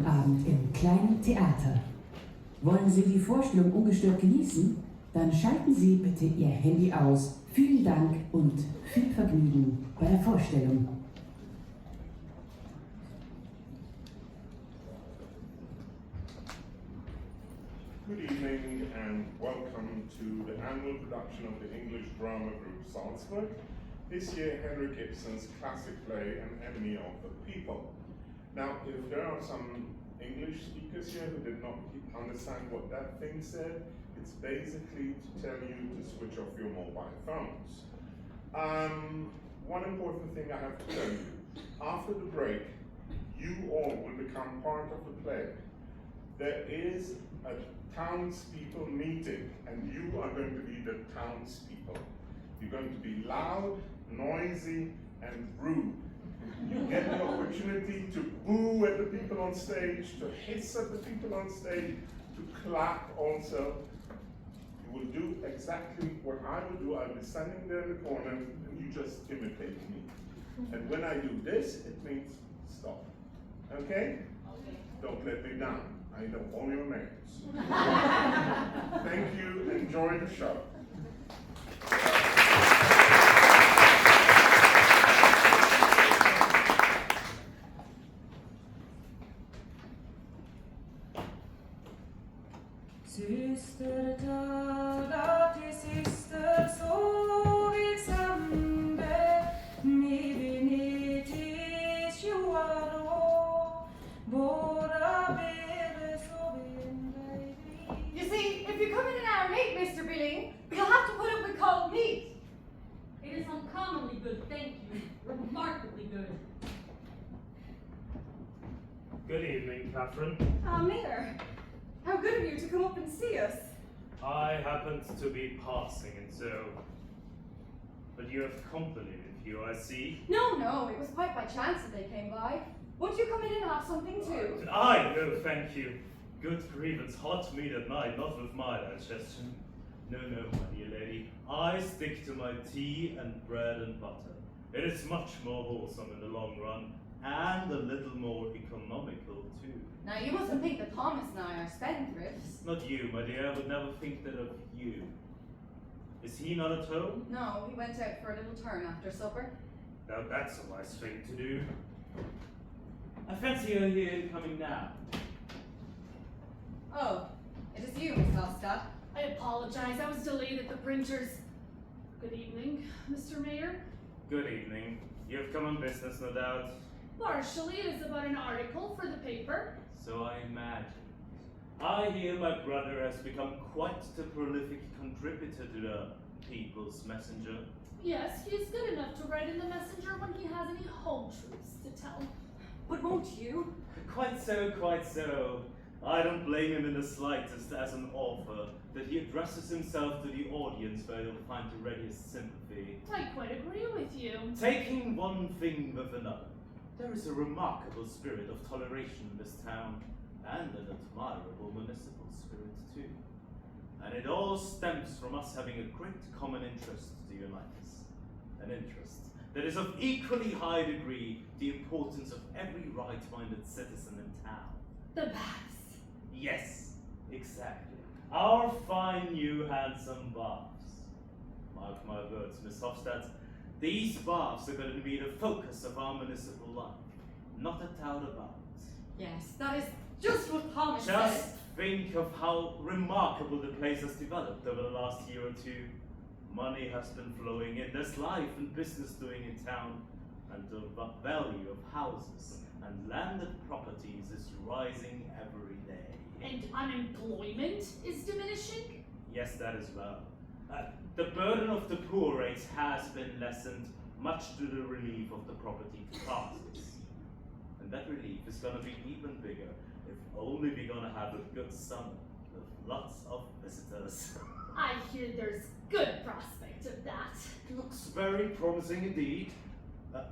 heutigen Abend im kleinen Theater. Wollen Sie die Vorstellung ungestört genießen? Dann schalten Sie bitte Ihr Handy aus. Vielen Dank und viel Vergnügen bei der Vorstellung. Good evening and welcome to the annual production of the English drama group Salzburg. This year Henrik Ibsen's classic play An Enemy of the People. Now if there are some English speakers here who did not understand what that thing said, it's basically to tell you to switch off your mobile phones. One important thing I have to tell you, after the break you all will become part of the play. There is a townspeople meeting, and you are going to be the townspeople. You're going to be loud, noisy, and rude. You get the opportunity to boo at the people on stage, to hiss at the people on stage, to clap also. You will do exactly what I will do. I'll be standing there in the corner, and you just imitate me. And when I do this, it means stop. Okay? Okay. Don't let me down. I know all your names. Thank you. Enjoy the show. Syster, tala till syster, så vi sambe, nivinitis juaro, båda bere så vinner. You see, if you come in an hour late, Mr. Billing, you'll have to put up with cold meat. It is uncommonly good, thank you. Remarkably good. Good evening, Catherine. Mayor, how good of you to come up and see us. I happened to be passing, and so... But you have company with you, I see. No, it was quite by chance that they came by. Won't you come in and have something too? No, thank you. Good grievance, hot meat at night, not with my digestion. No, my dear lady. I stick to my tea and bread and butter. It is much more wholesome in the long run, and a little more economical too. Now, you mustn't think that Thomas and I are spendthrifts. Not you, my dear, I would never think that of you. Is he not at home? No, he went out for a little turn after supper. Now that's a nice thing to do. I fancy you're here coming now. Oh, it is you, Miss Ostad. I apologize, I was delayed at the printers. Good evening, Mr. Mayor. Good evening. You have come on business, no doubt. Partially, it is about an article for the paper. So I imagine. I hear my brother has become quite a prolific contributor to the People's Messenger. Yes, he is good enough to write in the Messenger when he has any home truths to tell. But won't you? Quite so. I don't blame him in the slightest as an author that he addresses himself to the audience where he'll find the readiest sympathy. I quite agree with you. Taking one thing with another, there is a remarkable spirit of toleration in this town, and an admirable municipal spirit too. And it all stems from us having a great common interest to unite us. An interest that is of equally high degree the importance of every right-minded citizen in town. The baths. Yes, exactly. Our fine new handsome baths. Mark my words, Miss Hofstadt, these baths are going to be the focus of our municipal life. Not a doubt about it. Yes, that is just what Thomas Just said. think of how remarkable the place has developed over the last year or two. Money has been flowing in, there's life and business doing in town, and the value of houses and landed properties is rising every day. And unemployment is diminishing? Yes, that as well. The burden of the poor rates has been lessened, much to the relief of the property classes. And that relief is going to be even bigger if only we're going to have a good summer with lots of visitors. I hear there's good prospect of that. Looks very promising indeed.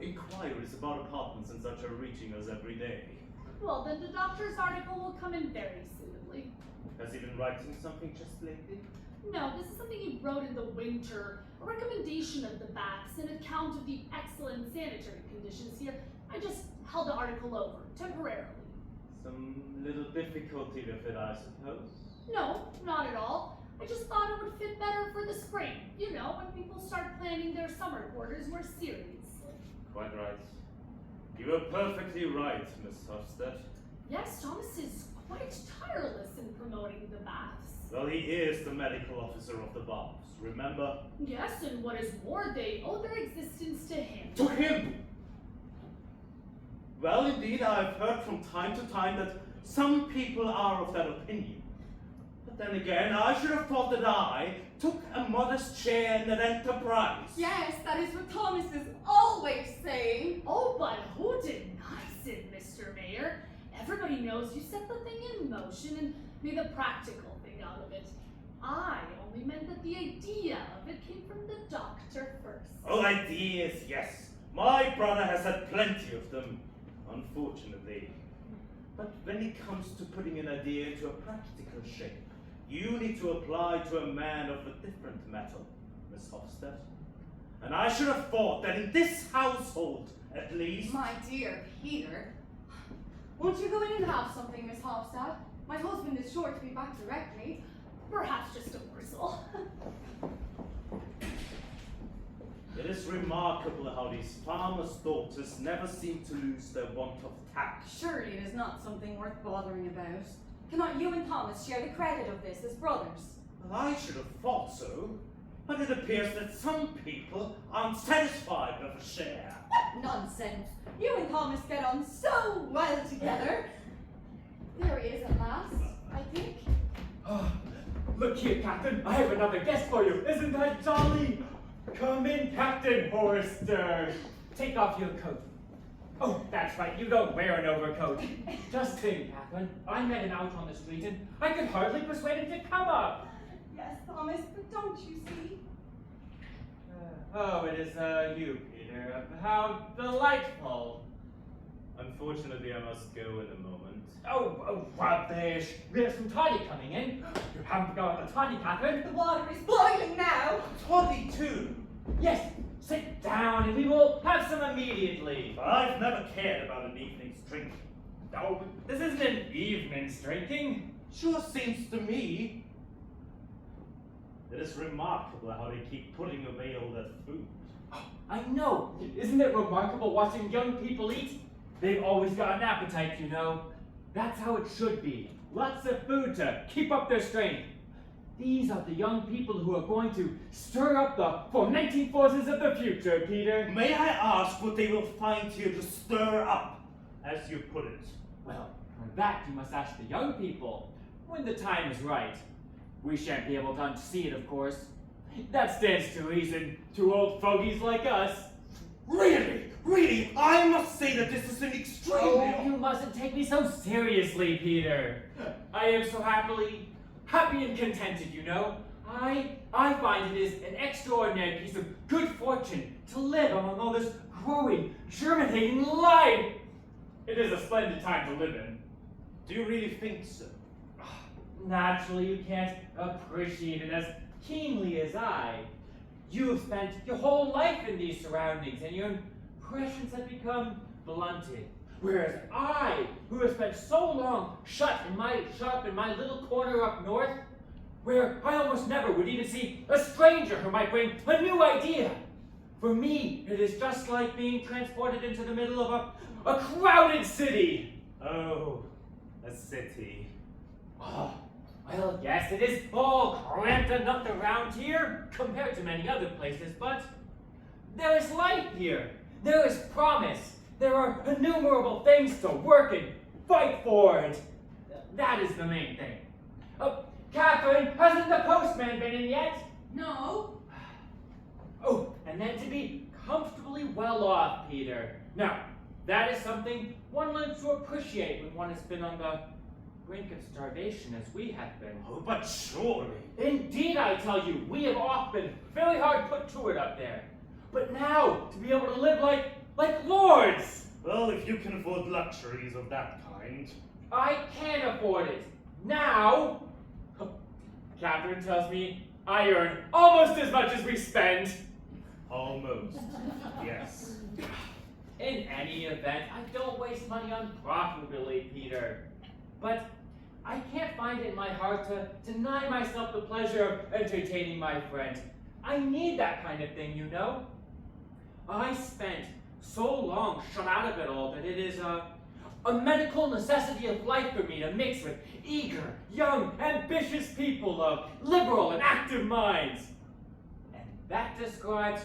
Inquiries about apartments and such are reaching us every day. Well, then the doctor's article will come in very soonly. Has he been writing something just lately? No, this is something he wrote in the winter. A recommendation of the baths, an account of the excellent sanitary conditions here. I just held the article over, temporarily. Some little difficulty with it, I suppose. No, not at all. I just thought it would fit better for the spring. You know, when people start planning their summer quarters more seriously. Quite right. You were perfectly right, Miss Hofstad. Yes, Thomas is quite tireless in promoting the baths. Well, he is the medical officer of the baths, remember? Yes, and what is more, they owe their existence to him. To him! Well, indeed, I've heard from time to time that some people are of that opinion. But then again, I should have thought that I took a modest share in that enterprise. Yes, that is what Thomas is always saying. Oh, but who denies it, Mr. Mayor? Everybody knows you set the thing in motion and made a practical thing out of it. I only meant that the idea of it came from the doctor first. Oh, ideas, yes. My brother has had plenty of them, unfortunately. But when it comes to putting an idea into a practical shape, you need to apply to a man of a different metal, Miss Hofstad. And I should have thought that in this household, at least... My dear Peter, won't you go in and have something, Miss Hofstad? My husband is sure to be back directly. Perhaps just a morsel. It is remarkable how these farmers' daughters never seem to lose their want of tact. Surely it is not something worth bothering about. Cannot you and Thomas share the credit of this as brothers? Well, I should have thought so, but it appears that some people aren't satisfied with a share. What nonsense! You and Thomas get on so well together. There he is at last, I think. Oh, look here, Captain. I have another guest for you. Isn't that jolly? Come in, Captain Horster. Take off your coat. Oh, that's right. You don't wear an overcoat. Just think, Catherine. I met him out on the street, and I could hardly persuade him to come up. Yes, Thomas, but don't you see? Oh, it is you, Peter. How delightful. Unfortunately, I must go in a moment. Oh, rubbish. There's some toddy coming in. You haven't forgotten the toddy, Catherine. The water is boiling now. Toddy too? Yes, sit down and we will have some immediately. I've never cared about an evening's drink. Oh, this isn't an evening's drinking. Sure seems to me. It is remarkable how they keep putting away all that food. I know. Isn't it remarkable watching young people eat? They've always got an appetite, you know. That's how it should be. Lots of food to keep up their strength. These are the young people who are going to stir up the fermenting forces of the future, Peter. May I ask what they will find here to stir up, as you put it? Well, for that you must ask the young people, when the time is right. We shan't be able to unsee it, of course. That stands to reason to old fogies like us. Really, I must say that this is an extremely... Oh, you mustn't take me so seriously, Peter. I am so happy and contented, you know. I find it is an extraordinary piece of good fortune to live among all this growing, germinating life. It is a splendid time to live in. Do you really think so? Naturally, you can't appreciate it as keenly as I. You have spent your whole life in these surroundings, and your impressions have become blunted. Whereas I, who have spent so long shut in my little corner up north, where I almost never would even see a stranger who might bring a new idea. For me, it is just like being transported into the middle of a crowded city. Oh, a city. Oh, well, yes, it is all cramped enough around here compared to many other places, but there is life here. There is promise. There are innumerable things to work and fight for, and that is the main thing. Catherine, hasn't the postman been in yet? No. Oh, and then to be comfortably well off, Peter. Now, that is something one learns to appreciate when one has been on the brink of starvation as we have been. Oh, but surely. Indeed, I tell you, we have oft been very hard put to it up there. But now, to be able to live like lords! Well, if you can afford luxuries of that kind. I can afford it. Now, Catherine tells me I earn almost as much as we spend. Almost, yes. In any event, I don't waste money on profitability, Peter. But I can't find it in my heart to deny myself the pleasure of entertaining my friends. I need that kind of thing, you know? I spent so long shut out of it all that it is a medical necessity of life for me to mix with eager, young, ambitious people of liberal and active minds. And that describes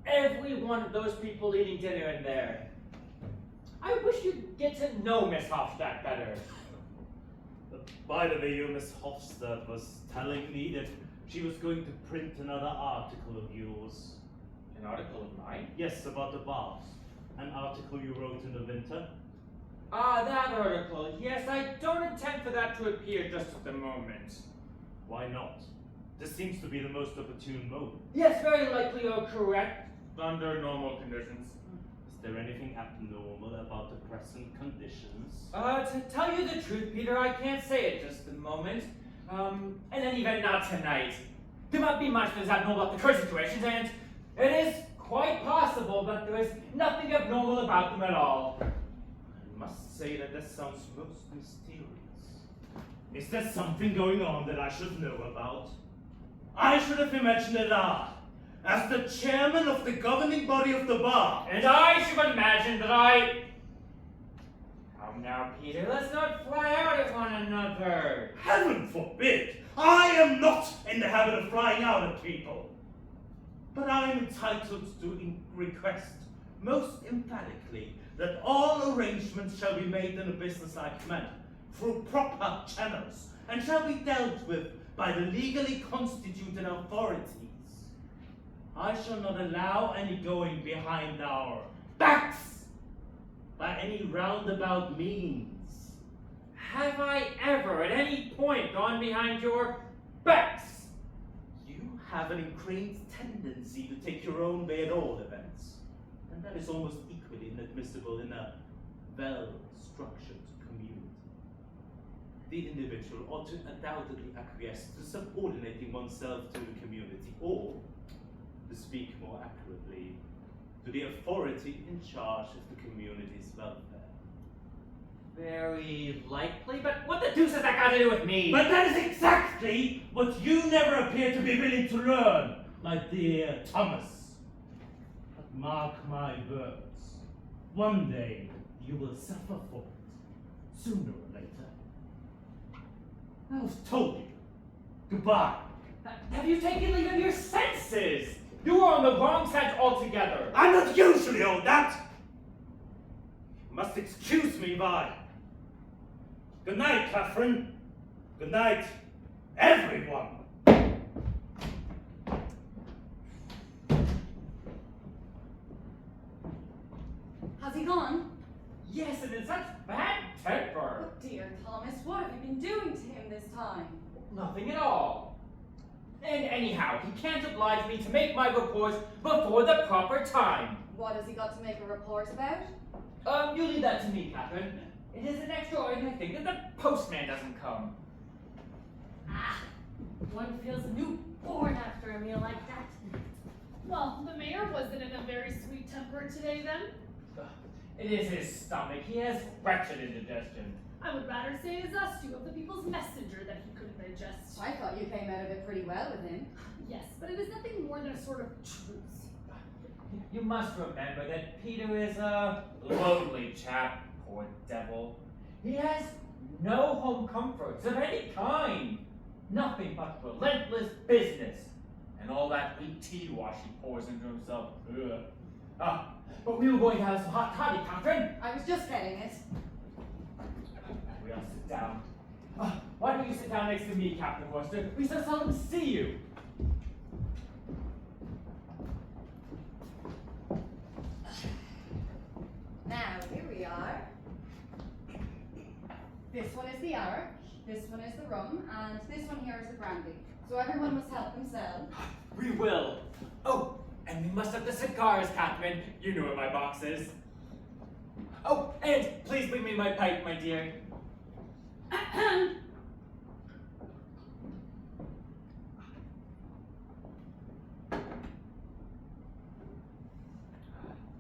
every one of those people eating dinner in there. I wish you'd get to know Miss Hofstadt better. By the way, Miss Hofstadt was telling me that she was going to print another article of yours. An article of mine? Yes, about the baths. An article you wrote in the winter. Ah, that article. Yes, I don't intend for that to appear just at the moment. Why not? This seems to be the most opportune moment. Yes, very likely you're correct, under normal conditions. Is there anything abnormal about the present conditions? To tell you the truth, Peter, I can't say it just at the moment. In any event, not tonight. There might be much that is abnormal about the current situations, and it is quite possible that there is nothing abnormal about them at all. I must say that this sounds most mysterious. Is there something going on that I should know about? I should have imagined that I, as the chairman of the governing body of the bar, And I should imagine that I... Come now, Peter, let's not fly out at one another. heaven forbid, I am not in the habit of flying out at people. But I am entitled to request, most emphatically, that all arrangements shall be made in a businesslike manner, through proper channels, and shall be dealt with by the legally constituted authorities. I shall not allow any going behind our backs by any roundabout means. Have I ever, at any point, gone behind your backs? You have an ingrained tendency to take your own way at all events, and that is almost equally inadmissible in a well-structured community. The individual ought to undoubtedly acquiesce to subordinating oneself to the community, or, to speak more accurately, to the authority in charge of the community's welfare. Very likely, but what the deuce has that got to do with me? But that is exactly what you never appear to be willing to learn, my dear Thomas. But mark my words, one day you will suffer for it, sooner or later. I've told you. Goodbye. Have you taken leave of your senses? You are on the wrong scent altogether. I'm not usually on that. You must excuse me, Vi. Good night, Catherine. Good night, everyone. Has he gone? Yes, and in such bad temper. Oh dear, Thomas, what have you been doing to him this time? Nothing at all. And anyhow, he can't oblige me to make my reports before the proper time. What has he got to make a report about? You leave that to me, Catherine. It is an extraordinary thing that the postman doesn't come. Ah, one feels newborn after a meal like that. Well, the mayor wasn't in a very sweet temper today then. It is his stomach. He has wretched indigestion. I would rather say it is us, you of the people's messenger, that he couldn't digest. I thought you came out of it pretty well with him. Yes, but it is nothing more than a sort of truce. You must remember that Peter is a lonely chap, poor devil. He has no home comforts of any kind. Nothing but relentless business. And all that weak tea wash he pours into himself. Ugh. But we were going to have some hot toddy, Catherine. I was just getting it. We all sit down. Why don't you sit down next to me, Captain Worcester? We so seldom see you. Now, here we are. This one is the arrack, this one is the rum, and this one here is the brandy. So everyone must help themselves. We will. Oh, and we must have the cigars, Catherine. You know where my box is. Oh, and please bring me my pipe, my dear.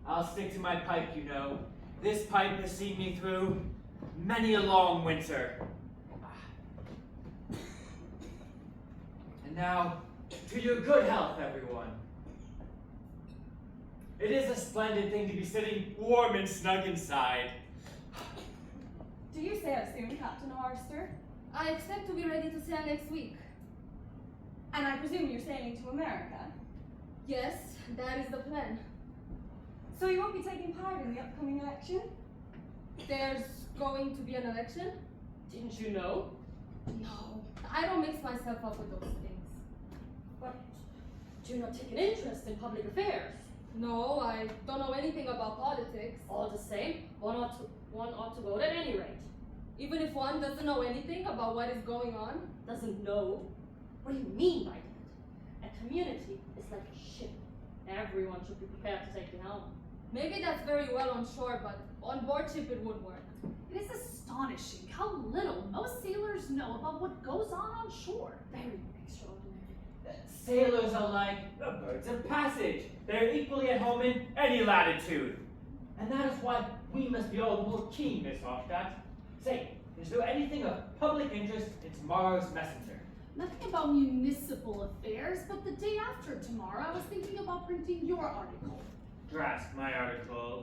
I'll stick to my pipe, you know. This pipe has seen me through many a long winter. And now, to your good health, everyone. It is a splendid thing to be sitting warm and snug inside. Do you sail soon, Captain Horster? I expect to be ready to sail next week. And I presume you're sailing to America? Yes, that is the plan. So you won't be taking part in the upcoming election? There's going to be an election? Didn't you know? No, I don't mix myself up with those things. But do you not take an interest in public affairs? No, I don't know anything about politics. All the same, one ought to vote at any rate. Even if one doesn't know anything about what is going on. Doesn't know? What do you mean by that? A community is like a ship. Everyone should be prepared to take the helm. Maybe that's very well on shore, but on board ship it would work. It is astonishing how little most sailors know about what goes on shore. Very extraordinary. Sailors are like birds of passage. They're equally at home in any latitude. And that is why we must be all the more keen, Miss Hofstadt. Say, is there anything of public interest in tomorrow's messenger? Nothing about municipal affairs, but the day after tomorrow, I was thinking about printing your article. Drast my article.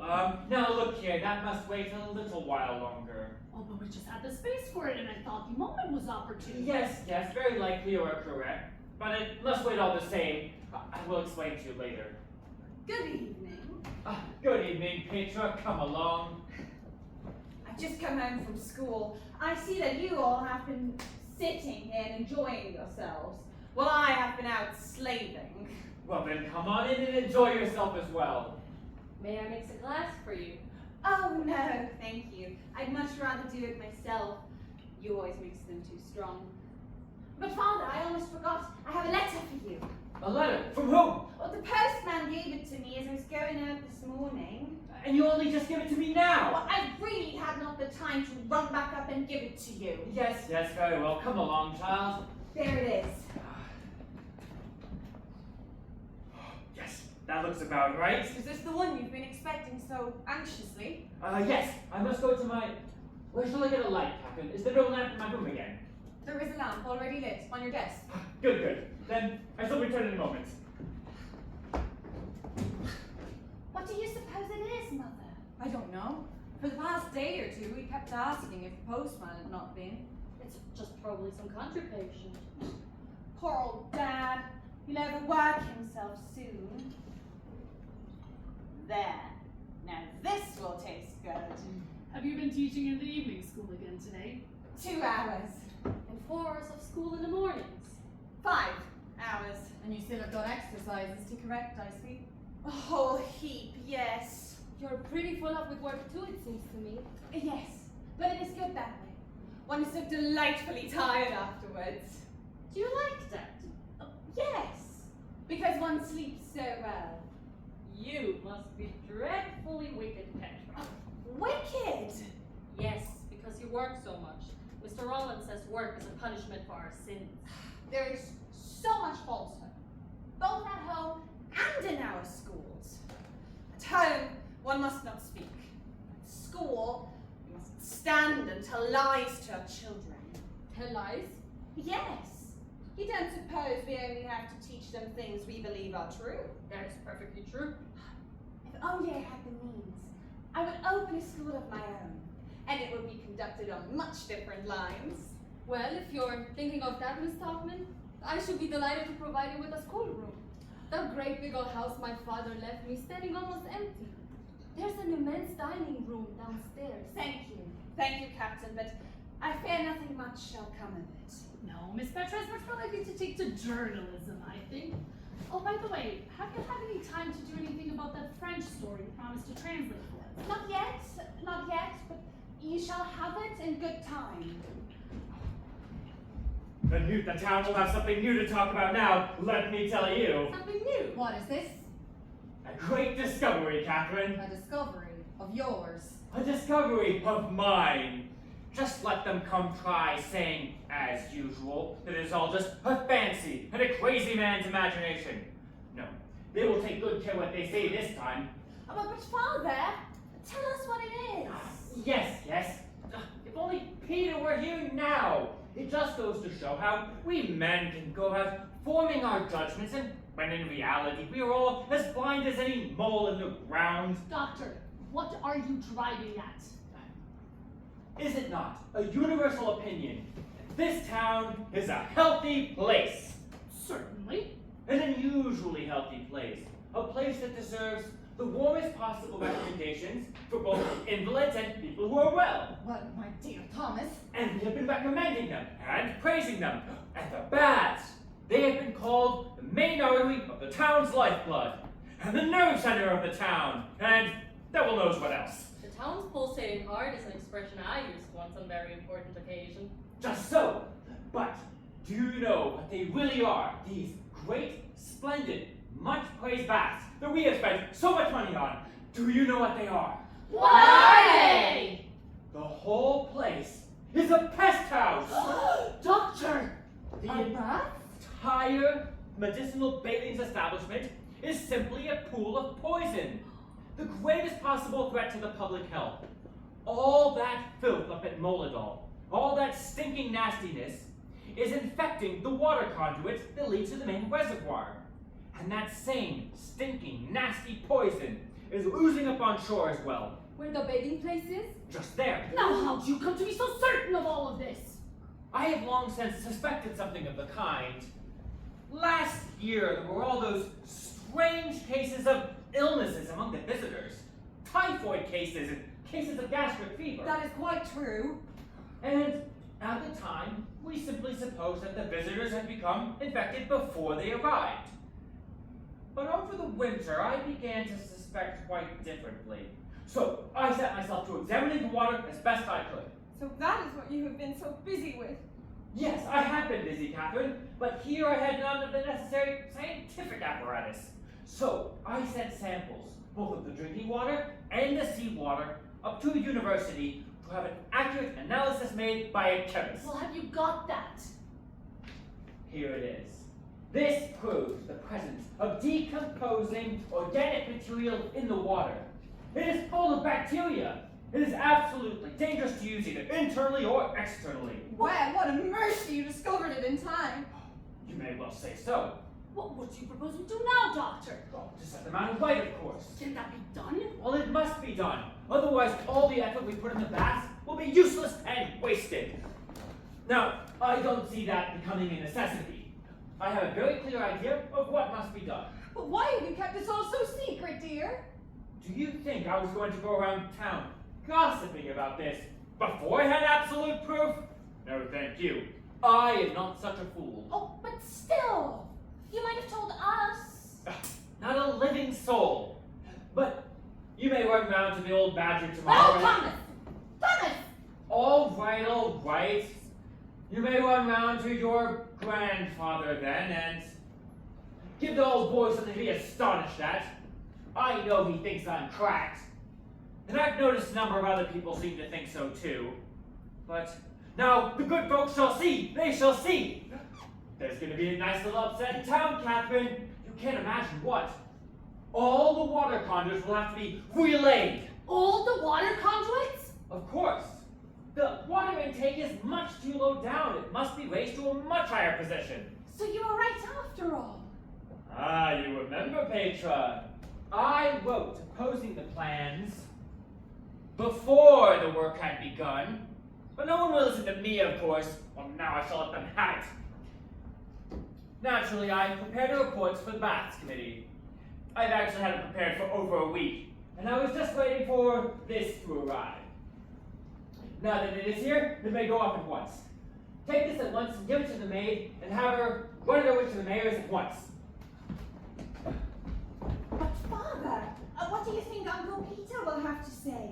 Now look here, that must wait a little while longer. Oh, but we just had the space for it, and I thought the moment was opportune. Yes, very likely you are correct. But it must wait all the same. I will explain to you later. Good evening. Good evening, Petra. Come along. I've just come home from school. I see that you all have been sitting here and enjoying yourselves, while I have been out slaving. Well then, come on in and enjoy yourself as well. May I mix a glass for you? Oh no, thank you. I'd much rather do it myself. You always mix them too strong. But Father, I almost forgot. I have a letter for you. A letter? From whom? Well, the postman gave it to me as I was going out this morning. And you only just give it to me now. Well, I really had not the time to run back up and give it to you. Yes, very well. Come along, child. There it is. Yes, that looks about right. Is this the one you've been expecting so anxiously? Yes, I must go to my... Where shall I get a light, Captain? Is there no lamp in my room again? There is a lamp already lit on your desk. Good. Then I shall return in a moment. What do you suppose it is, Mother? I don't know. For the past day or two, we kept asking if the postman had not been. It's just probably some country patient. Poor old Dad. He'll overwork himself soon. There. Now this will taste good. Have you been teaching in the evening school again today? 2 hours. And 4 hours of school in the mornings. 5 hours. And you still have done exercises to correct, I see. A whole heap, yes. You're pretty full up with work too, it seems to me. Yes, but it is good that way. One is so delightfully tired afterwards. Do you like that? Yes, because one sleeps so well. You must be dreadfully wicked, Petra. Wicked? Yes, because you work so much. Mr. Roland says work is a punishment for our sins. There is so much falsehood, both at home and in our schools. At home, one must not speak. At school, we must stand and tell lies to our children. Tell lies? Yes. You don't suppose we only have to teach them things we believe are true? That is perfectly true. If only I had the means, I would open a school of my own, and it would be conducted on much different lines. Well, if you're thinking of that, Miss Talkman, I should be delighted to provide you with a schoolroom. The great big old house my father left me standing almost empty. There's an immense dining room downstairs. Thank you, Captain, but I fear nothing much shall come of it. No, Miss Petra is much more likely to take to journalism, I think. Oh, by the way, have you had any time to do anything about that French story you promised to translate for us? Not yet, but you shall have it in good time. The town will have something new to talk about now, let me tell you. Something new. What is this? A great discovery, Catherine. A discovery of yours. A discovery of mine. Just let them come try saying, as usual, that it is all just a fancy and a crazy man's imagination. No, they will take good care what they say this time. But Father, tell us what it is. Yes. If only Peter were here now. It just goes to show how we men can go about forming our judgments, and when in reality we are all as blind as any mole in the ground. Doctor, what are you driving at? Is it not a universal opinion that this town is a healthy place? Certainly. An unusually healthy place. A place that deserves the warmest possible recommendations for both invalids and people who are well. Well, my dear Thomas. And we have been recommending them and praising them. And the baths, they have been called the main artery of the town's lifeblood, and the nerve center of the town, and devil knows what else. The town's pulsating heart is an expression I used once on very important occasion. Just so. But do you know what they really are? These great, splendid, much praised baths that we have spent so much money on. Do you know what they are? What are they? The whole place is a pest house. Doctor! The bath? entire medicinal bathing establishment is simply a pool of poison. The greatest possible threat to the public health. All that filth up at Moladol, all that stinking nastiness, is infecting the water conduit that leads to the main reservoir. And that same stinking, nasty poison is oozing up on shore as well. Where the bathing place is? Just there. Now how'd you come to be so certain of all of this? I have long since suspected something of the kind. Last year, there were all those strange cases of illnesses among the visitors. Typhoid cases and cases of gastric fever. That is quite true. And at the time, we simply supposed that the visitors had become infected before they arrived. But over the winter, I began to suspect quite differently. So I set myself to examining the water as best I could. So that is what you have been so busy with. Yes, I have been busy, Catherine, but here I had none of the necessary scientific apparatus. So I sent samples, both of the drinking water and the seawater, up to a university to have an accurate analysis made by a chemist. Well, have you got that? Here it is. This proves the presence of decomposing organic material in the water. It is full of bacteria. It is absolutely dangerous to use either internally or externally. Well, what a mercy you discovered it in time. You may well say so. What do you propose we do now, Doctor? Well, to set the matter right, of course. Can that be done? Well, it must be done. Otherwise, all the effort we put in the baths will be useless and wasted. Now, I don't see that becoming a necessity. I have a very clear idea of what must be done. But why have you kept this all so secret, dear? Do you think I was going to go around town gossiping about this before I had absolute proof? No, thank you. I am not such a fool. Oh, but still, you might have told us. Not a living soul. But you may run round to the old badger tomorrow. Oh, Thomas! Thomas! All right. You may run round to your grandfather then and give the old boy something to be astonished at. I know he thinks I'm cracked. And I've noticed a number of other people seem to think so too. But now the good folks shall see. They shall see. There's going to be a nice little upset in town, Catherine. You can't imagine what. All the water conduits will have to be relayed. All the water conduits? Of course. The water intake is much too low down. It must be raised to a much higher position. So you were right after all. Ah, you remember, Petra. I wrote opposing the plans before the work had begun. But no one will listen to me, of course. Well, now I shall let them have it. Naturally, I prepared a report for the Baths Committee. I've actually had it prepared for over a week, and I was just waiting for this to arrive. Now that it is here, it may go off at once. Take this at once and give it to the maid, and have her run it over to the mayor's at once. But Father, what do you think Uncle Peter will have to say?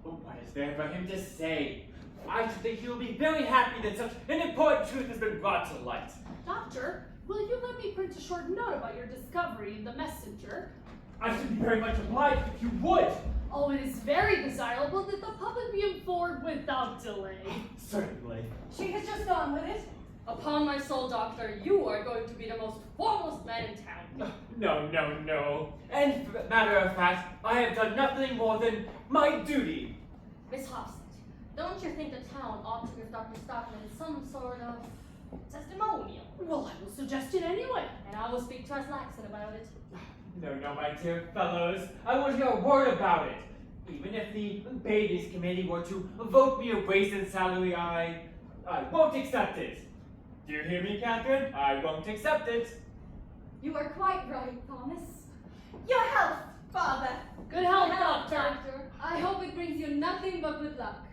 What is there for him to say? I should think he will be very happy that such an important truth has been brought to light. Doctor, will you let me print a short note about your discovery in the messenger? I should be very much obliged if you would. Oh, it is very desirable that the public be informed without delay. Certainly. She has just gone with it. Upon my soul, Doctor, you are going to be the most foremost man in town. No. And matter of fact, I have done nothing more than my duty. Miss Hofstad, don't you think the town ought to give Dr. Stockman some sort of testimonial? Well, I will suggest it anyway. And I will speak to us Laxon about it. No, my dear fellows, I won't hear a word about it. Even if the babies committee were to vote me a raise in salary, I won't accept it. Do you hear me, Catherine? I won't accept it. You are quite right, Thomas. Your health, Father. Good health, Well, Doctor. I hope it brings you nothing but good luck.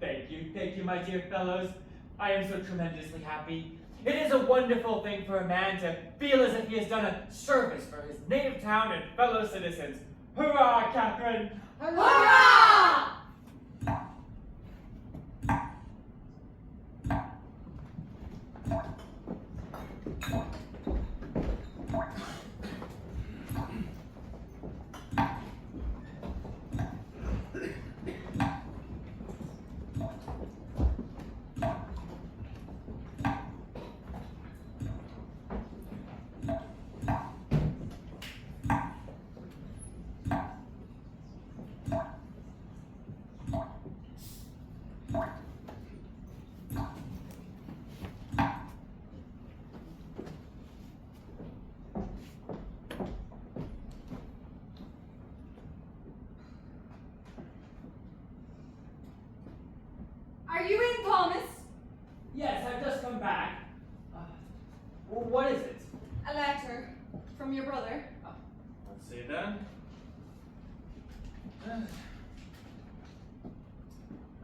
Thank you, my dear fellows. I am so tremendously happy. It is a wonderful thing for a man to feel as if he has done a service for his native town and fellow citizens. Hurrah, Catherine! Hurrah! Are you in, Thomas? Yes, I've just come back. What is it? A letter from your brother. Let's see then.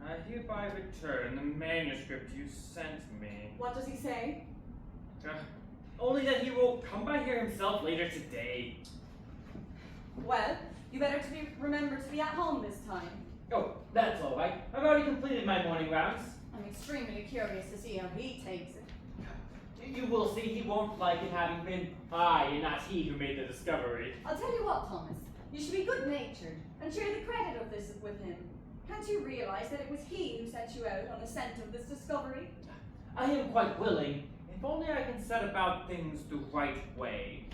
I hereby return the manuscript you sent me. What does he say? Only that he will come by here himself later today. Well, you better remember to be at home this time. Oh, that's all right. I've already completed my morning rounds. I'm extremely curious to see how he takes it. You will see he won't like it having been I and not he who made the discovery. I'll tell you what, Thomas. You should be good-natured and share the credit of this with him. Can't you realize that it was he who sent you out on the scent of this discovery? I am quite willing, if only I can set about things the right way.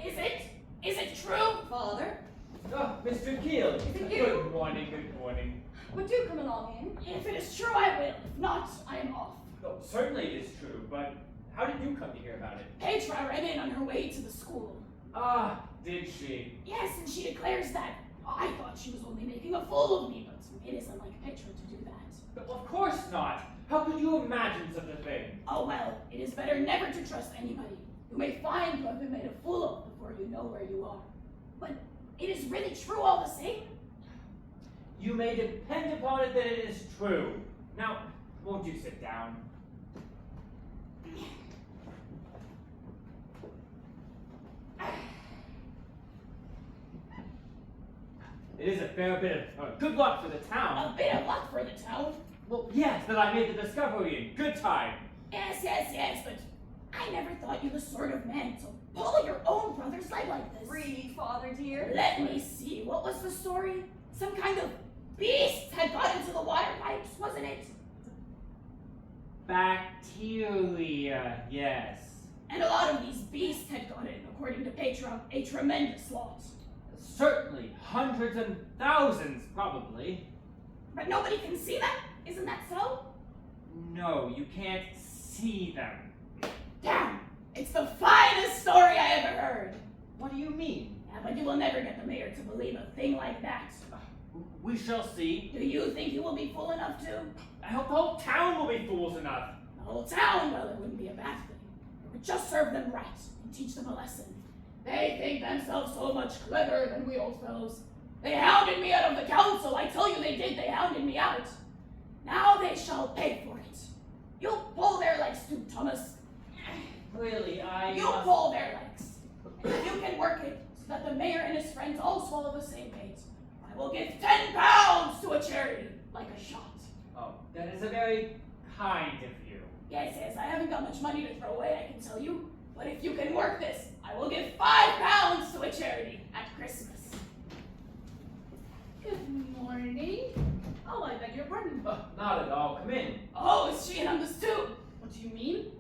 Is it? Is it true? Father? Oh, Mr. Keel. Is it you? Good morning, good morning. Would you come along in? If it is true, I will. If not, I am off. Oh, certainly it is true, but how did you come to hear about it? Petra ran in on her way to the school. Ah, did she? Yes, and she declares that I thought she was only making a fool of me, but it isn't like Petra to do that. But of course not. How could you imagine such a thing? Oh well, it is better never to trust anybody. You may find you have been made a fool of before you know where you are. But it is really true all the same. You may depend upon it that it is true. Now, won't you sit down? It is a fair bit of good luck for the town. A bit of luck for the town. Well, yes, that I made the discovery in good time. Yes, but I never thought you the sort of man to pull your own brother's leg like this. Read, Father dear. Let me see, what was the story? Some kind of beast had got into the water pipes, wasn't it? Bacteria, yes. And a lot of these beasts had got in, according to Petra, a tremendous lot. Certainly, hundreds and thousands, probably. But nobody can see them? Isn't that so? No, you can't see them. Damn! It's the finest story I ever heard! What do you mean? Yeah, but you will never get the mayor to believe a thing like that. We shall see. Do you think he will be fool enough to? I hope the whole town will be fools enough. The whole town? Well, it wouldn't be a bad thing. It would just serve them right and teach them a lesson. They think themselves so much cleverer than we old fellows. They hounded me out of the council. I tell you they did. They hounded me out. Now they shall pay for it. You pull their legs too, Thomas. Really, You pull their legs. And if you can work it so that the mayor and his friends all swallow the same fate, I will give 10 pounds to a charity, like a shot. Oh, that is a very kind of you. Yes, I haven't got much money to throw away, I can tell you. But if you can work this, I will give 5 pounds to a charity at Christmas. Good morning. Oh, I beg your pardon. Not at all. Come in. Oh, is she in on this too? What do you mean?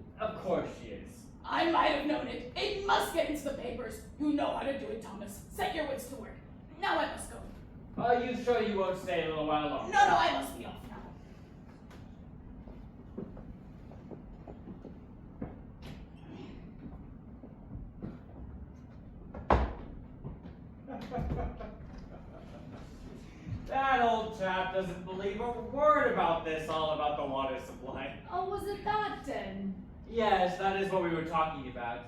backwards to work. Now I must go. Are you sure you won't stay a little while longer? No, I must be off now. That old chap doesn't believe a word about this, all about the water supply. Oh, was it that then? Yes, that is what we were talking about.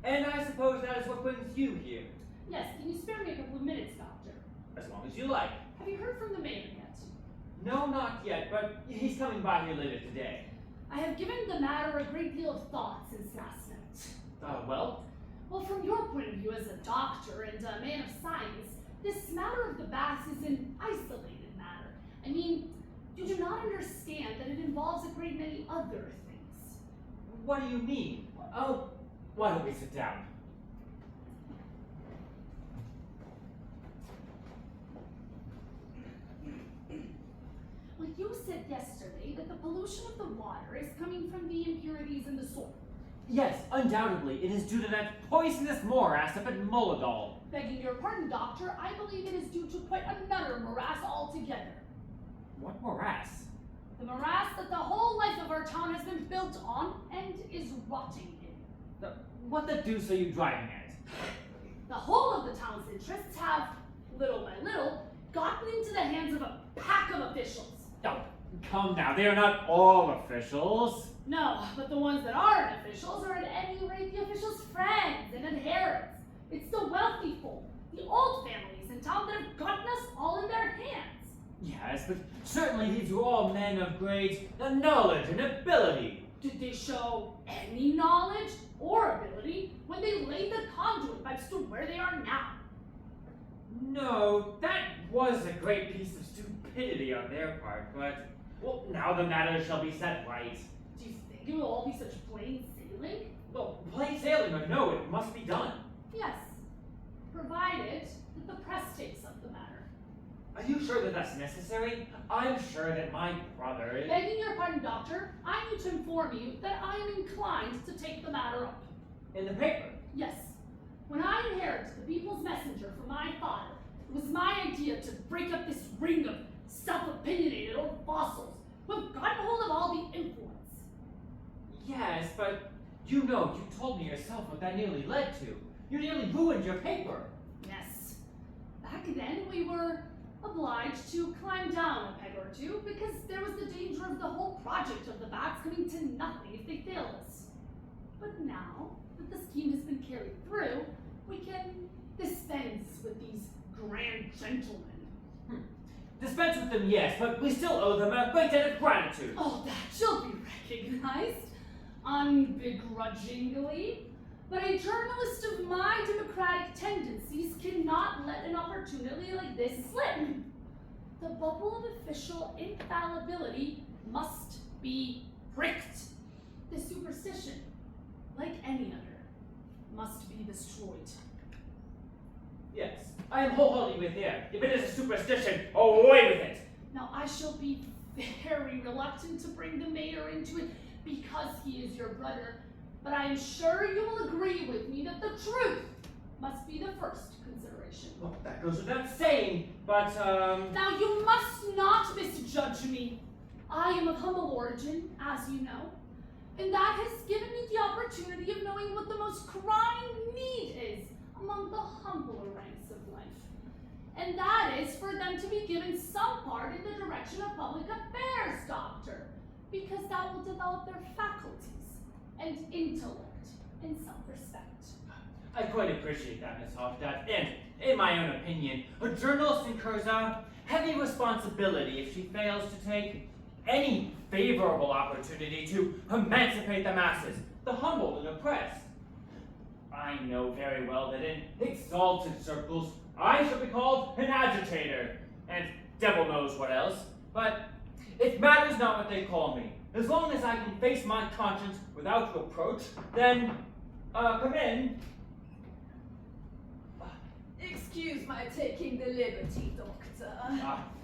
And I suppose that is what brings you here. Yes, can you spare me a couple of minutes, Doctor? As long as you like. Have you heard from the mayor yet? No, not yet, but he's coming by here later today. I have given the matter a great deal of thought since last night. Well? Well, from your point of view as a doctor and a man of science, this matter of the baths is an isolated matter. I mean, you do not understand that it involves a great many other things. What do you mean? Oh, why don't we sit down? Well, you said yesterday that the pollution of the water is coming from the impurities in the soil. Yes, undoubtedly. It is due to that poisonous morass up at Mullagal. Begging your pardon, Doctor, I believe it is due to quite another morass altogether. What morass? The morass that the whole life of our town has been built on and is rotting in. What the deuce are you driving at? The whole of the town's interests have, little by little, gotten into the hands of a pack of officials. Oh, come now, they are not all officials. No, but the ones that aren't officials are at any rate the officials' friends and adherents. It's the wealthy folk, the old families in town that have gotten us all in their hands. Yes, but certainly these were all men of great knowledge and ability. Did they show any knowledge or ability when they laid the conduit pipes to where they are now? No, that was a great piece of stupidity on their part, but, well, now the matter shall be set right. Do you think it will all be such plain sailing? Well, plain sailing or no, it must be done. Yes, provided that the press takes up the matter. Are you sure that that's necessary? I'm sure that my brother is... Begging your pardon, Doctor, I need to inform you that I am inclined to take the matter up. In the paper? Yes. When I inherited the people's messenger from my father, it was my idea to break up this ring of self-opinionated old fossils who have gotten hold of all the influence. Yes, but you know, you told me yourself what that nearly led to. You nearly ruined your paper. Yes. Back then, we were obliged to climb down a peg or two because there was the danger of the whole project of the bats coming to nothing if they failed us. But now that the scheme has been carried through, we can dispense with these grand gentlemen. Dispense with them, yes, but we still owe them a great debt of gratitude. Oh, that shall be recognized, unbegrudgingly. But a journalist of my democratic tendencies cannot let an opportunity like this slip. The bubble of official infallibility must be pricked. The superstition, like any other, must be destroyed. Yes, I am wholeheartedly with you. If it is a superstition, away with it. Now, I shall be very reluctant to bring the mayor into it because he is your brother, but I am sure you will agree with me that the truth must be the first consideration. Well, that goes without saying, but, Now, you must not misjudge me. I am of humble origin, as you know, and that has given me the opportunity of knowing what the most crying need is among the humbler ranks of life. And that is for them to be given some part in the direction of public affairs, Doctor, because that will develop their faculties and intellect and self-respect. I quite appreciate that, Miss Hofstadt, and, in my own opinion, a journalist incurs a heavy responsibility if she fails to take any favorable opportunity to emancipate the masses, the humbled and oppressed. I know very well that in exalted circles, I shall be called an agitator, and devil knows what else, but it matters not what they call me. As long as I can face my conscience without reproach, then, come in. Excuse my taking the liberty, Doctor.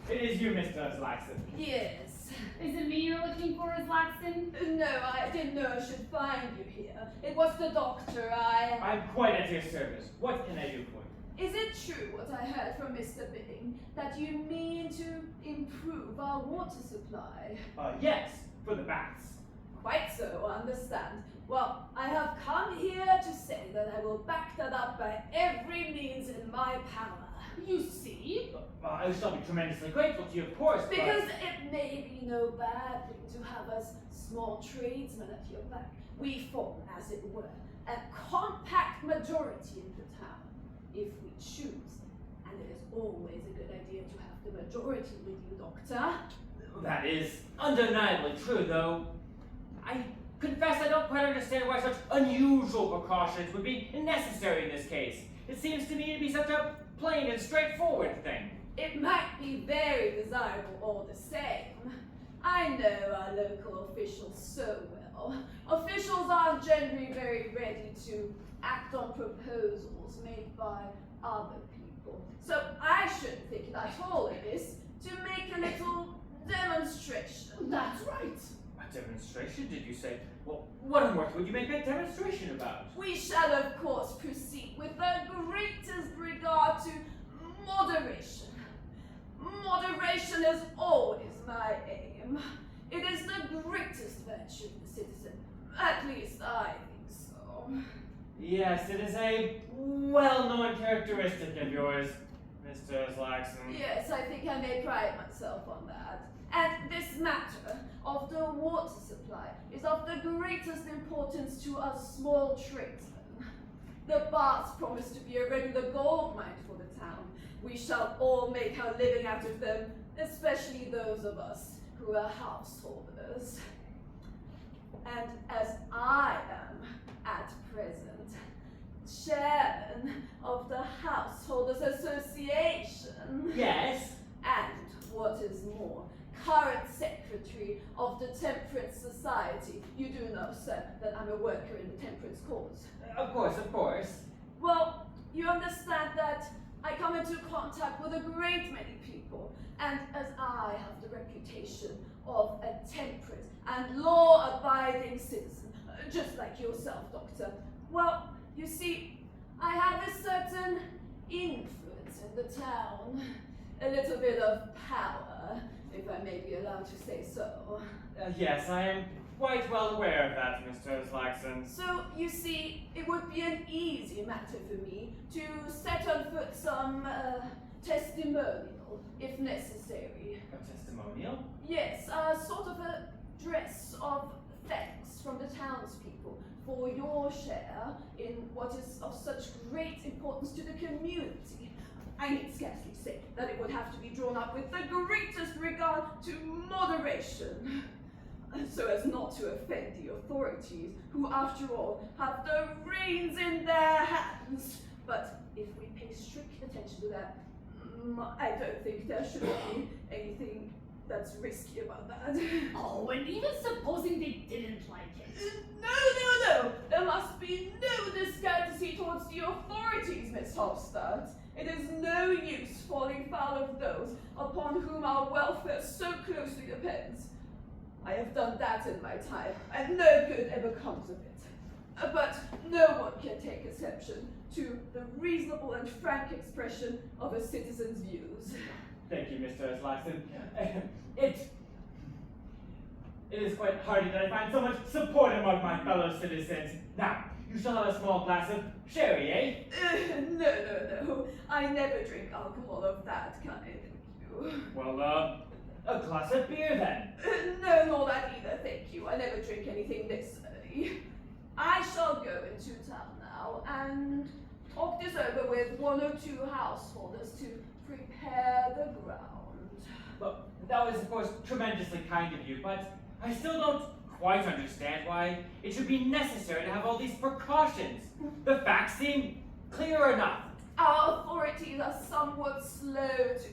It is you, Mr. Slaxon. Yes. Is it me you're looking for, as Laxton? No, I didn't know I should find you here. It was the doctor. I'm quite at your service. What can I do for you? Is it true what I heard from Mr. Billing, that you mean to improve our water supply? Yes, for the baths. Quite so, I understand. Well, I have come here to say that I will back that up by every means in my power. You see? I shall be tremendously grateful to you, of course, Because it may be no bad thing to have us small tradesmen at your back. We form, as it were, a compact majority in the town, if we choose. And it is always a good idea to have the majority with you, Doctor. That is undeniably true, though. I confess I don't quite understand why such unusual precautions would be necessary in this case. It seems to me to be such a plain and straightforward thing. It might be very desirable all the same. I know our local officials so well. Officials are generally very ready to act on proposals made by other people. So I shouldn't think it at all amiss to make a little demonstration. That's right. A demonstration, did you say? Well, what on earth would you make a demonstration about? We shall, of course, proceed with the greatest regard to moderation. Moderation is always my aim. It is the greatest virtue of the citizen. At least I think so. Yes, it is a well-known characteristic of yours, Mr. Slaxon. Yes, I think I may pride myself on that. And this matter of the water supply is of the greatest importance to us small tradesmen. The baths promise to be a regular gold mine for the town. We shall all make our living out of them, especially those of us who are householders. And as I am, at present, chairman of the Householders Association. Yes? And, what is more, current secretary of the Temperance Society. You do know, sir, that I'm a worker in the temperance cause. Of course, of course. Well, you understand that I come into contact with a great many people, and as I have the reputation of a temperate and law-abiding citizen, just like yourself, Doctor, well, you see, I have a certain influence in the town, a little bit of power, if I may be allowed to say so. Yes, I am quite well aware of that, Mr. Slaxon. So, you see, it would be an easy matter for me to set on foot some testimonial, if necessary. A testimonial? Yes, sort of a dress of thanks from the townspeople for your share in what is of such great importance to the community. I need scarcely say that it would have to be drawn up with the greatest regard to moderation, so as not to offend the authorities, who, after all, have the reins in their hands. But if we pay strict attention to that, I don't think there should be anything that's risky about that. Oh, and even supposing they didn't like it. No! There must be no discourtesy towards the authorities, Miss Hofstad. It is no use falling foul of those upon whom our welfare so closely depends. I have done that in my time, and no good ever comes of it. But no one can take exception to the reasonable and frank expression of a citizen's views. Thank you, Mr. Slaxon. It is quite hearty that I find so much support among my fellow citizens. Now, you shall have a small glass of sherry, eh? No. I never drink alcohol of that kind, thank you. Well, a glass of beer then. No, nor that either, thank you. I never drink anything this early. I shall go into town now and talk this over with one or two householders to prepare the ground. Well, that was, of course, tremendously kind of you, but I still don't quite understand why it should be necessary to have all these precautions. The facts seem clear enough. Our authorities are somewhat slow to.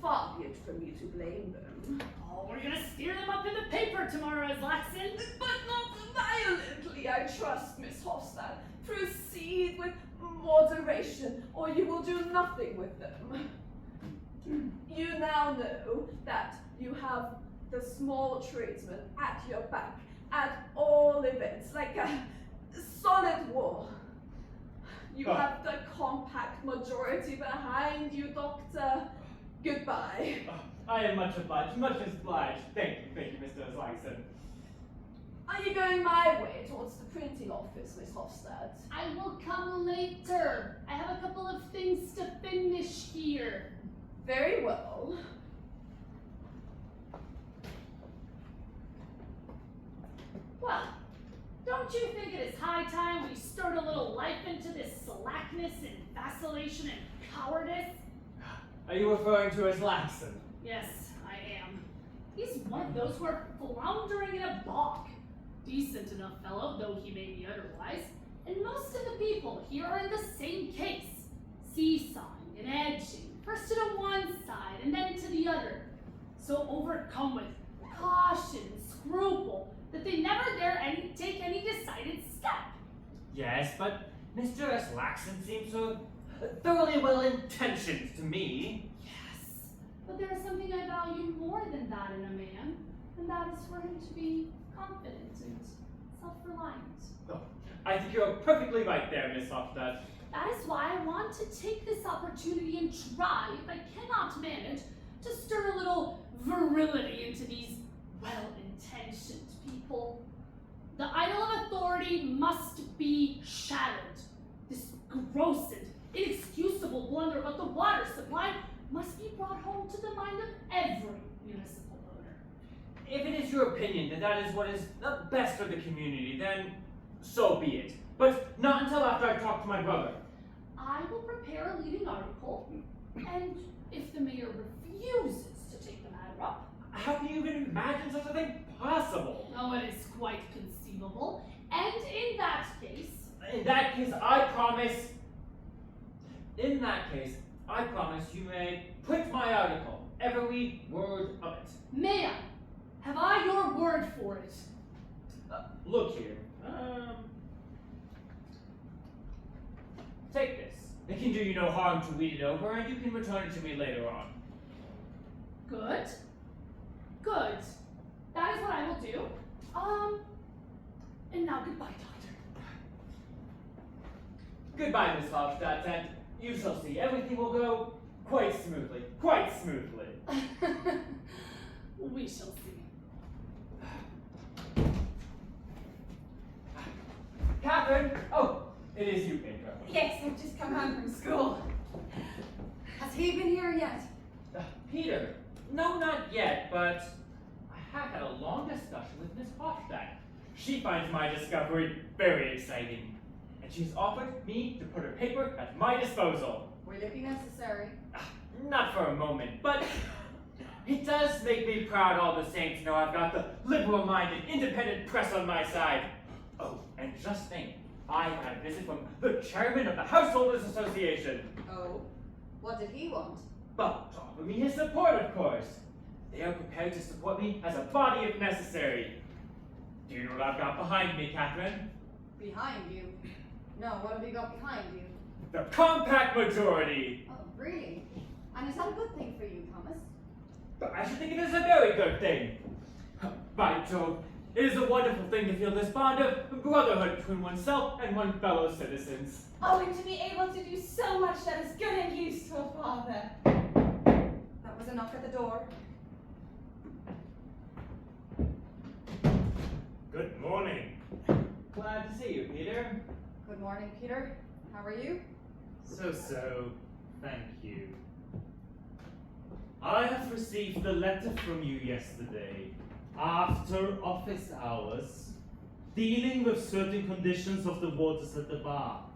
Far be it from me to blame them. Oh, we're gonna steer them up in the paper tomorrow, Slaxon. But not violently, I trust, Miss Hofstad. Proceed with moderation, or you will do nothing with them. You now know that you have the small tradesman at your back at all events, like a solid wall. You have the compact majority behind you, Doctor. Goodbye. I am much obliged, Thank you, Mr. Slaxon. Are you going my way towards the printing office, Miss Hofstad? I will come later. I have a couple of things to finish here. Very well. Well, don't you think it is high time we stirred a little life into this slackness and vacillation and cowardice? Are you referring to as Laxon? Yes, I am. He's one of those who are floundering in a bog. Decent enough fellow, though he may be otherwise. And most of the people here are in the same case. Seesawing and edging, first to the one side and then to the other. So overcome with caution and scruple that they never dare take any decided step. Yes, but Mr. S. Laxon seems so thoroughly well-intentioned to me. Yes, but there is something I value more than that in a man, and that is for him to be confident and self-reliant. Oh, I think you're perfectly right there, Miss Hofstad. That is why I want to take this opportunity and try, if I cannot manage, to stir a little virility into these well-intentioned people. The idol of authority must be shattered. This gross and inexcusable blunder about the water supply must be brought home to the mind of every municipal owner. If it is your opinion that that is what is the best for the community, then so be it. But not until after I've talked to my brother. I will prepare a leading article, and if the mayor refuses to take the matter up, How can you even imagine such a thing possible? oh, it is quite conceivable. And in that case, I promise you may print my article, every word of it. ma'am, have I your word for it? Look here. Take this. It can do you no harm to read it over, and you can return it to me later on. Good. Good. That is what I will do. And now goodbye, Doctor. Goodbye, Miss Hofstadt, and you shall see everything will go quite smoothly. Quite smoothly. We shall see. Catherine! Oh, it is you, Pedro. Yes, I've just come home from school. Has he been here yet? Peter, no, not yet, but I have had a long discussion with Miss Hofstadt. She finds my discovery very exciting, and she's offered me to put her paper at my disposal. Will it be necessary? Not for a moment, but it does make me proud all the same to know I've got the liberal-minded, independent press on my side. Oh, and just think, I had a visit from the chairman of the Householders Association. Oh, what did he want? But to offer me his support, of course. They are prepared to support me as a body if necessary. Do you know what I've got behind me, Catherine? Behind you? No, what have you got behind you? The compact majority! Oh, really? And is that a good thing for you, Thomas? But I should think it is a very good thing. By Jove, it is a wonderful thing to feel this bond of brotherhood between oneself and one's fellow citizens. Oh, and to be able to do so much that is good and useful, Father. That was a knock at the door. Good morning. Glad to see you, Peter. Good morning, Peter. How are you? So, thank you. I have received a letter from you yesterday, after office hours, dealing with certain conditions of the waters at the baths.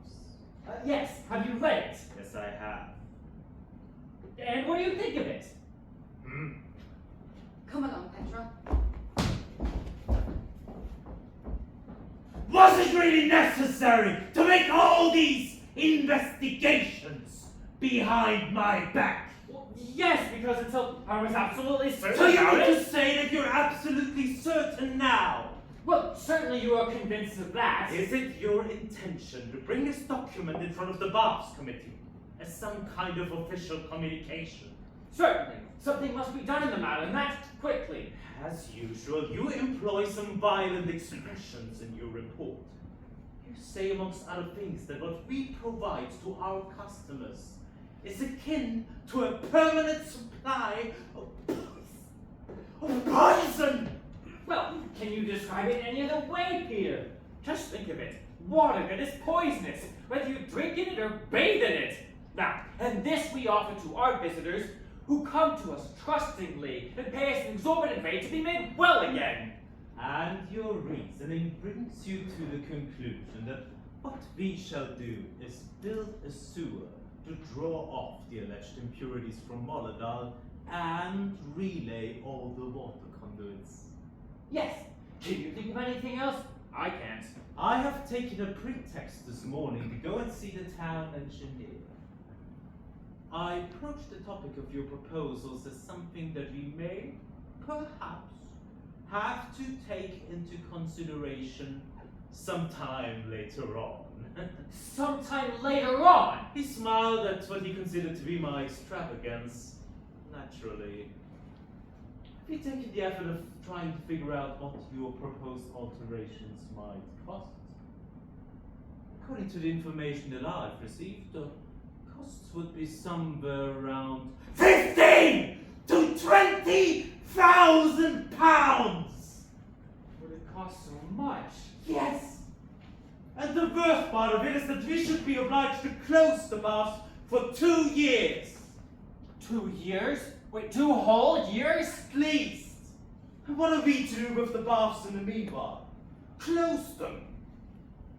Yes, have you read it? Yes, I have. And what do you think of it? Come along, Petra. Was it really necessary to make all these investigations behind my back? Well, yes, because until I was absolutely certain So you about mean it. to say that you're absolutely certain now? Well, certainly you are convinced of that. Is it your intention to bring this document in front of the Baths Committee as some kind of official communication? Certainly. Something must be done in the matter, and that quickly. As usual, you employ some violent expressions in your report. You say, amongst other things, that what we provide to our customers is akin to a permanent supply of poison! Well, can you describe it any other way, Peter? Just think of it. Water that is poisonous, whether you drink in it or bathe in it. Now, and this we offer to our visitors who come to us trustingly and pay us an exorbitant rate to be made well again. And your reasoning brings you to the conclusion that what we shall do is build a sewer to draw off the alleged impurities from Moladal and relay all the water conduits. Yes. Can you think of anything else? I can't. I have taken a pretext this morning to go and see the town engineer. I approached the topic of your proposals as something that we may, perhaps, have to take into consideration sometime later on. Sometime later on? He smiled at what he considered to be my extravagance. Naturally. Have you taken the effort of trying to figure out what your proposed alterations might cost? According to the information that I've received, the costs would be somewhere around 15 to 20,000 pounds! Would it cost so much? Yes! And the worst part of it is that we should be obliged to close the baths for 2 years. 2 years? Wait, 2 whole years? At least. And what are we to do with the baths in the meanwhile? Close them.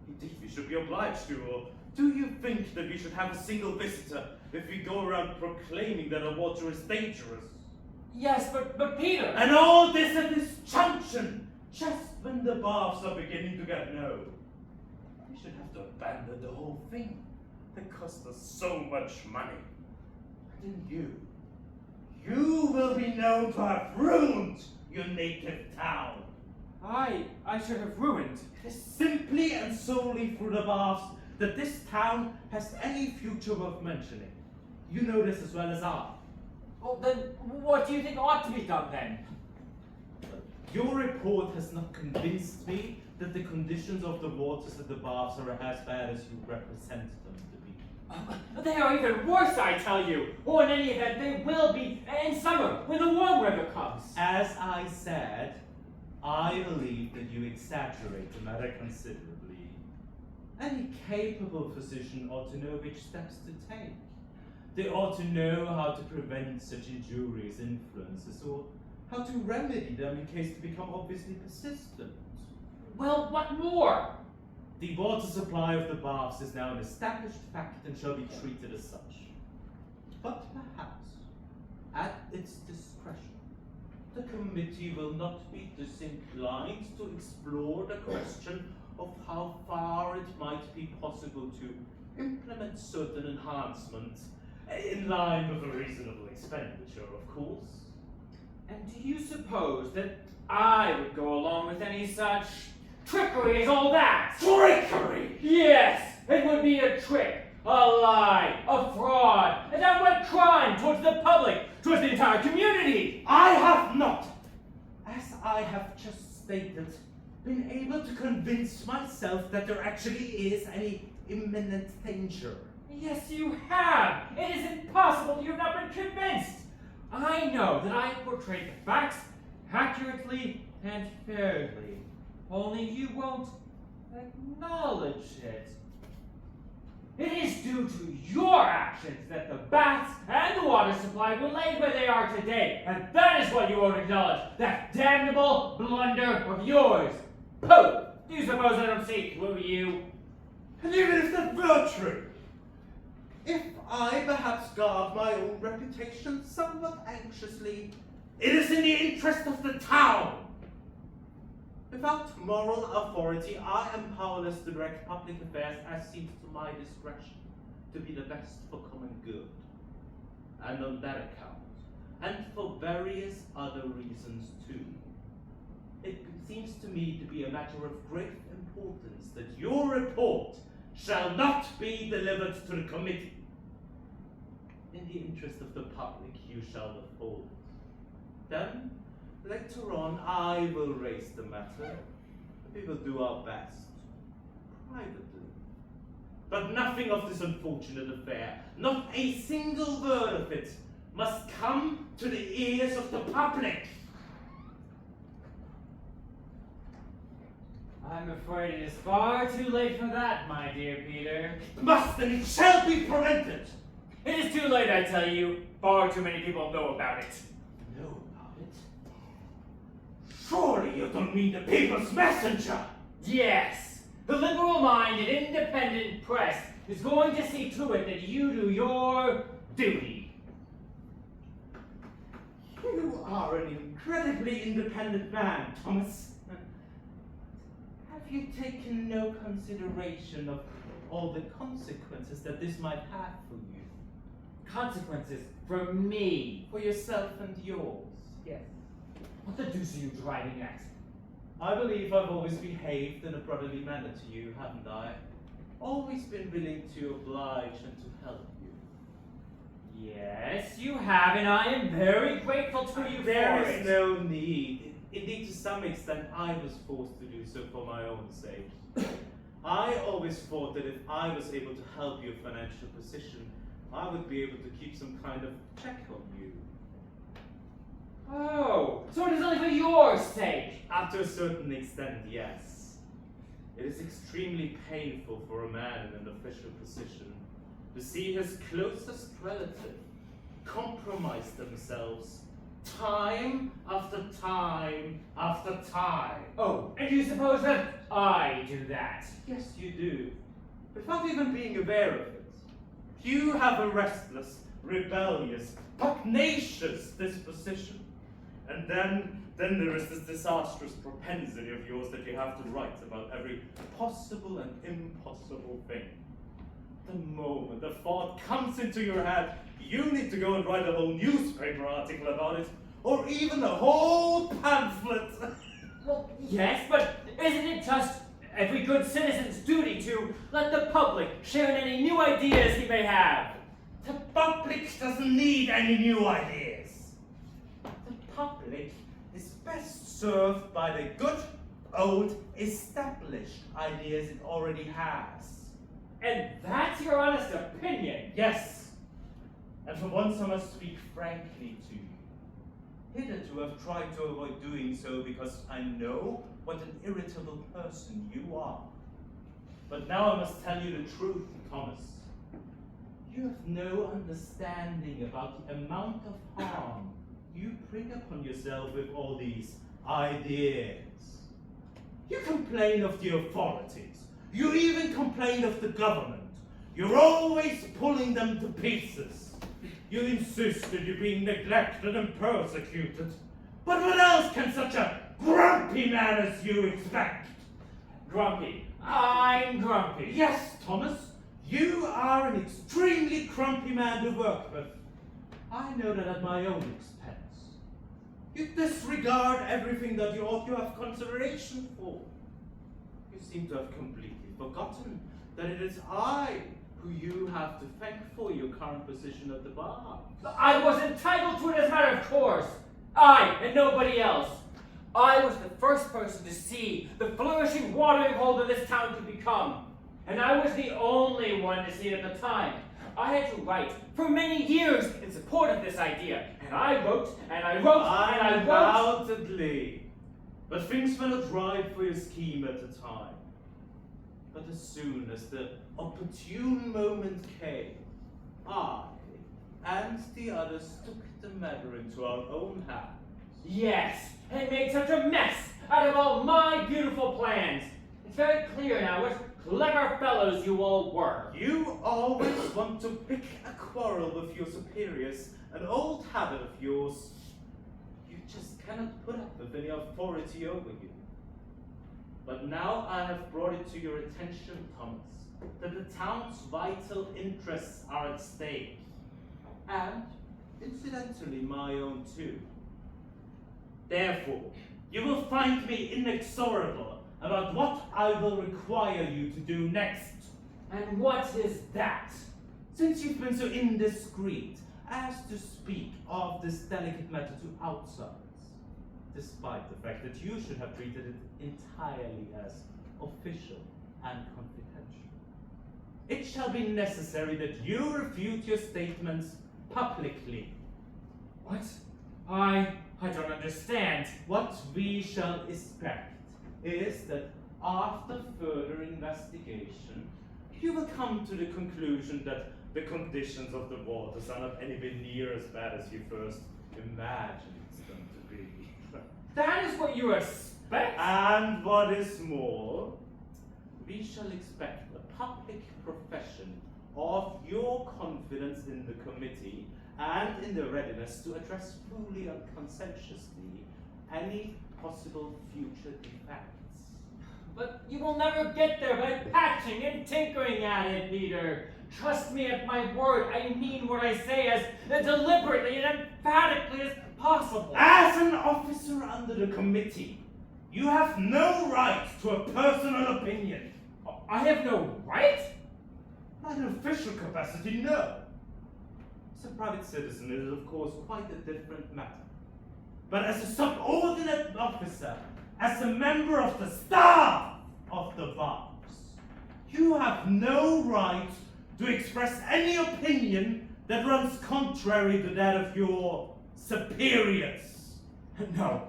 Indeed, we should be obliged to, or do you think that we should have a single visitor if we go around proclaiming that our water is dangerous? Yes, but Peter! And all this at this junction, just when the baths are beginning to get low. We should have to abandon the whole thing. That cost us so much money. And then you will be known to have ruined your native town. I should have ruined. It is simply and solely through the baths that this town has any future worth mentioning. You know this as well as I. Well, then, what do you think ought to be done then? Your report has not convinced me that the conditions of the waters at the baths are as bad as you represent them to be. They are even worse, I tell you. Or in any event, they will be in summer, when the warm weather comes. As I said, I believe that you exaggerate the matter considerably. Any capable physician ought to know which steps to take. They ought to know how to prevent such injurious influences, or how to remedy them in case they become obviously persistent. Well, what more? The water supply of the baths is now an established fact and shall be treated as such. But perhaps, at its discretion, the committee will not be disinclined to explore the question of how far it might be possible to implement certain enhancements in line with a reasonable expenditure, of course. And do you suppose that I would go along with any such trickery as all that? Trickery! Yes, it would be a trick, a lie, a fraud, a downright crime towards the public, towards the entire community. I have not, as I have just stated, been able to convince myself that there actually is any imminent danger. Yes, you have. It is impossible you have not been convinced. I know that I portrayed the facts accurately and fairly. Only you won't acknowledge it. It is due to your actions that the baths and the water supply were laid where they are today, and that is what you won't acknowledge, that damnable blunder of yours. Pooh! Do you suppose I don't see it through you? And even if that were true, if I perhaps guard my own reputation somewhat anxiously, it is in the interest of the town. Without moral authority, I am powerless to direct public affairs as seems to my discretion to be the best for common good. And on that account, and for various other reasons too, it seems to me to be a matter of great importance that your report shall not be delivered to the committee. In the interest of the public, you shall withhold it. Then, later on, I will raise the matter. We will do our best. privately. But nothing of this unfortunate affair, not a single word of it, must come to the ears of the public. I'm afraid it is far too late for that, my dear Peter. It must and it shall be prevented. It is too late, I tell you. Far too many people know about it. Know about it? Surely you don't mean the people's messenger. Yes! The liberal-minded independent press is going to see to it that you do your duty. You are an incredibly independent man, Thomas. Have you taken no consideration of all the consequences that this might have for you? Consequences for me. For yourself and yours? Yes. What the deuce are you driving at? I believe I've always behaved in a brotherly manner to you, haven't I? Always been willing to oblige and to help you. Yes, you have, and I am very grateful to you There for is it. no need. Indeed, to some extent, I was forced to do so for my own sake. I always thought that if I was able to help your financial position, I would be able to keep some kind of check on you. Oh, so it is only for your sake. Up to a certain extent, yes. It is extremely painful for a man in an official position to see his closest relative compromise themselves time after time after time. Oh, and you suppose that I do that? Yes, you do. Without even being aware of it. You have a restless, rebellious, pugnacious disposition. And then there is this disastrous propensity of yours that you have to write about every possible and impossible thing. The moment the thought comes into your head, you need to go and write a whole newspaper article about it, or even a whole pamphlet. Well, yes, but isn't it just every good citizen's duty to let the public share in any new ideas he may have? The public doesn't need any new ideas. The public is best served by the good, old, established ideas it already has. And that's your honest opinion? Yes. And for once I must speak frankly to you. Hitherto I've tried to avoid doing so because I know what an irritable person you are. But now I must tell you the truth, Thomas. You have no understanding about the amount of harm you bring upon yourself with all these ideas. You complain of the authorities. You even complain of the government. You're always pulling them to pieces. You insist that you're being neglected and persecuted. But what else can such a grumpy man as you expect? Grumpy. I'm grumpy. Yes, Thomas, you are an extremely grumpy man to work with. I know that at my own expense. You disregard everything that you ought to have consideration for. You seem to have completely forgotten that it is I who you have to thank for your current position at the bar. I was entitled to it as a matter of course. I and nobody else. I was the first person to see the flourishing watering hole that this town could become. And I was the only one to see it at the time. I had to write for many years in support of this idea. And I wrote, and I wrote, and I wrote. Undoubtedly. But things were not right for your scheme at the time. But as soon as the opportune moment came, I and the others took the matter into our own hands. Yes, and made such a mess out of all my beautiful plans. It's very clear now what clever fellows you all were. You always want to pick a quarrel with your superiors, an old habit of yours. You just cannot put up with any authority over you. But now I have brought it to your attention, Thomas, that the town's vital interests are at stake. And, incidentally, my own too. Therefore, you will find me inexorable about what I will require you to do next. And what is that? Since you've been so indiscreet as to speak of this delicate matter to outsiders, despite the fact that you should have treated it entirely as official. and confidential. It shall be necessary that you refute your statements publicly. What? I don't understand. What we shall expect is that after further investigation, you will come to the conclusion that the conditions of the waters are not anywhere near as bad as you first imagined them to be. That is what you expect? And what is more, we shall expect a public profession of your confidence in the committee and in the readiness to address fully and conscientiously any possible future defects. But you will never get there by patching and tinkering at it, Peter. Trust me at my word, I mean what I say as deliberately and emphatically as possible. As an officer under the committee, you have no right to a personal opinion. I have no right? Not in official capacity, no. As a private citizen, it is of course quite a different matter. But as a subordinate officer, as a member of the staff of the baths, you have no right to express any opinion that runs contrary to that of your superiors.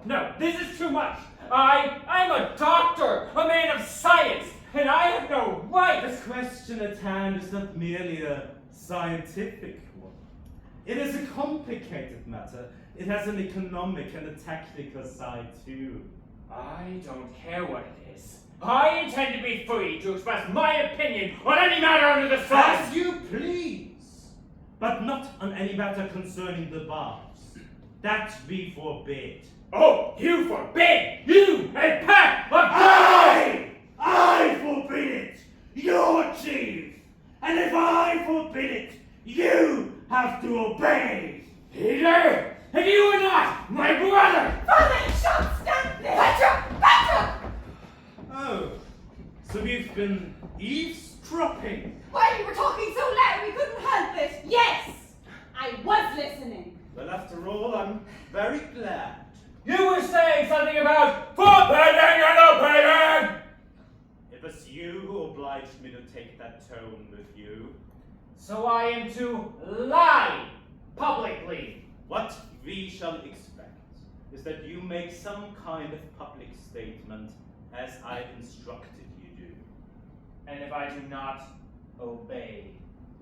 No, this is too much. I'm a doctor, a man of science, and I have no right. The question at hand is not merely a scientific one. It is a complicated matter. It has an economic and a technical side too. I don't care what it is. I intend to be free to express my opinion on any matter under the sun. As you please, but not on any matter concerning the baths. That we forbid. Oh, you forbid! You, a pack of I forbid it, your chief. And if I forbid it, you have to obey. Peter, if you are not my brother! Father, you shan't stand there! Petra! Oh, so we've been eavesdropping. Why, you were talking so loud we couldn't help it! Yes! I was listening. Well, after all, I'm very glad. You were saying something about forbidding and obeying! It was you who obliged me to take that tone with you. So I am to lie publicly. What we shall expect is that you make some kind of public statement as I instructed you do. And if I do not obey,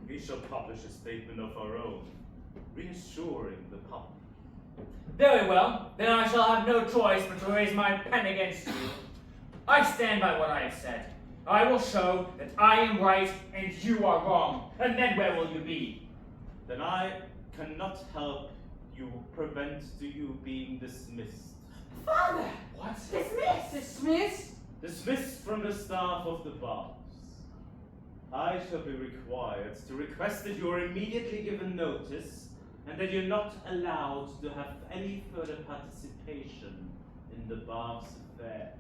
We shall publish a statement of our own, reassuring the public. very well, then I shall have no choice but to raise my pen against you. I stand by what I have said. I will show that I am right and you are wrong. And then where will you be? Then I cannot help you prevent you being dismissed. Father! What? Dismissed! Dismissed? Dismissed from the staff of the baths. I shall be required to request that you are immediately given notice and that you're not allowed to have any further participation in the bath's affairs.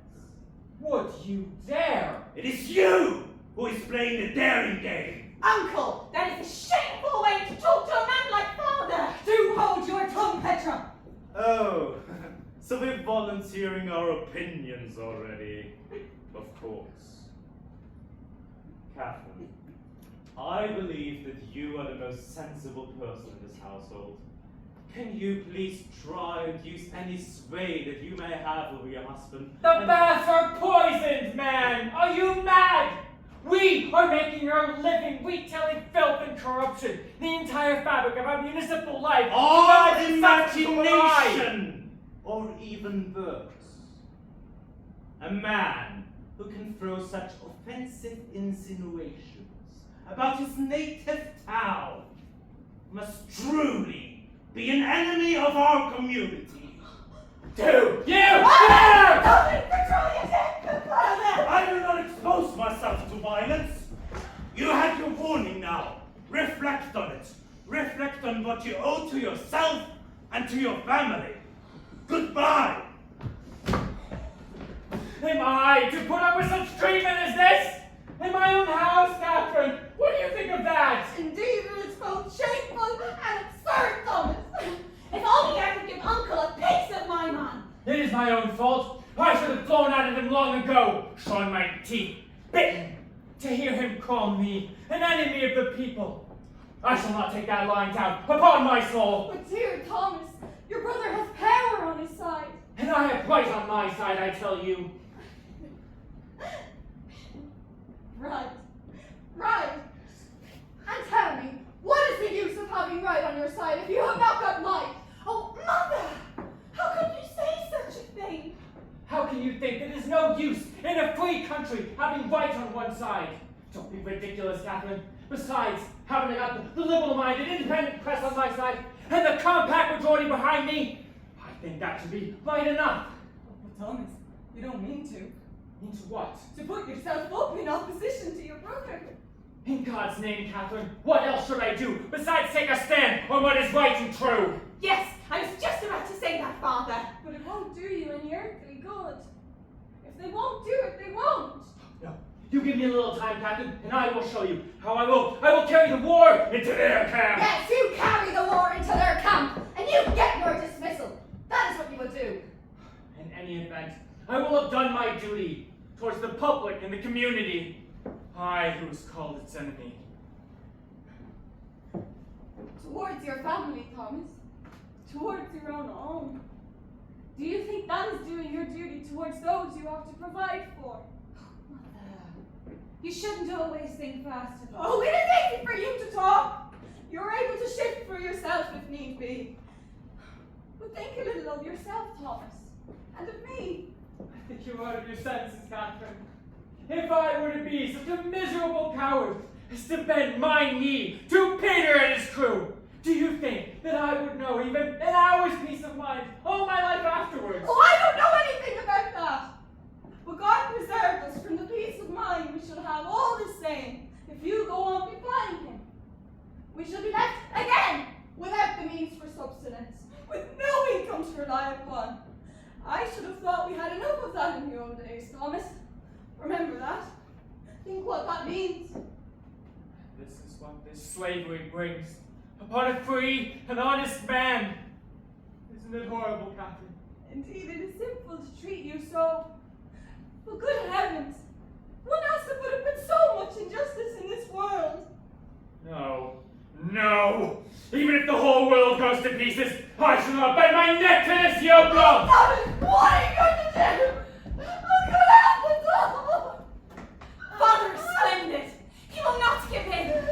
Would you dare? It is you who is playing the daring game. Uncle, that is a shameful way to talk to a man like father! Do hold your tongue, Petra! Oh, so we're volunteering our opinions already, of course. Catherine, I believe that you are the most sensible person in this household. Can you please try and use any sway that you may have over your husband? The baths are poisoned, man! Are you mad? We are making our living retelling filth and corruption. The entire fabric of our municipal life. Or divides itself into a lie. imagination! Or even worse. A man who can throw such offensive insinuations about his native town must truly be an enemy of our community. Do you dare? Don't control your temper, father! I will not expose myself to violence. You had your warning now. Reflect on it. Reflect on what you owe to yourself and to your family. Goodbye. Am I to put up with such treatment as this? In my own house, Catherine? What do you think of that? Indeed, it is both shameful and absurd, Thomas. If only I could give Uncle a piece of my mind. It is my own fault. I should have flown out at him long ago, showing my teeth, bitten, To hear him call me an enemy of the people. I shall not take that lying down upon my soul. But dear Thomas, your brother has power on his side. And I have right on my side, I tell you. Right. And tell me, what is the use of having right on your side if you have not got might? Oh, mother! How could you say such a thing? How can you think that there's no use in a free country having right on one side? Don't be ridiculous, Catherine. Besides, haven't I got the liberal-minded, independent press on my side and the compact majority behind me? I think that should be right enough. But Thomas, you don't mean to. Into what? To put yourself up in opposition to your brother. In God's name, Catherine, what else should I do besides take a stand on what is right and true? Yes, I was just about to say that, Father. But it won't do you any earthly good. If they won't do it, they won't. No, you give me a little time, Catherine, and I will show you how I will carry the war into their camp. Yes, you carry the war into their camp, and you get your dismissal. That is what you will do. In any event, I will have done my duty towards the public and the community. I who was called its enemy. Towards your family, Thomas. Towards your own home. Do you think that is doing your duty towards those you have to provide for? Mother, you shouldn't always think fast enough. Oh, it is easy for you to talk. You're able to shift for yourself if need be. But think a little of yourself, Thomas, and of me. I think you're out of your senses, Catherine. If I were to be such a miserable coward as to bend my knee to Peter and his crew, do you think that I would know even an hour's peace of mind all my life afterwards? Oh, I don't know anything about that. But God preserve us from the peace of mind we shall have all the same if you go on defying him. We shall be left again without the means for subsistence, with no income to rely upon. I should have thought we had enough of that in the old days, Thomas. Remember that. Think what that means. This is what this slavery brings upon a free and honest man. Isn't it horrible, Catherine? Indeed, it is sinful to treat you so. But good heavens, one has to put up with so much injustice in this world. No. Even if the whole world goes to pieces, I shall not bend my neck to this yoke. Thomas, what are you going to do? I'm going to have this all. Father is splendid. He will not give in.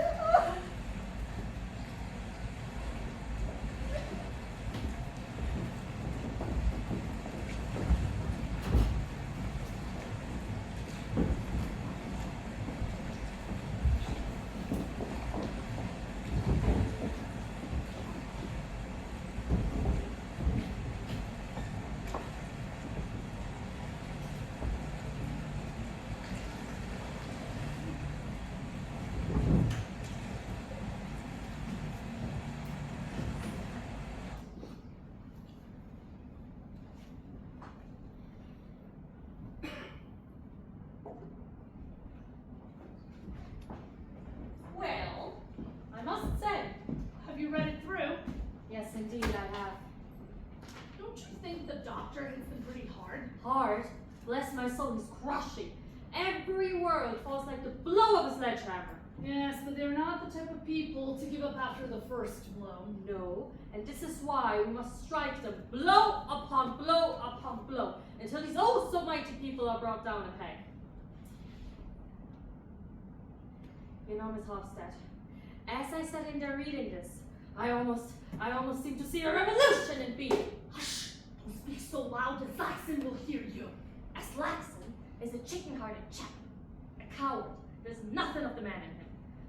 Well, I must say, Have you read it through? yes indeed I have. Don't you think the doctor has been pretty hard? Hard, bless my soul, he's crushing. Every word falls like the blow of a sledgehammer. Yes, but they're not the type of people to give up after the first blow. No, and this is why we must strike them blow upon blow upon blow until these oh so mighty people are brought down a peg. You know, Miss Hofstad, as I sat in there reading this, I almost seem to see a revolution in being. Hush! Don't speak so loud that Saxon will hear you. As Laxon is a chicken-hearted chap, a coward. There's nothing of the man in him.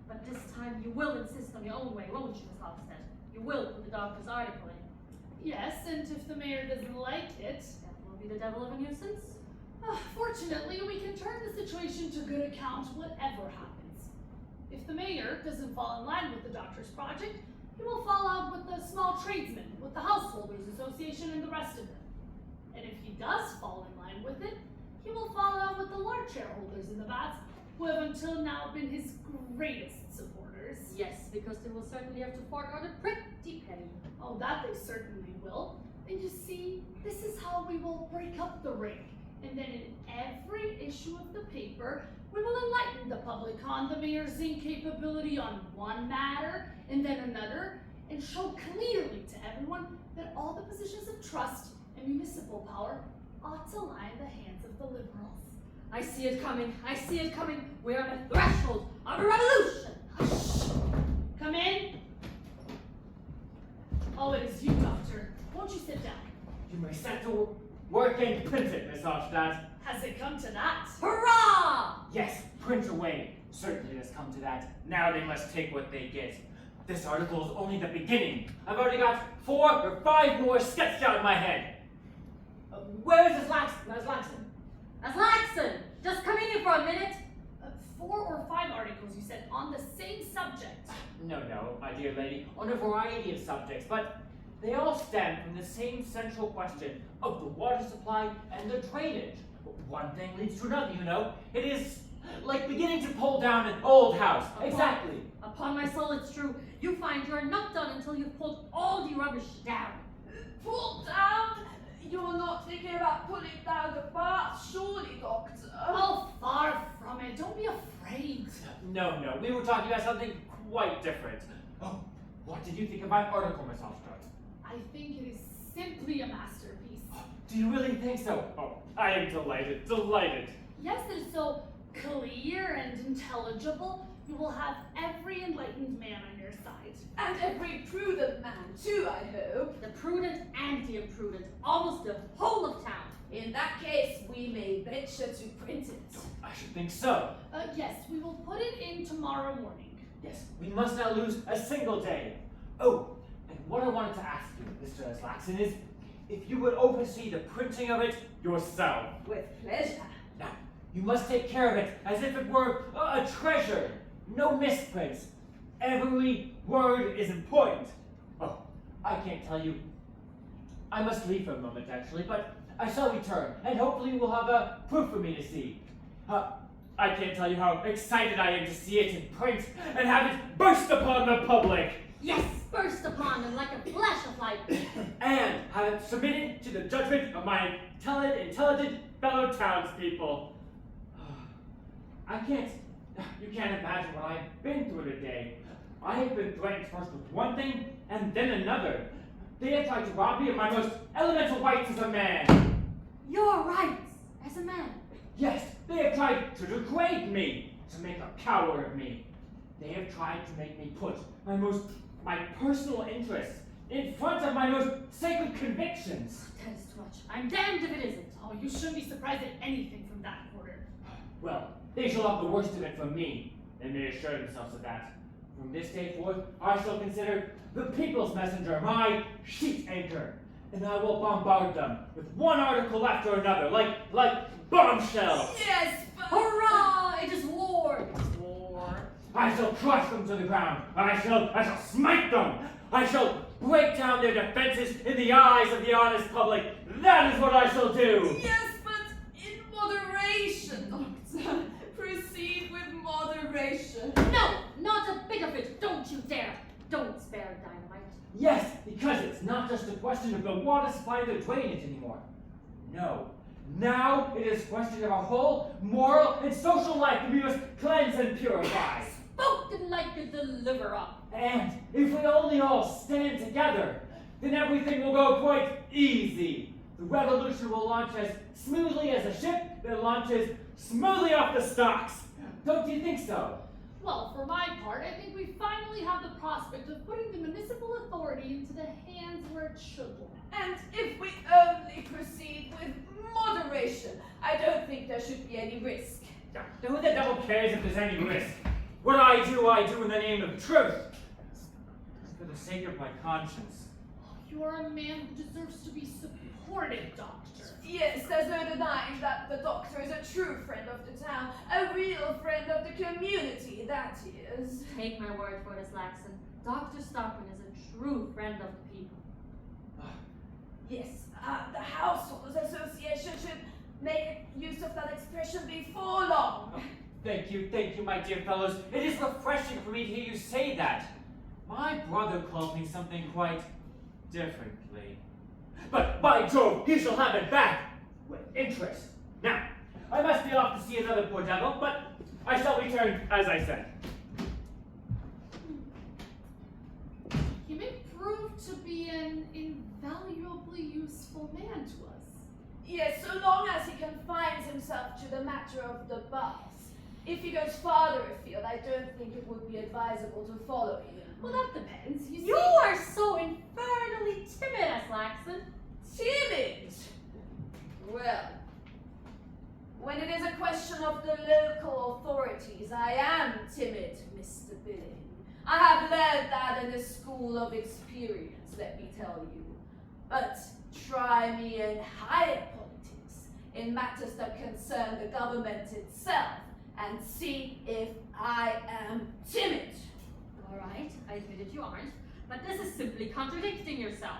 But this time you will insist on your own way, won't you, Miss Hofstad? You will put the doctor's article in. Yes, and if the mayor doesn't like it, That will be the devil of a nuisance. fortunately, we can turn the situation to good account whatever happens. If the mayor doesn't fall in line with the doctor's project, he will fall out with the small tradesmen, with the householders association and the rest of them. And if he does fall in line with it, he will fall out with the large shareholders in the vats, who have until now been his greatest supporters. Yes, because they will certainly have to fork out a pretty penny. Oh, that they certainly will. And you see, this is how we will break up the ring. And then in every issue of the paper, we will enlighten the public on the mayor's incapability on one matter and then another, and show clearly to everyone that all the positions of trust and municipal power ought to lie in the hands of the liberals. I see it coming. I see it coming. We're on the threshold of a revolution. Hush! Come in. Oh, it is you, Doctor. Won't you sit down? You may set to work and print it, Miss Hofstadt. Has it come to that? Hurrah! Yes, print away. Certainly it has come to that. Now they must take what they get. This article is only the beginning. I've already got 4 or 5 more sketched out in my head. Where is Laxon? Laxon, just come in here for a minute. 4 or 5 articles, you said, on the same subject. No, my dear lady, on a variety of subjects, but they all stem from the same central question of the water supply and the drainage. One thing leads to another, you know. It is like beginning to pull down an old house. Exactly. Upon my soul, it's true. You find you're not done until you've pulled all the rubbish down. Pull down? You're not thinking about pulling down the bath, surely, Doctor? Oh, far from it. Don't be afraid. No, we were talking about something quite different. Oh, what did you think of my article, Miss Hofstadt? I think it is simply a masterpiece. Do you really think so? Oh, I am delighted. Yes, it is so clear and intelligible. You will have every enlightened man on your side. And every prudent man, too, I hope. The prudent and the imprudent, almost the whole of town. In that case, we may venture to print it. I should think so. Yes, we will put it in tomorrow morning. Yes, we must not lose a single day. Oh, and what I wanted to ask you, Mr. Laxon, is if you would oversee the printing of it yourself. With pleasure. Now, you must take care of it as if it were a treasure. No misprints. Every word is important. Oh, I can't tell you. I must leave for a moment, actually, but I shall return, and hopefully we'll have a proof for me to see. I can't tell you how excited I am to see it in print and have it burst upon the public. Yes, burst upon them like a flash of light. And have it submitted to the judgment of my intelligent fellow townspeople. You can't imagine what I've been through today. I have been threatened first with one thing and then another. They have tried to rob me of my most elemental rights as a man. Your rights as a man. Yes, they have tried to degrade me, to make a coward of me. They have tried to make me put my personal interests in front of my most sacred convictions. That is too much. I'm damned if it isn't. Oh, you shouldn't be surprised at anything from that quarter. Well, they shall have the worst of it from me. They may assure themselves of that. From this day forth, I shall consider the people's messenger my sheet anchor, and I will bombard them with one article after another, like bombshells. Yes, but... Hurrah! It is war! It is war. I shall crush them to the ground. I shall smite them. I shall break down their defenses in the eyes of the honest public. That is what I shall do. Yes, but in moderation, Doctor. Proceed with moderation. No, not a bit of it. Don't you dare. Don't spare dynamite. Yes, because it's not just a question of the water supply and the drainage anymore. No. Now it is a question of our whole moral and social life that we must cleanse and purify. Spoken like a deliverer. And if we only all stand together, then everything will go quite easy. The revolution will launch as smoothly as a ship that launches smoothly off the stocks. Don't you think so? Well, for my part, I think we finally have the prospect of putting the municipal authority into the hands where it should lie. And if we only proceed with moderation, I don't think there should be any risk. Who the devil cares if there's any risk? What I do in the name of truth. For the sake of my conscience. You are a man who deserves to be supported, Doctor. Yes, there's no denying that the Doctor is a true friend of the town, a real friend of the community, that is. Take my word for this, Laxon. Dr. Stockman is a true friend of the people. Yes, the Householders Association should make use of that expression before long. Thank you, my dear fellows. It is refreshing for me to hear you say that. My brother calls me something quite differently. But by Jove, he shall have it back with interest. Now, I must be off to see another poor devil, but I shall return as I said. He may prove to be an invaluably useful man to us. Yes, so long as he confines himself to the matter of the baths. If he goes farther afield, I don't think it would be advisable to follow him. Well, that depends. You see, You are so infernally timid, Aslaxon. Timid! Well, when it is a question of the local authorities, I am timid, Mr. Billing. I have learned that in a school of experience, let me tell you. But try me in higher politics, in matters that concern the government itself, and see if I am timid. All right, I admit it, you aren't. But this is simply contradicting yourself.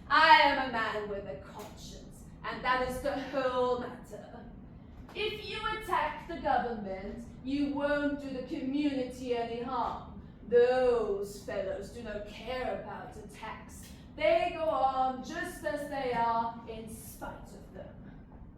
I am a man with a conscience, and that is the whole matter. If you attack the government, you won't do the community any harm. Those fellows do not care about attacks. They go on just as they are in spite of them.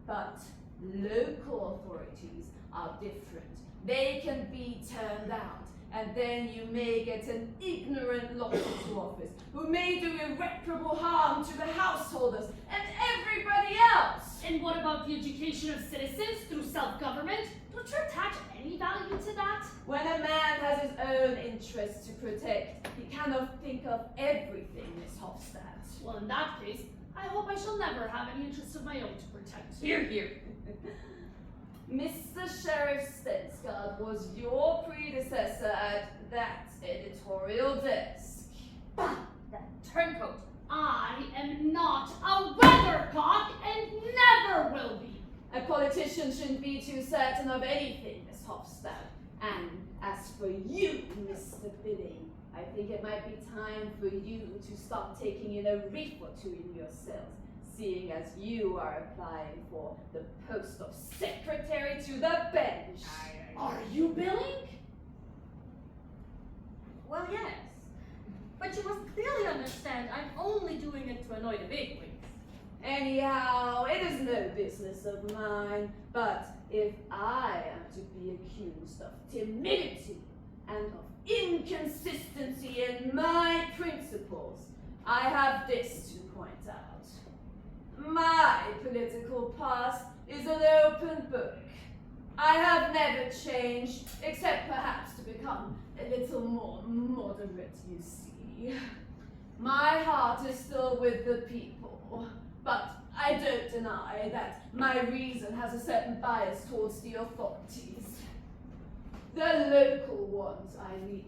But local authorities are different. They can be turned out, and then you may get an ignorant lot into office who may do irreparable harm to the householders and everybody else. and what about the education of citizens through self-government? Don't you attach any value to that? When a man has his own interests to protect, he cannot think of everything, Miss Hofstad. Well, in that case, I hope I shall never have any interests of my own to protect. Here, here. Mr. Sheriff Stensgaard was your predecessor at that editorial desk. Bah, that turncoat. I am not a weathercock and never will be. A politician shouldn't be too certain of anything, Miss Hofstad. And as for you, Mr. Billing, I think it might be time for you to start taking in a reef or two in yourselves, seeing as you are applying for the post of secretary to the bench. Are you Billing? Well, yes. But you must clearly understand I'm only doing it to annoy the bigwigs. Anyhow, it is no business of mine, but if I am to be accused of timidity and of inconsistency in my principles, I have this to point out. My political past is an open book. I have never changed, except perhaps to become a little more moderate, you see. My heart is still with the people, but I don't deny that my reason has a certain bias towards the authorities. The local ones, I mean.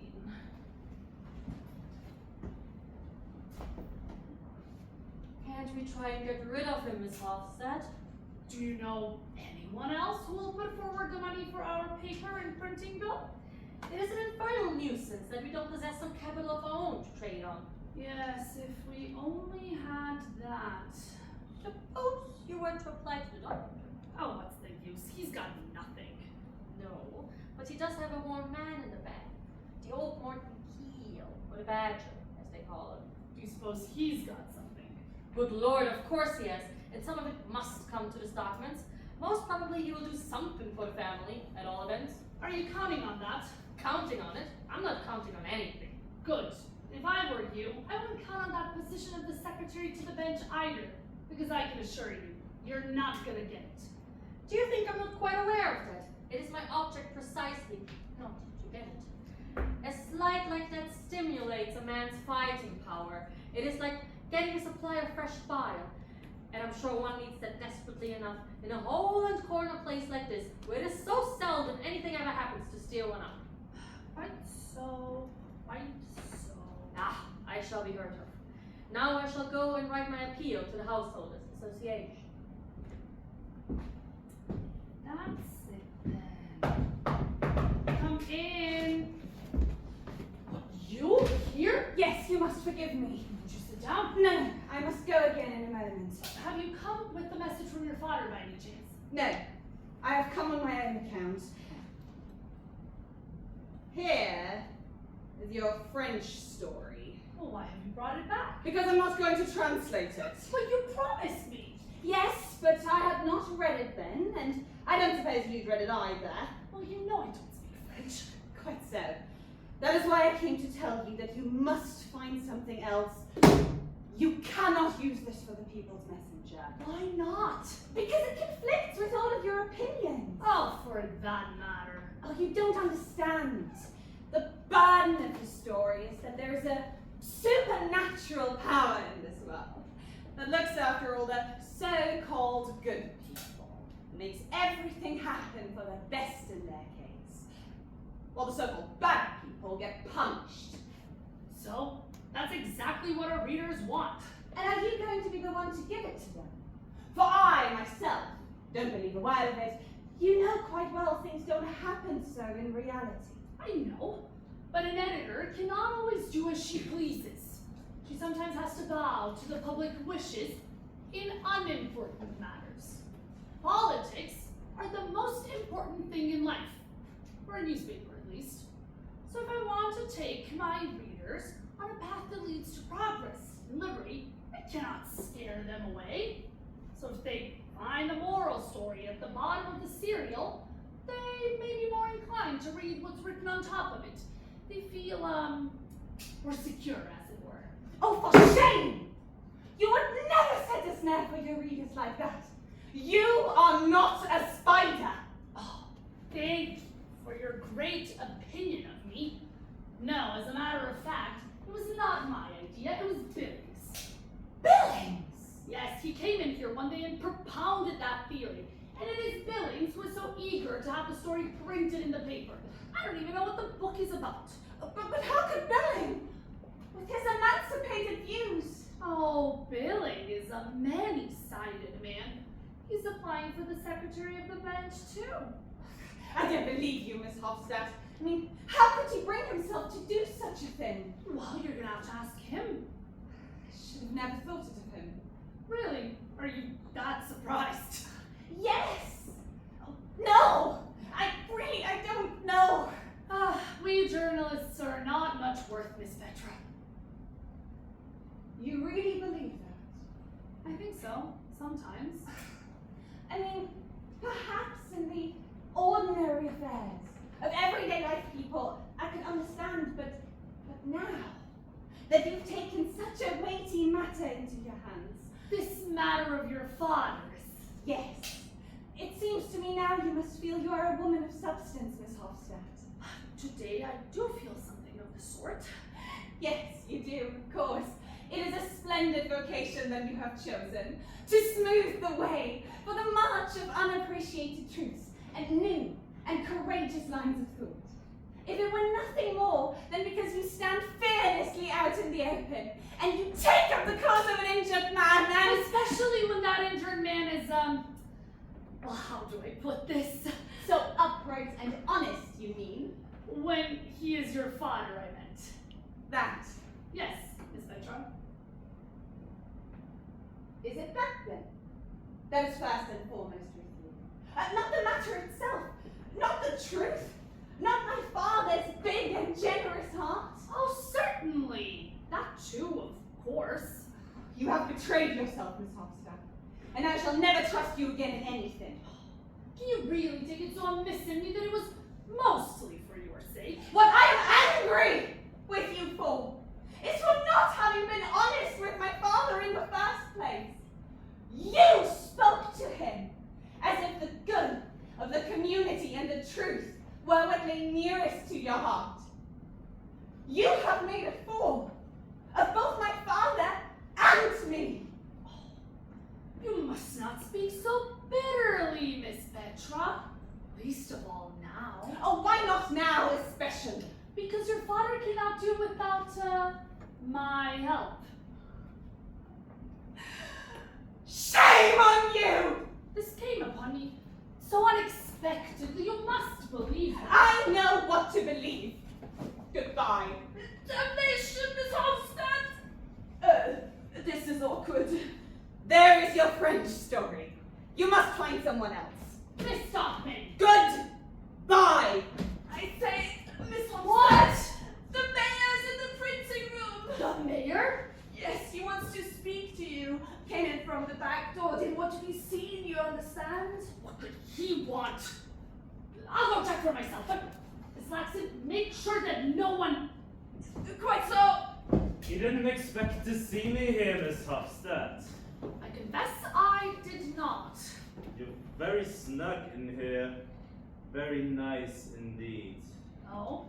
Can't we try and get rid of him, Miss Hofstad? Do you know anyone else who will put forward the money for our paper and printing bill? It is an infernal nuisance that we don't possess some capital of our own to trade on. Yes, if we only had that. Suppose you were to apply to the doctor. Oh, what's the use? He's got nothing. No, but he does have a warm man in the back. The old Morton Keel, or the Badger, as they call him. Do you suppose he's got something? Good Lord, of course he has, and some of it must come to his documents. Most probably he will do something for the family, at all events. Are you counting on that? Counting on it? I'm not counting on anything. Good. If I were you, I wouldn't count on that position of the secretary to the bench either, because I can assure you, you're not gonna get it. Do you think I'm not quite aware of that? It is my object precisely not to get it. A slight like that stimulates a man's fighting power. It is like getting a supply of fresh bile. And I'm sure one needs that desperately enough in a hole and corner place like this, where it is so seldom anything ever happens to steal one up. Quite so. Ah, I shall be heard of. Now I shall go and write my appeal to the Householders Association. That's it then. Come in. What, you here? Yes, you must forgive me. Would you sit down? No, I must go again in a moment. Have you come with the message from your father by any chance? No, I have come on my own account. Here is your French story. Well, why have you brought it back? Because I'm not going to translate it. But you promised me. Yes, but I had not read it then, and I don't suppose you'd read it either. Well, you know I don't speak French. Quite so. That is why I came to tell you that you must find something else. You cannot use this for the People's Messenger. Why not? Because it conflicts with all of your opinions. Oh, for that matter. Oh, you don't understand. The burden of the story is that there is a supernatural power in this world that looks after all the so-called good people, makes everything happen for the best in their case, while the so-called bad people get punished. So, that's exactly what our readers want. And are you going to be the one to give it to them? For I, myself, don't believe a word of it. You know quite well things don't happen so in reality. I know, but an editor cannot always do as she pleases. She sometimes has to bow to the public wishes in unimportant matters. Politics are the most important thing in life, for a newspaper at least. So if I want to take my readers on a path that leads to progress and liberty, I cannot scare them away. So if they find a moral story at the bottom of the serial, they may be more inclined to read what's written on top of it. They feel, more secure, as it were. Oh, for shame! You would never set a snare for your readers like that. You are not a spider. Oh, thank you for your great opinion of me. No, as a matter of fact, it was not my idea, it was Billy's. Billings! Yes, he came in here one day and propounded that theory. And it is Billings who is so eager to have the story printed in the paper. I don't even know what the book is about. But how could Billing, with his emancipated views? Oh, Billing is a many-sided man. He's applying for the secretary of the bench, too. I don't believe you, Miss Hofstadt. I mean, how could he bring himself to do such a thing? Well, you're gonna have to ask him. I should have never thought it of him. Really? Are you that surprised? Yes! Oh, no! I don't know. We journalists are not much worth, Miss Petra. You really believe that? I think so, sometimes. I mean, perhaps in the ordinary affairs of everyday life people, I can understand, but now that you've taken such a weighty matter into your hands. This matter of your father's. Yes. It seems to me now you must feel you are a woman of substance, Miss Hofstadt. Today I do feel something of the sort. Yes, you do, of course. It is a splendid vocation that you have chosen, to smooth the way for the march of unappreciated truths and new and courageous lines of thought. If it were nothing more than because you stand fearlessly out in the open and you take up the cause of an injured man and... Especially when that injured man is, well, how do I put this? So upright and honest, you mean? When he is your father, I meant. That. Yes, Miss Petra. Is it that then? That is first and foremost with you. Not the matter itself, not the truth, not my father's big and generous heart. Oh, certainly. That too, of course. You have betrayed yourself, Miss Hofstadt, and I shall never trust you again in anything. Can you really take it so amiss in me that it was mostly for your sake? What I am angry with you for is for not having been honest with my father in the first place. You spoke to him as if the good of the community and the truth were what lay nearest to your heart. You have made a fool of both my father and me. You must not speak so bitterly, Miss Petra. Least of all now. Oh, why not now especially? Because your father cannot do without, my help. Shame on you! This came upon me so unexpectedly. You must believe it. I know what to believe. Goodbye. Damnation, Miss Hofstadt! This is awkward. There is your French story. You must find someone else. Miss Stockman! Goodbye! I say, Miss Hofstadt. What? The mayor's in the printing room. The mayor? Yes, he wants to speak to you. Came in from the back door. Didn't want to I'll go check for myself, but Miss Laxon, make sure that no one... Quite so. You didn't expect to see me here, Miss Hofstad. I confess I did not. You're very snug in here. Very nice indeed. Oh?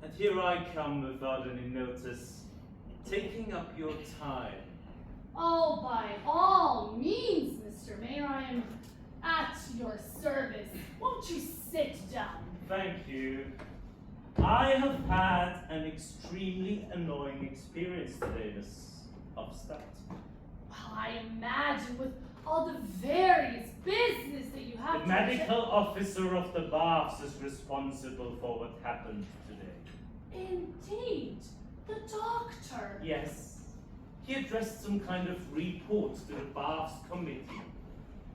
And here I come without any notice, taking up your time. Oh, by all means, Mr. Mayor, I am at your service. Won't you sit down? Thank you. I have had an extremely annoying experience today, Miss Hofstad. Well, I imagine with all the various business that you have The medical officer of the baths is responsible for what happened today. Indeed, the doctor. Yes. He addressed some kind of report to the baths committee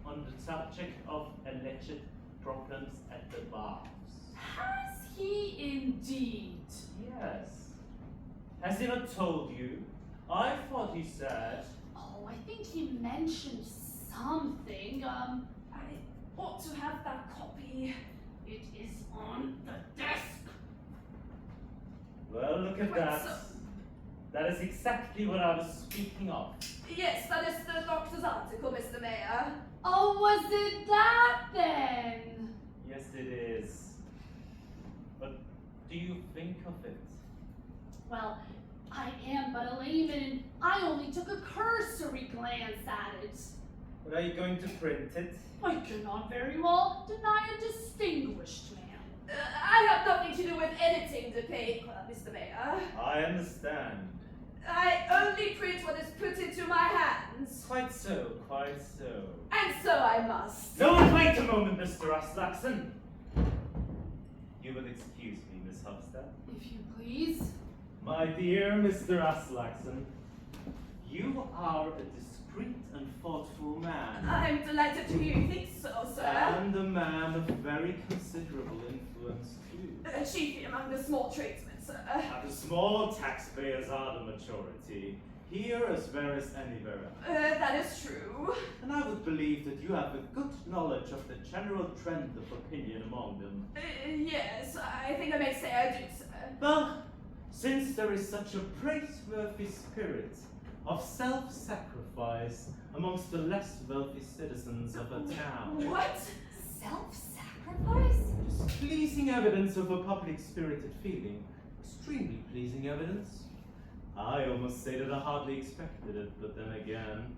on the subject of alleged problems at the baths. Has he indeed? Yes. Has he not told you? I thought he said. Oh, I think he mentioned something. I ought to have that copy. It is on the desk. Well, look at Quite that. so. That is exactly what I was speaking of. Yes, that is the doctor's article, Mr. Mayor. Oh, was it that then? Yes, it is. But do you think of it? Well, I am but a layman, and I only took a cursory glance at it. But are you going to print it? I cannot very well deny a distinguished man. I have nothing to do with editing the paper, Mr. Mayor. I understand. I only print what is put into my hands. Quite so, quite so. And so I must. No, wait a moment, Mr. Aslaxon. You will excuse me, Miss Hofstad. If you please. My dear Mr. Aslaxon, you are a discreet and thoughtful man. I'm delighted to hear you think so, sir. And a man of very considerable influence, too. Chiefly among the small tradesmen, sir. And the small taxpayers are the majority, here as well as anywhere else. That is true. And I would believe that you have a good knowledge of the general trend of opinion among them. Yes, I think I may say I do, sir. Well, since there is such a praiseworthy spirit of self-sacrifice amongst the less wealthy citizens of a town. What? Self-sacrifice? It is pleasing evidence of a public-spirited feeling. Extremely pleasing evidence. I almost say that I hardly expected it, but then again,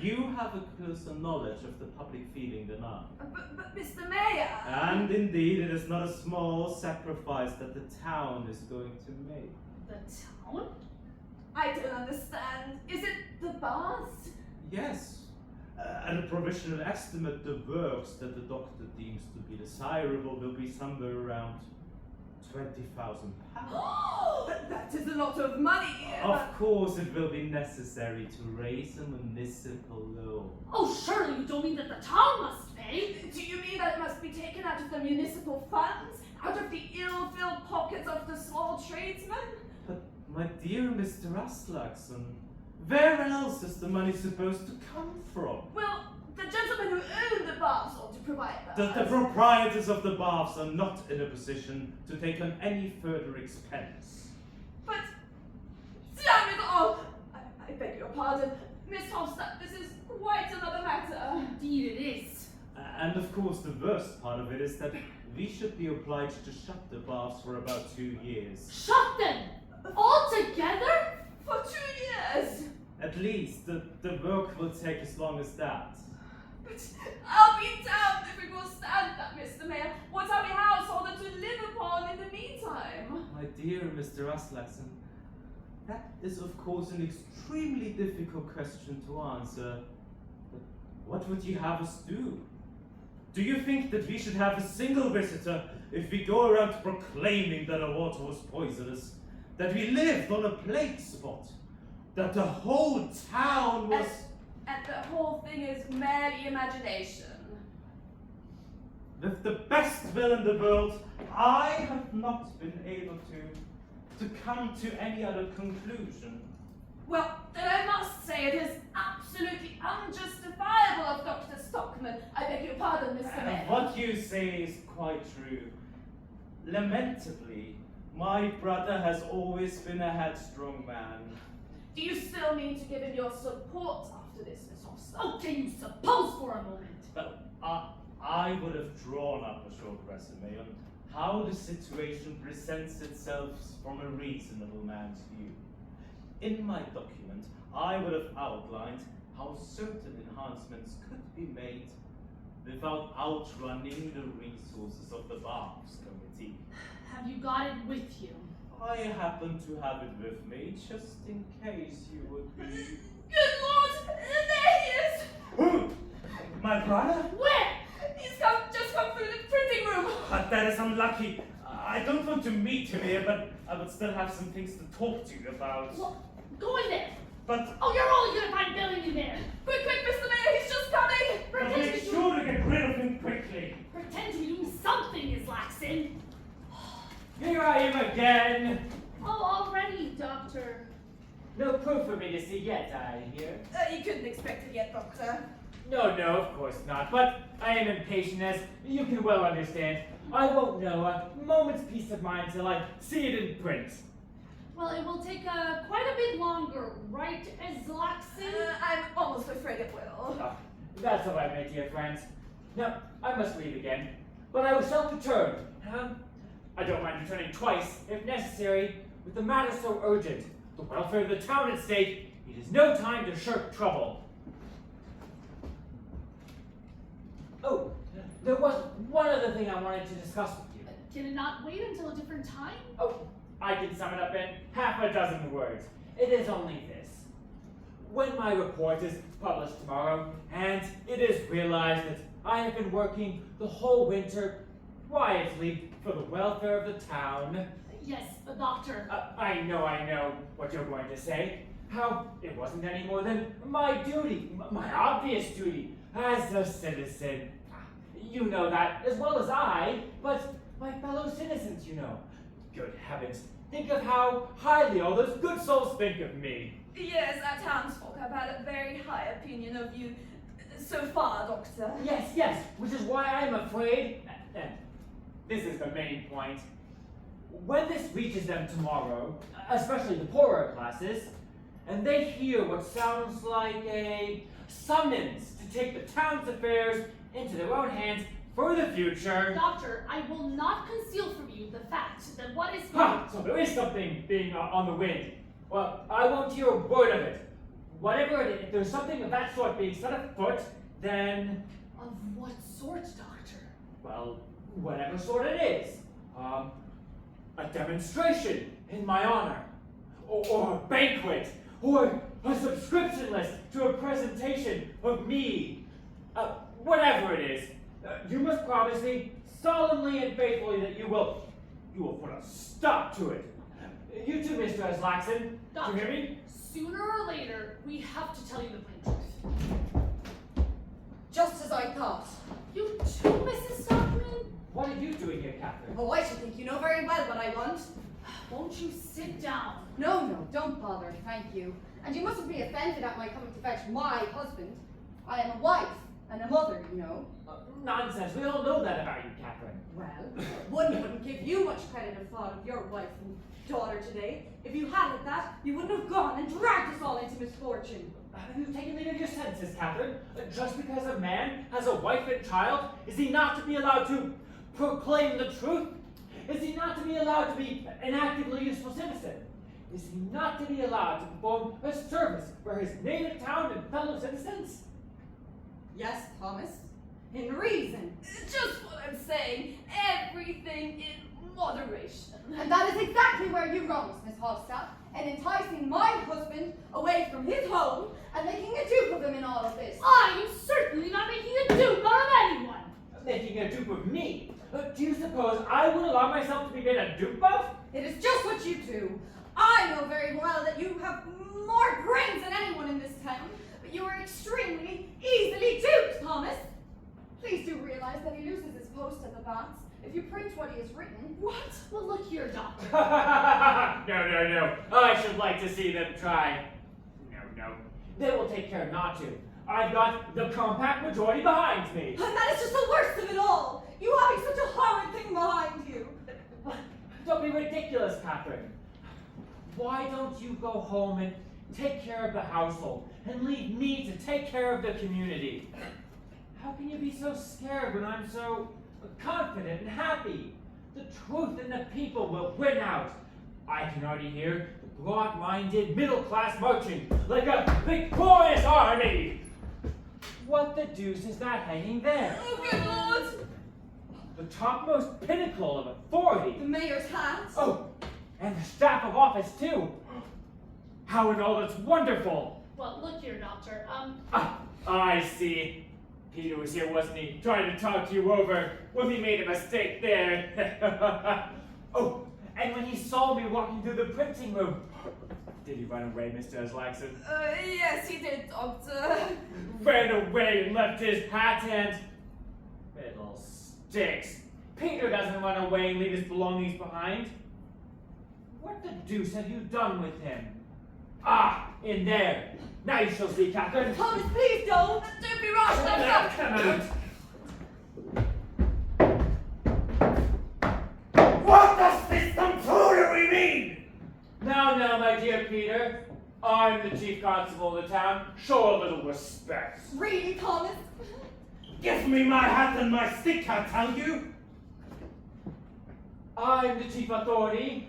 you have a closer knowledge of the public feeling than I. But Mr. Mayor! And indeed, it is not a small sacrifice that the town is going to make. The town? I don't understand. Is it the baths? Yes. And a provisional estimate, the works that the doctor deems to be desirable will be somewhere around £20,000. That is a lot of money. Of course, it will be necessary to raise a municipal loan. Oh, surely you don't mean that the town must pay? Do you mean that it must be taken out of the municipal funds? Out of the ill-filled pockets of the small tradesmen? But, my dear Mr. Aslaxon, where else is the money supposed to come from? Well, the gentlemen who own the baths ought to provide that. The proprietors of the baths are not in a position to take on any further expense. But, damn it all! I beg your pardon. Miss Hofstad, this is quite another matter. Indeed it is. And of course, the worst part of it is that we should be obliged to shut the baths for about 2 years. Shut them! All together? For 2 years! At least, the work will take as long as that. But I'll be damned if we will stand that, Mr. Mayor. What are we householder to live upon in the meantime? My dear Mr. Aslaxon, that is of course an extremely difficult question to answer. But what would you have us do? Do you think that we should have a single visitor if we go around proclaiming that our water was poisonous? That we lived on a plague spot? That the whole town was... And the whole thing is merely imagination. With the best will in the world, I have not been able to come to any other conclusion. Well, then I must say it is absolutely unjustifiable of Dr. Stockman. I beg your pardon, Mr. Mayor. What you say is quite true. Lamentably, my brother has always been a headstrong man. Do you still mean to give him your support after this, Miss Hofstad? Oh, can you suppose for a moment? Well, I would have drawn up a short resume on how the situation presents itself from a reasonable man's view. In my document, I would have outlined how certain enhancements could be made without outrunning the resources of the Baths Committee. Have you got it with you? I happen to have it with me, just in case you would be... Good Lord! There he is! Who? My brother? Where? He's just come through the printing room! But that is unlucky. I don't want to meet him here, but I would still have some things to talk to you about. Well, go in there. But... Oh, you're only gonna find Billy in there. Quick, Mr. Mayor, he's just coming! But make sure to get rid of him quickly. Pretend to be doing something, Miss Laxton. Here I am again. Oh, already, Doctor. No proof for me to see yet, I hear. You couldn't expect it yet, Doctor. No, of course not. But I am impatient, as you can well understand. I won't know a moment's peace of mind till I see it in print. Well, it will take quite a bit longer, right, Miss Laxton? I'm almost afraid it will. Oh, that's all right, my dear friends. Now, I must leave again, but I shall return. I don't mind returning twice, if necessary, with the matter so urgent. The welfare of the town at stake. It is no time to shirk trouble. Oh, there was one other thing I wanted to discuss with you. Can it not wait until a different time? Oh, I can sum it up in half a dozen words. It is only this. When my report is published tomorrow, and it is realized that I have been working the whole winter quietly for the welfare of the town. Yes, the doctor. I know what you're going to say. How it wasn't any more than my duty, my obvious duty as a citizen. You know that as well as I, but my fellow citizens, you know. Good heavens, think of how highly all those good souls think of me. Yes, our townsfolk have had a very high opinion of you so far, Doctor. Yes, which is why I am afraid, and this is the main point, when this reaches them tomorrow, especially the poorer classes, and they hear what sounds like a summons to take the town's affairs into their own hands for the future. Doctor, I will not conceal from you the fact that what is... So there is something being on the wind. Well, I won't hear a word of it. Whatever it is, if there's something of that sort being set afoot, then... Of what sort, Doctor? Well, whatever sort it is. A demonstration in my honor. Or a banquet. Or a subscription list to a presentation of me. Whatever it is. You must promise me solemnly and faithfully that you will put a stop to it. You too, Mr. Aslaxon. Do Doctor, you hear me? sooner or later, we have to tell you the plain truth. Just as I thought. You too, Mrs. Stockman? What are you doing here, Catherine? Oh, I should think you know very well what I want. Won't you sit down? No, don't bother, thank you. And you mustn't be offended at my coming to fetch my husband. I am a wife and a mother, you know. Nonsense. We all know that about you, Catherine. Well, one wouldn't give you much credit or thought of your wife and daughter today. If you hadn't that, you wouldn't have gone and dragged us all into misfortune. Have you taken leave of your senses, Catherine? Just because a man has a wife and child, is he not to be allowed to proclaim the truth? Is he not to be allowed to be an actively useful citizen? Is he not to be allowed to perform a service for his native town and fellow citizens? Yes, Thomas. In reason. Just what I'm saying. Everything in moderation. And that is exactly where you wrong, Miss Hofstad, in enticing my husband away from his home and making a dupe of him in all of this. I am certainly not making a dupe out of anyone. Making a dupe of me? Do you suppose I would allow myself to be made a dupe of? It is just what you do. I know very well that you have more brains than anyone in this town, but you are extremely easily duped, Thomas. Please do realize that he loses his post at the Baths if you print what he has written. What? Well, look here, Doctor. No. I should like to see them try. No. They will take care not to. I've got the compact majority behind me. And that is just the worst of it all. You having such a horrid thing behind you. Don't be ridiculous, Catherine. Why don't you go home and take care of the household and leave me to take care of the community? How can you be so scared when I'm so confident and happy? The truth and the people will win out. I can already hear the broad-minded middle class marching like a victorious army. What the deuce is that hanging there? Oh, good Lord! The topmost pinnacle of authority. The mayor's hat. Oh, and the staff of office too. How and all that's wonderful. Well, look here, Doctor. I see. Peter was here, wasn't he? Trying to talk you over. Well, he made a mistake there. Oh, and when he saw me walking through the printing room, did he run away, Mr. Aslaxon? Yes, he did, Doctor. Ran away and left his hat and... Little sticks. Peter doesn't run away and leave his belongings behind. What the deuce have you done with him? Ah, in there. Now you shall see, Catherine. Thomas, please don't. Don't be rash, Doctor. Come out. What does this tomfoolery mean? Now, my dear Peter. I'm the chief constable of the town. Show a little respect. Really, Thomas? Give me my hat and my stick, I tell you. I'm the chief authority.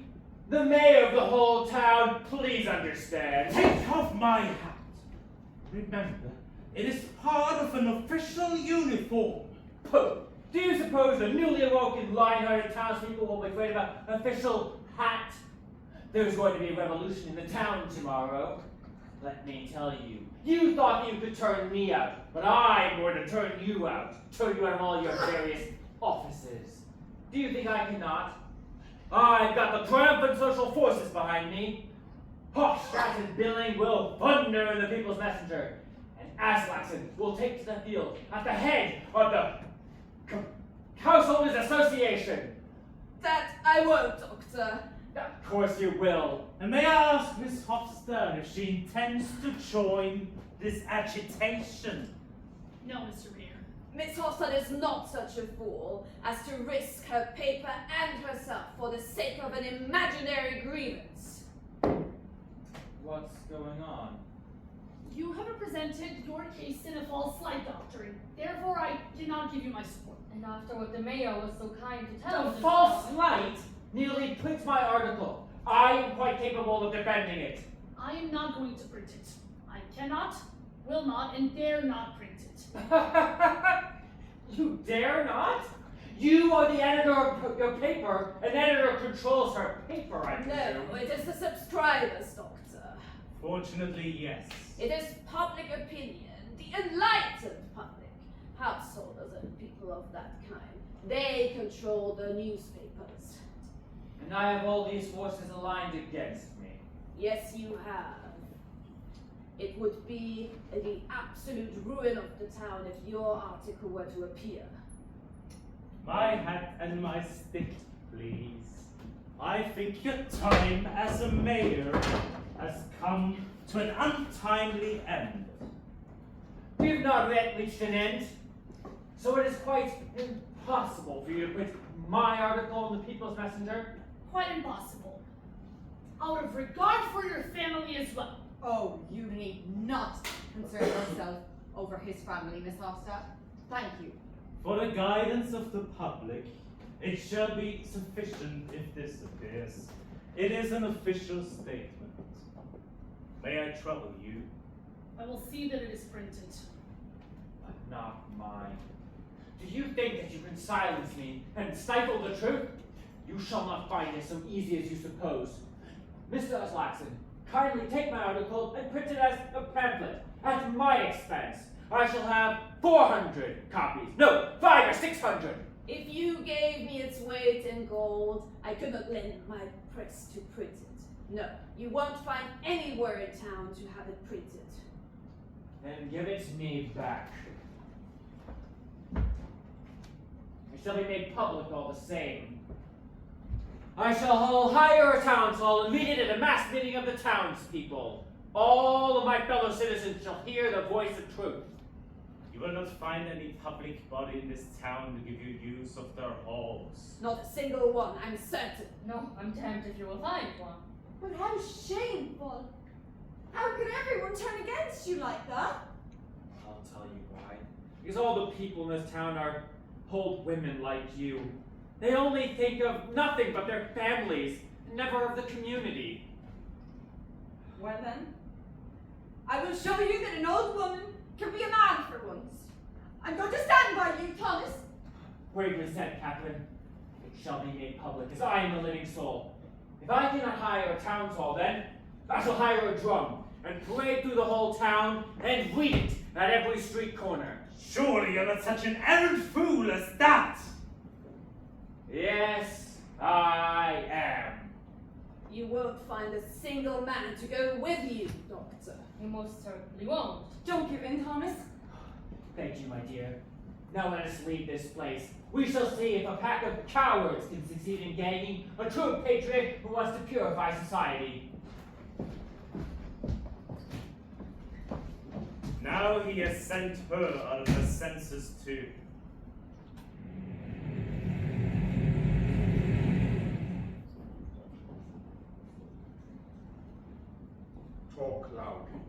The mayor of the whole town. Please understand. Take off my hat. Remember, it is part of an official uniform. Pooh! Do you suppose the newly awoken, lion-hearted townspeople will be afraid of an official hat? There's going to be a revolution in the town tomorrow. Let me tell you, you thought you could turn me out, but I'm going to turn you out of all your various offices. Do you think I cannot? I've got the triumphant social forces behind me. Hochstadt and Billing will thunder in the People's Messenger, and Aslaxon will take to the field at the head of the Householders Association. That I won't, Doctor. Of course you will. And may I ask Miss Hofstad if she intends to join this agitation? No, Mr. Mayor. Miss Hofstad is not such a fool as to risk her paper and herself for the sake of an imaginary grievance. What's going on? You have represented your case in a false light, Doctor. Therefore, I cannot give you my support. And after what the mayor was so kind to tell The us. false light nearly prints my article. I am quite capable of defending it. I am not going to print it. I cannot, will not, and dare not print it. You dare not? You are the editor of your paper. An editor controls her paper, I presume. No, it is the subscribers, Doctor. Fortunately, yes. It is public opinion, the enlightened public, householders and people of that kind. They control the newspapers. And I have all these forces aligned against me. Yes, you have. It would be the absolute ruin of the town if your article were to appear. My hat and my stick, please. I think your time as a mayor has come to an untimely end. We have not yet reached an end, so it is quite impossible for you to print my article in the People's Messenger. Quite impossible. Out of regard for your family as well. Oh, you need not concern yourself over his family, Miss Hofstad. Thank you. For the guidance of the public, it shall be sufficient if this appears. It is an official statement. May I trouble you? I will see that it is printed. But not mine. Do you think that you can silence me and stifle the truth? You shall not find it so easy as you suppose. Mr. Aslaxon, kindly take my article and print it as a pamphlet at my expense. I shall have 400 copies. No, 500 or 600. If you gave me its weight in gold, I could not lend my press to print it. No, you won't find anywhere in town to have it printed. Then give it me back. It shall be made public all the same. I shall hire a town hall and meet it at a mass meeting of the townspeople. All of my fellow citizens shall hear the voice of truth. You will not find any public body in this town to give you use of their halls. Not a single one, I'm certain. No, I'm damned if you will find one. But how shameful! How can everyone turn against you like that? I'll tell you why. Because all the people in this town are old women like you. They only think of nothing but their families, and never of the community. Well then, I will show you that an old woman can be a man for once. I'm going to stand by you, Thomas. Bravely said, Catherine. It shall be made public, as I am the living soul. If I cannot hire a town hall, then I shall hire a drum, and parade through the whole town, and read it at every street corner. Surely you're not such an arrant fool as that! Yes, I am. You won't find a single man to go with you, Doctor. You most certainly won't. Don't give in, Thomas. Thank you, my dear. Now let us leave this place. We shall see if a pack of cowards can succeed in gaining a true patriot who wants to purify society. Now he has sent her out of her senses too. Talk loudly.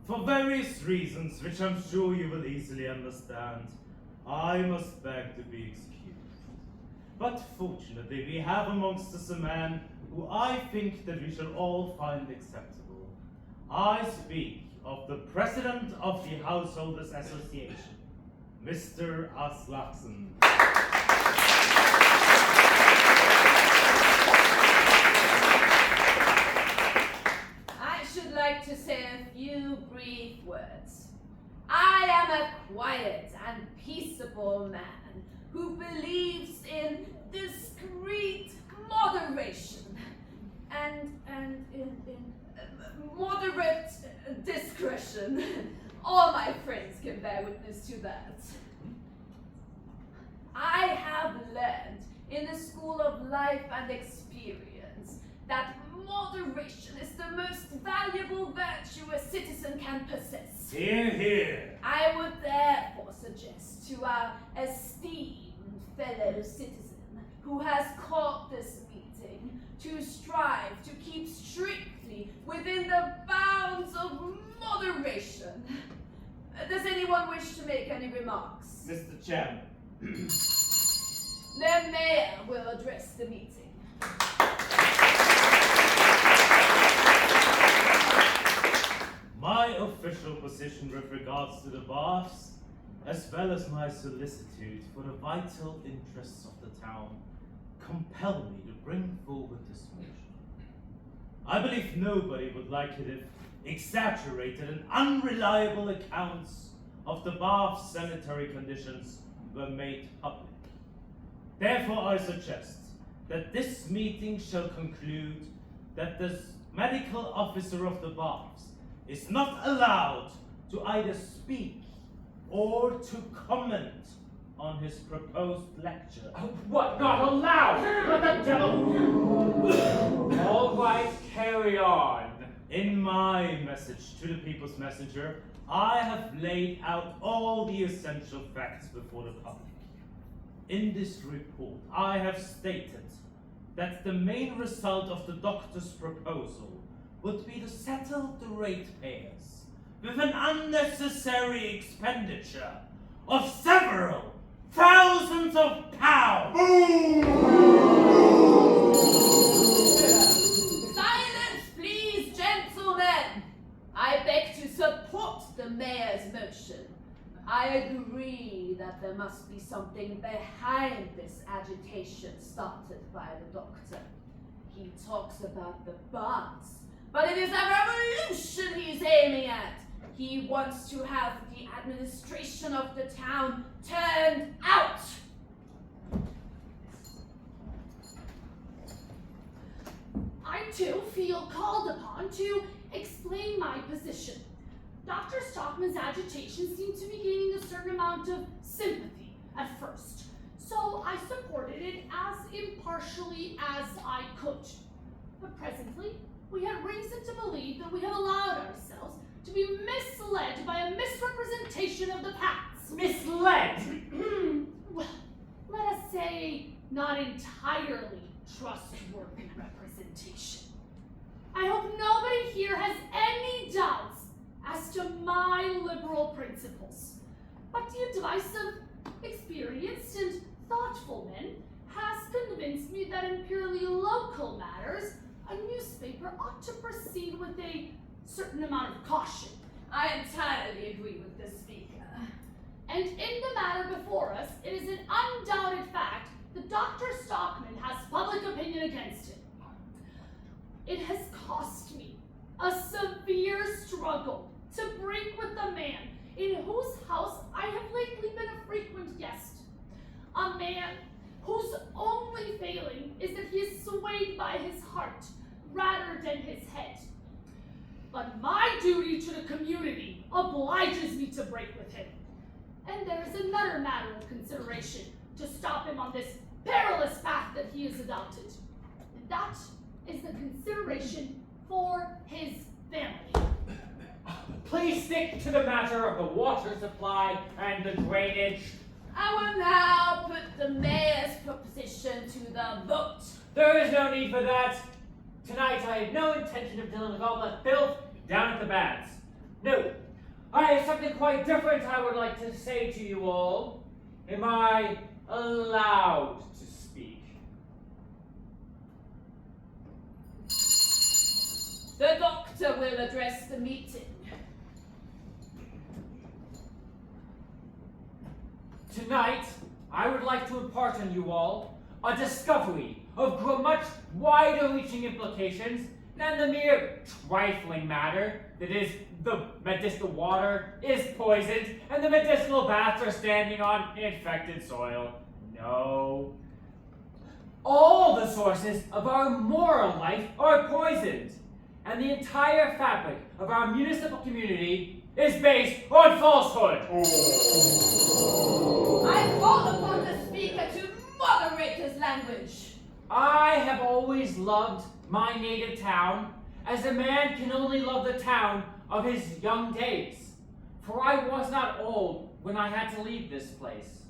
For various reasons, which I'm sure you will easily understand, I must beg to be excused. But fortunately, we have amongst us a man who I think that we shall all find acceptable. I speak of the President of the Householders Association, Mr. Aslaksen. I should like to say a few brief words. I am a quiet and peaceable man who believes in discreet moderation and in moderate discretion. All my friends can bear witness to that. I have learned in the school of life and experience that moderation is the most valuable virtue a citizen can possess. Hear, hear. I would therefore suggest to our esteemed fellow citizen who has called this meeting to strive to keep strictly within the bounds of moderation. Does anyone wish to make any remarks? Mr. Chairman. The mayor will address the meeting. My official position with regards to the baths, as well as my solicitude for the vital interests of the town, compel me to bring forward this motion. I believe nobody would like it if exaggerated and unreliable accounts of the bath's sanitary conditions were made public. Therefore, I suggest that this meeting shall conclude that the medical officer of the baths is not allowed to either speak or to comment on his proposed lecture. What? Not allowed? What the devil? All right, carry on. In my message to the People's Messenger, I have laid out all the essential facts before the public. In this report, I have stated that the main result of the doctor's proposal would be to settle the ratepayers with an unnecessary expenditure of several thousands of pounds. Silence, please, gentlemen! I beg to support the mayor's motion. I agree that there must be something behind this agitation started by the doctor. He talks about the baths, but it is a revolution he's aiming at. He wants to have the administration of the town turned out. too, feel called upon to explain my position. Dr. Stockman's agitation seemed to be gaining a certain amount of sympathy at first, so I supported it as impartially as I could. But presently, we had reason to believe that we have allowed ourselves to be misled by a misrepresentation of the facts. Misled? Well, let us say not entirely trustworthy representation. I hope nobody here has any doubts as to my liberal principles, but the advice of experienced and thoughtful men has convinced me that in purely local matters, a newspaper ought to proceed with a certain amount of caution. I entirely agree with the speaker. And in the matter before us, it is an undoubted fact that Dr. Stockman has public opinion against him. It has cost me a severe struggle to break with the man in whose house I have lately been a frequent guest. A man whose only failing is that he is swayed by his heart rather than his head. But my duty to the community obliges me to break with him. And there is another matter of consideration to stop him on this perilous path that he has adopted. And that is the consideration for his family. Please stick to the matter of the water supply and the drainage. I will now put the mayor's proposition to the vote. There is no need for that. Tonight I have no intention of dealing with all that filth down at the baths. No, I have something quite different I would like to say to you all. Am I allowed to speak? The doctor will address the meeting. Tonight, I would like to impart on you all a discovery of much wider-reaching implications than the mere trifling matter that is the medicinal water is poisoned and the medicinal baths are standing on infected soil. No. All the sources of our moral life are poisoned, and the entire fabric of our municipal community is based on falsehood. I call upon the speaker to moderate his language. I have always loved my native town as a man can only love the town of his young days, for I was not old when I had to leave this place.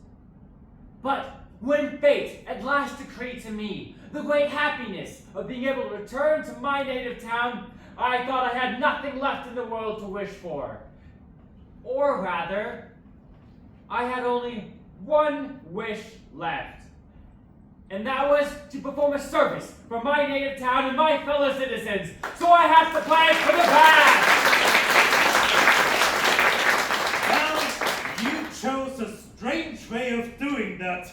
But when fate at last decreed to me the great happiness of being able to return to my native town, I thought I had nothing left in the world to wish for. Or rather, I had only one wish left. And that was to perform a service for my native town and my fellow citizens. So I had to plan for the past. Well, you chose a strange way of doing that.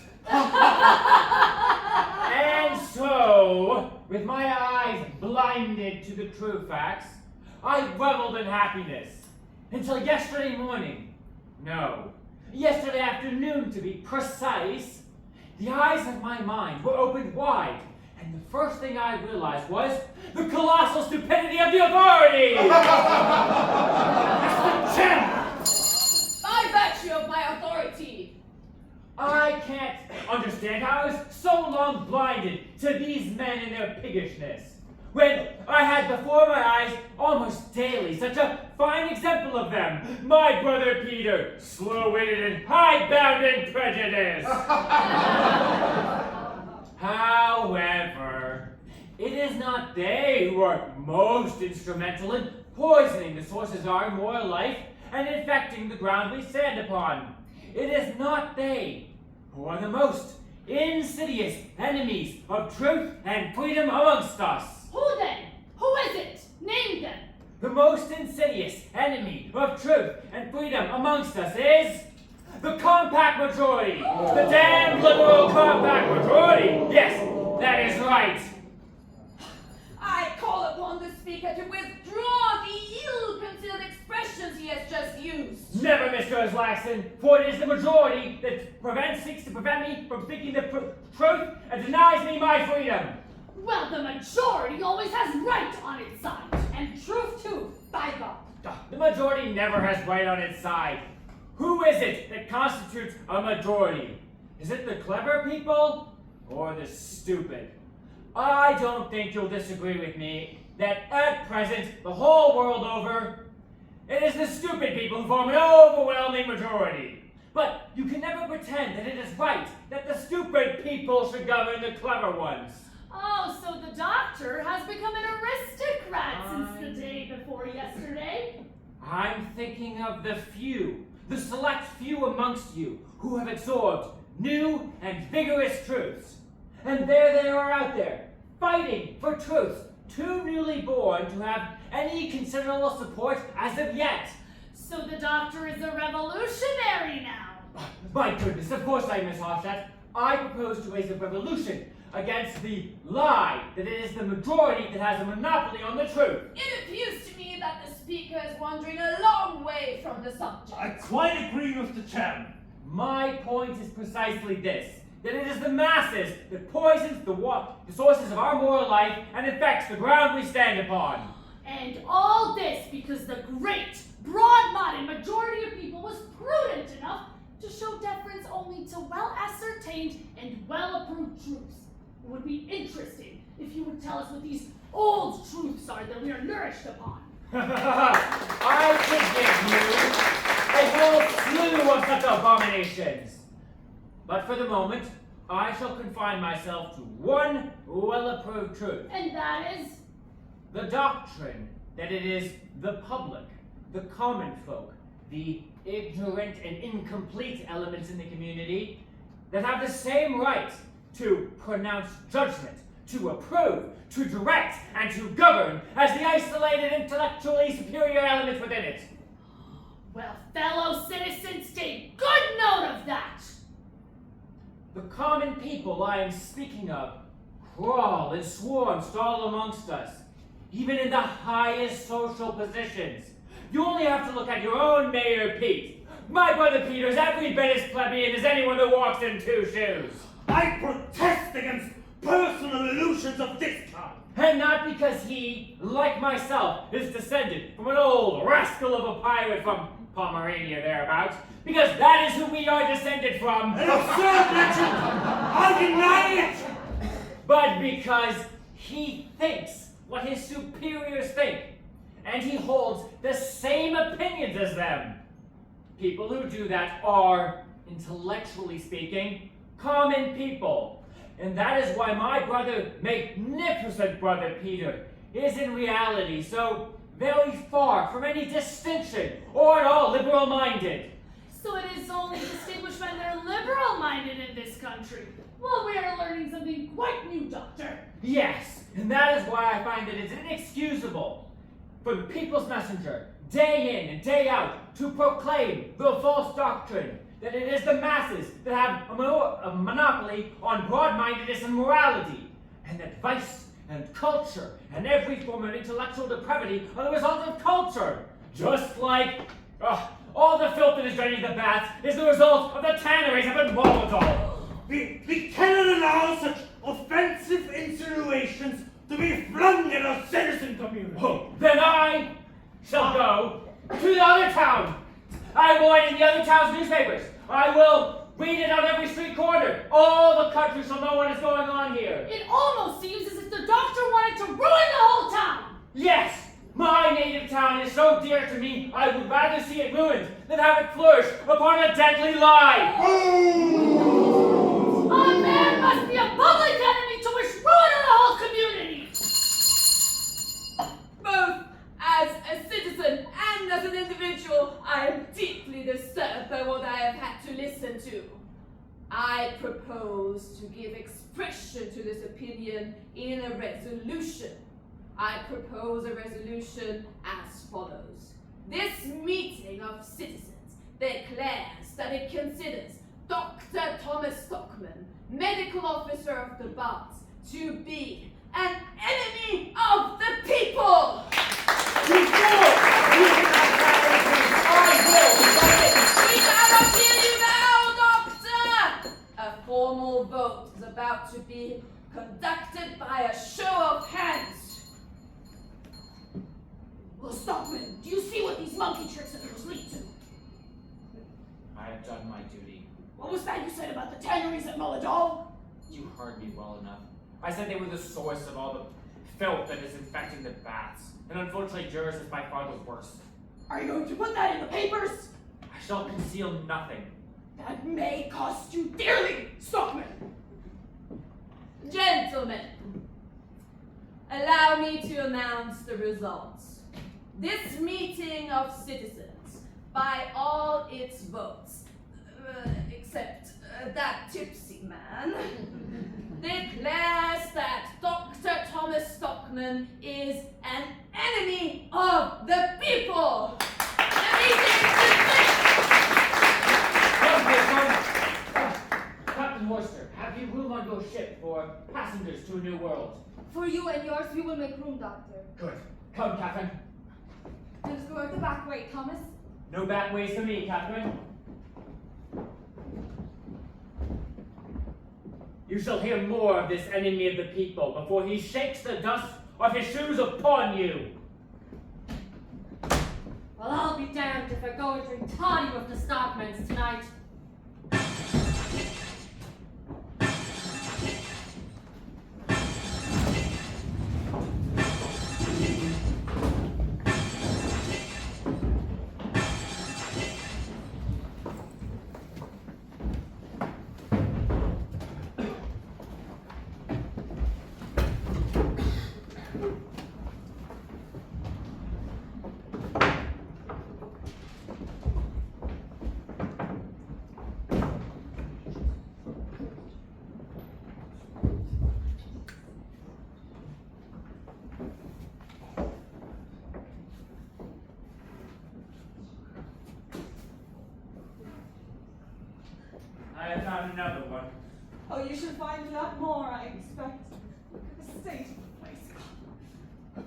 And so, with my eyes blinded to the true facts, I reveled in happiness until yesterday morning. No, yesterday afternoon to be precise. The eyes of my mind were opened wide, and the first thing I realized was the colossal stupidity of the authorities! It's the gem! By virtue of my authority. I can't understand how I was so long blinded to these men and their piggishness, when I had before my eyes almost daily such a fine example of them, my brother Peter, slow-witted and high-bound in prejudice. However, it is not they who are most instrumental in poisoning the sources of our moral life and infecting the ground we stand upon. It is not they who are the most insidious enemies of truth and freedom amongst us. Who then? Who is it? Name them. The most insidious enemy of truth and freedom amongst us is the compact majority. The damn liberal compact majority. Yes, that is right. I call upon the speaker to withdraw the ill-concealed expressions he has just used. Never, Mr. Islaxon, for it is the majority that seeks to prevent me from speaking the truth and denies me my freedom. Well, the majority always has right on its side. And truth too, by God. The majority never has right on its side. Who is it that constitutes a majority? Is it the clever people or the stupid? I don't think you'll disagree with me that at present, the whole world over, it is the stupid people who form an overwhelming majority. But you can never pretend that it is right that the stupid people should govern the clever ones. Oh, so the doctor has become an aristocrat since the day before yesterday? I'm thinking of the few, the select few amongst you who have absorbed new and vigorous truths. And there they are out there, fighting for truths too newly born to have any considerable support as of yet. So the doctor is a revolutionary now. My goodness, of course I am, Miss Hofstadt. I propose to raise a revolution against the lie that it is the majority that has a monopoly on the truth. It appears to me that the speaker is wandering a long way from the subject. I quite agree with the chairman. My point is precisely this, that it is the masses that poisons the sources of our moral life and infects the ground we stand upon. And all this because the great, broad-minded majority of people was prudent enough to show deference only to well-ascertained and well-approved truths. It would be interesting if you would tell us what these old truths are that we are nourished upon. I could give you a whole slew of such abominations. But for the moment, I shall confine myself to one well-approved truth. And that is? The doctrine that it is the public, the common folk, the ignorant and incomplete elements in the community that have the same right to pronounce judgment, to approve, to direct, and to govern as the isolated, intellectually superior elements within it. Well, fellow citizens, take good note of that! The common people I am speaking of crawl in swarms all amongst us, even in the highest social positions. You only have to look at your own Mayor Pete. My brother Peter is every bit as plebeian as anyone who walks in two shoes. I protest against personal illusions of this kind. And not because he, like myself, is descended from an old rascal of a pirate from Pomerania thereabouts, because that is who we are descended from. An absurd legend! I deny it! But because he thinks what his superiors think, and he holds the same opinions as them. People who do that are, intellectually speaking, common people. And that is why my brother, magnificent brother Peter, is in reality so very far from any distinction or at all liberal-minded. So it is only distinguished men that are liberal-minded in this country. Well, we are learning something quite new, Doctor. Yes, and that is why I find that it's inexcusable for the people's messenger, day in and day out, to proclaim the false doctrine that it is the masses that have a monopoly on broad-mindedness and morality, and that vice and culture and every form of intellectual depravity are the result of culture, just like all the filth that is draining the baths is the result of the tanneries of Involvedol. We cannot allow such offensive insinuations to be flung at our citizen community. Oh, then I shall go to the other town. I will write in the other town's newspapers. I will read it on every street corner. All the country shall know what is going on here. It almost seems as if the doctor wanted to ruin the whole town. Yes, my native town is so dear to me, I would rather see it ruined than have it flourish upon a deadly lie. A man must be a public enemy to wish ruin on the whole community. Both as a citizen and as an individual, I am deeply disturbed by what I have had to listen to. I propose to give expression to this opinion in a resolution. I propose a resolution as follows. This meeting of citizens declares that it considers Dr. Thomas Stockman, medical officer of the Baths, to be an enemy of the people! We cannot hear you now, Doctor! A formal vote is about to be conducted by a Stockman, do you see what these monkey tricks of yours lead to? I have done my duty. What was that you said about the tanneries at Mulladoll? You heard me well enough. I said they were the source of all the filth that is infecting the baths. And unfortunately, yours is by far the worst. Are you going to put that in the papers? I shall conceal nothing. That may cost you dearly, Stockman! Gentlemen, allow me to announce the results. This meeting of citizens, by all its votes, except that tipsy man, declares that Dr. Thomas Stockman is an enemy of the people. The meeting is Captain Horster, have you room on your ship for passengers to a new world? For you and yours, we will make room, Doctor. Good. Come, Catherine. Let us go out the back way, Thomas. No back ways for me, Catherine. You shall hear more of this enemy of the people before he shakes the dust off his shoes upon you. Well, I'll be damned if I go and drink toddy with the Stockmans tonight. I have found another one. Oh, you should find a lot more, I expect. Look at the state of the place.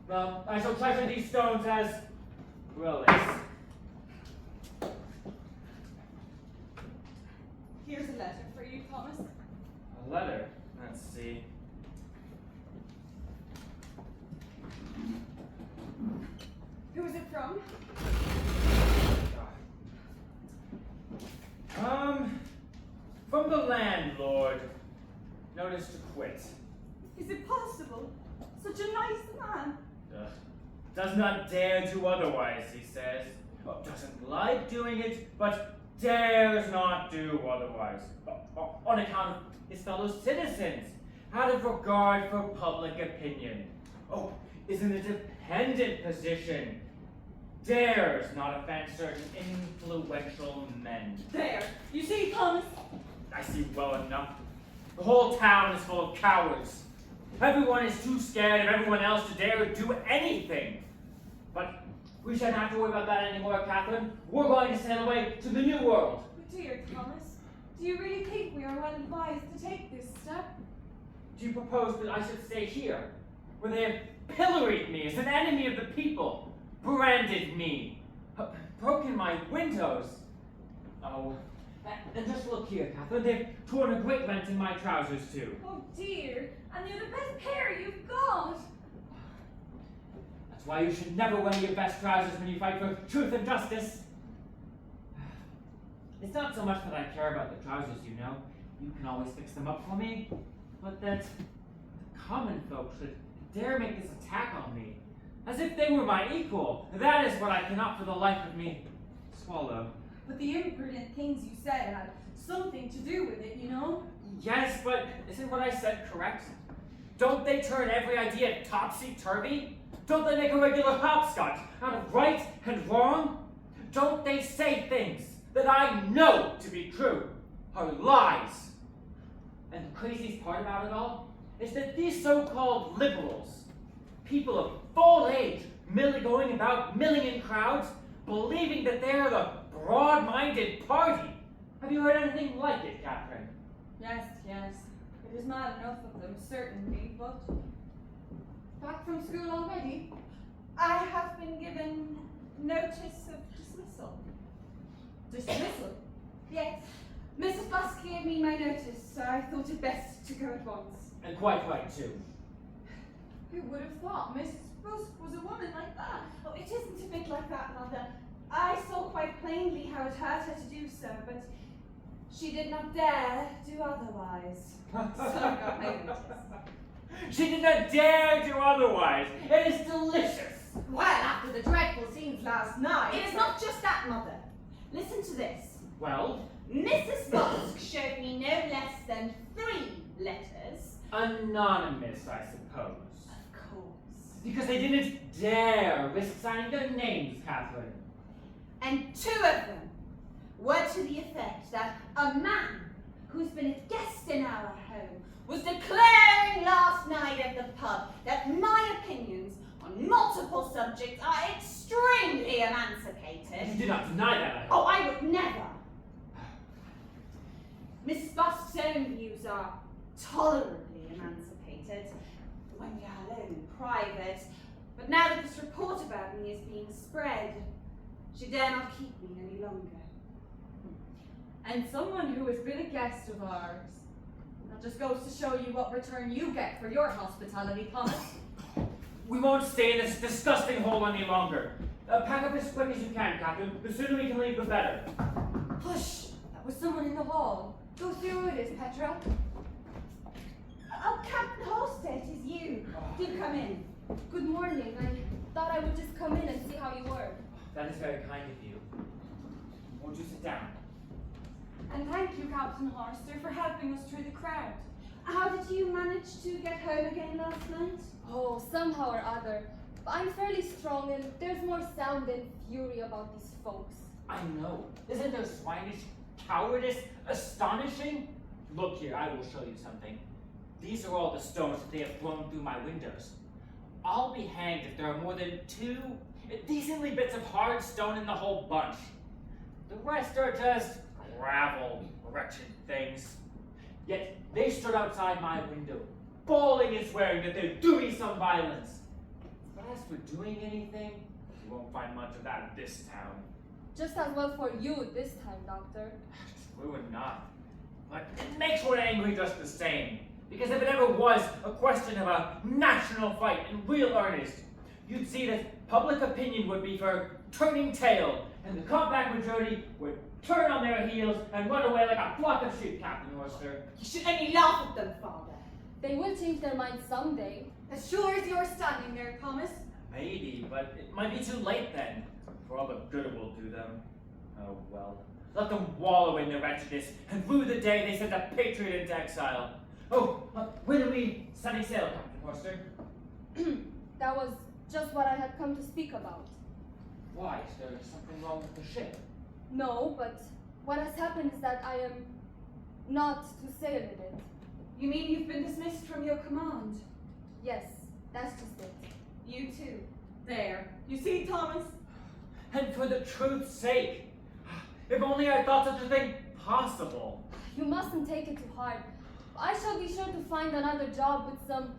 Well, I shall treasure these stones as relics. Here's a letter for you, Thomas. A letter? Let's see. Who is it from? From the landlord. Notice to quit. Is it possible? Such a nice man. Does not dare do otherwise, he says. Doesn't like doing it, but dares not do otherwise. On account of his fellow citizens. Out of regard for public opinion. Oh, is in a dependent position. Dares not offend certain influential men. There. You see, Thomas? I see well enough. The whole town is full of cowards. Everyone is too scared of everyone else to dare do anything. But we shouldn't have to worry about that anymore, Catherine. We're going to sail away to the new world. But dear Thomas, do you really think we are well advised to take this step? Do you propose that I should stay here, where they have pilloried me as an enemy of the people, branded me, broken my windows? Oh, and just look here, Catherine. They've torn a great rent in my trousers, too. Oh dear, and you're the best pair you've got. That's why you should never wear your best trousers when you fight for truth and justice. It's not so much that I care about the trousers, you know. You can always fix them up for me. But that the common folk should dare make this attack on me, as if they were my equal. That is what I cannot for the life of me swallow. But the imprudent things you said had something to do with it, you know? Yes, but isn't what I said correct? Don't they turn every idea topsy-turvy? Don't they make a regular hopscotch out of right and wrong? Don't they say things that I know to be true are lies? And the craziest part about it all is that these so-called liberals, people of full age, going about milling in crowds, believing that they're the broad-minded party. Have you heard anything like it, Catherine? Yes, yes. It is mad enough of them, certainly, but... Back from school already? I have been given notice of dismissal. Dismissal? Yes. Mrs. Buss gave me my notice, so I thought it best to go at once. And quite right, too. Who would have thought Mrs. Busk was a woman like that? would hurt her to do so, but she did not dare do otherwise. So I got my notice. She did not dare do otherwise. It is delicious. Well, after the dreadful scenes last night. It is not just that, Mother. Listen to this. Well, Mrs. Busk showed me no less than 3 letters. anonymous, I suppose. Of course. Because they didn't dare risk signing their names, Catherine. And 2 of them were to the effect that a man who's been a guest in our home was declaring last night at the pub that my opinions on multiple subjects are extremely emancipated. You did not deny that, I hope. Oh, I would never. Miss Busk's own views are tolerably emancipated when we are alone in private. But now that this report about me is being spread, she dare not keep me any longer. And someone who has been a guest of ours. That just goes to show you what return you get for your hospitality, Thomas. We won't stay in this disgusting hole any longer. Pack up as quick as you can, Catherine. The sooner we can leave, the better. Hush! That was someone in the hall. Go see who it is, Petra. Oh, Captain Halstead, it is you. Do come in. Good morning. I thought I would just come in and see how you were. That is very kind of you. Won't you sit down? And thank you, Captain Horster, for helping us through the crowd. How did you manage to get home again last night? Oh, somehow or other. But I'm fairly strong and there's more sound than fury about these folks. I know. Isn't their swinish cowardice astonishing? Look here, I will show you something. These are all the stones that they have thrown through my windows. I'll be hanged if there are more than 2 decently bits of hard stone in the whole bunch. The rest are just gravel, wretched things. Yet they stood outside my window, bawling and swearing that they'd do me some violence. But as for doing anything, you won't find much of that in this town. Just as well for you this time, Doctor. True or not, but it makes one angry just the same. Because if it ever was a question of a national fight in real earnest, you'd see that public opinion would be for turning tail, and the compact majority would turn on their heels and run away like a flock of sheep, Captain Horster. You should only laugh at them, Father. They will change their minds someday. As sure as you're standing there, Thomas. Maybe, but it might be too late then, for all the good it will do them. Oh well, let them wallow in their wretchedness, and rue the day they sent a patriot into exile. Oh, when do we study sail, Captain Horster? That was just what I had come to speak about. Why? Is there something wrong with the ship? No, but what has happened is that I am not to sail in it. You mean you've been dismissed from your command? Yes, that's just it. You too. There. You see, Thomas? And for the truth's sake, if only I thought such a thing possible. You mustn't take it too hard. I shall be sure to find another job with some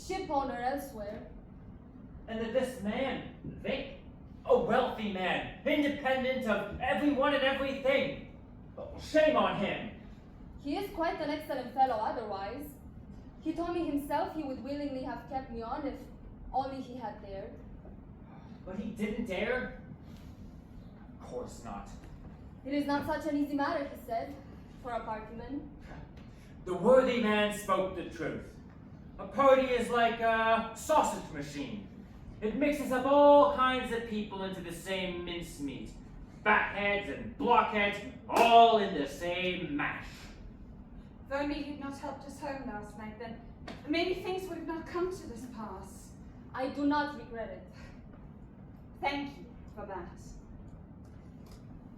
ship owner elsewhere. And that this man, Vic, a wealthy man, independent of everyone and everything. Oh, shame on him. He is quite an excellent fellow otherwise. He told me himself he would willingly have kept me on if only he had dared. But he didn't dare? Of course not. It is not such an easy matter, he said, for a partyman. The worthy man spoke the truth. A party is like a sausage machine. It mixes up all kinds of people into the same mincemeat. Fatheads and blockheads, all in the same mash. If only you'd not helped us home last night, then maybe things would have not come to this pass. I do not regret it. Thank you for that.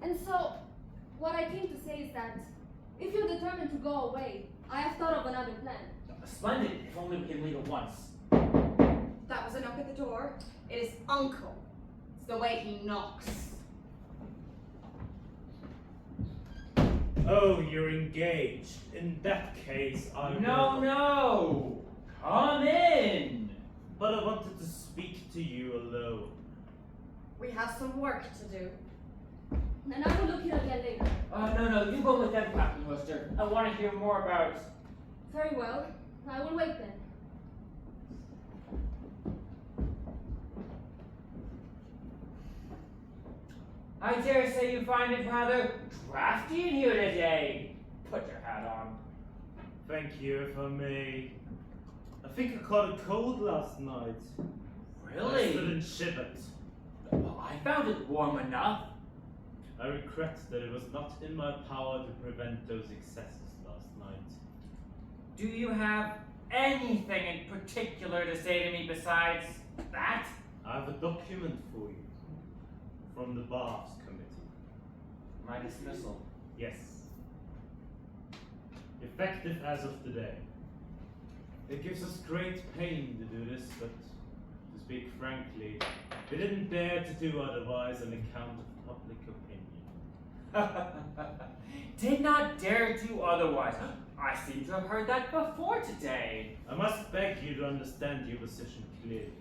And so, what I came to say is that if you're determined to go away, I have thought of another plan. Splendid, if only we can leave at once. That was a knock at the door. It is Uncle. It's the way he knocks. Oh, you're engaged. In that case, I will... No! Come in! But I wanted to speak to you alone. We have some work to do. And I will look in again later. No, you go with them, Captain Worcester. I want to hear more about... Very well. I will wait then. I dare say you find it rather drafty in here today. Put your hat on. Thank you, if I may. I think I caught a cold last night. I still Really? shivered. Well, I found it warm enough. I regret that it was not in my power to prevent those excesses last night. Do you have anything in particular to say to me besides that? I have a document for you from the Baths Committee. My dismissal. Yes. Effective as of today. It gives us great pain to do this, but to speak frankly, we didn't dare to do otherwise on account of public opinion. Did not dare to otherwise. I seem to have heard that before today. I must beg you to understand your position clearly.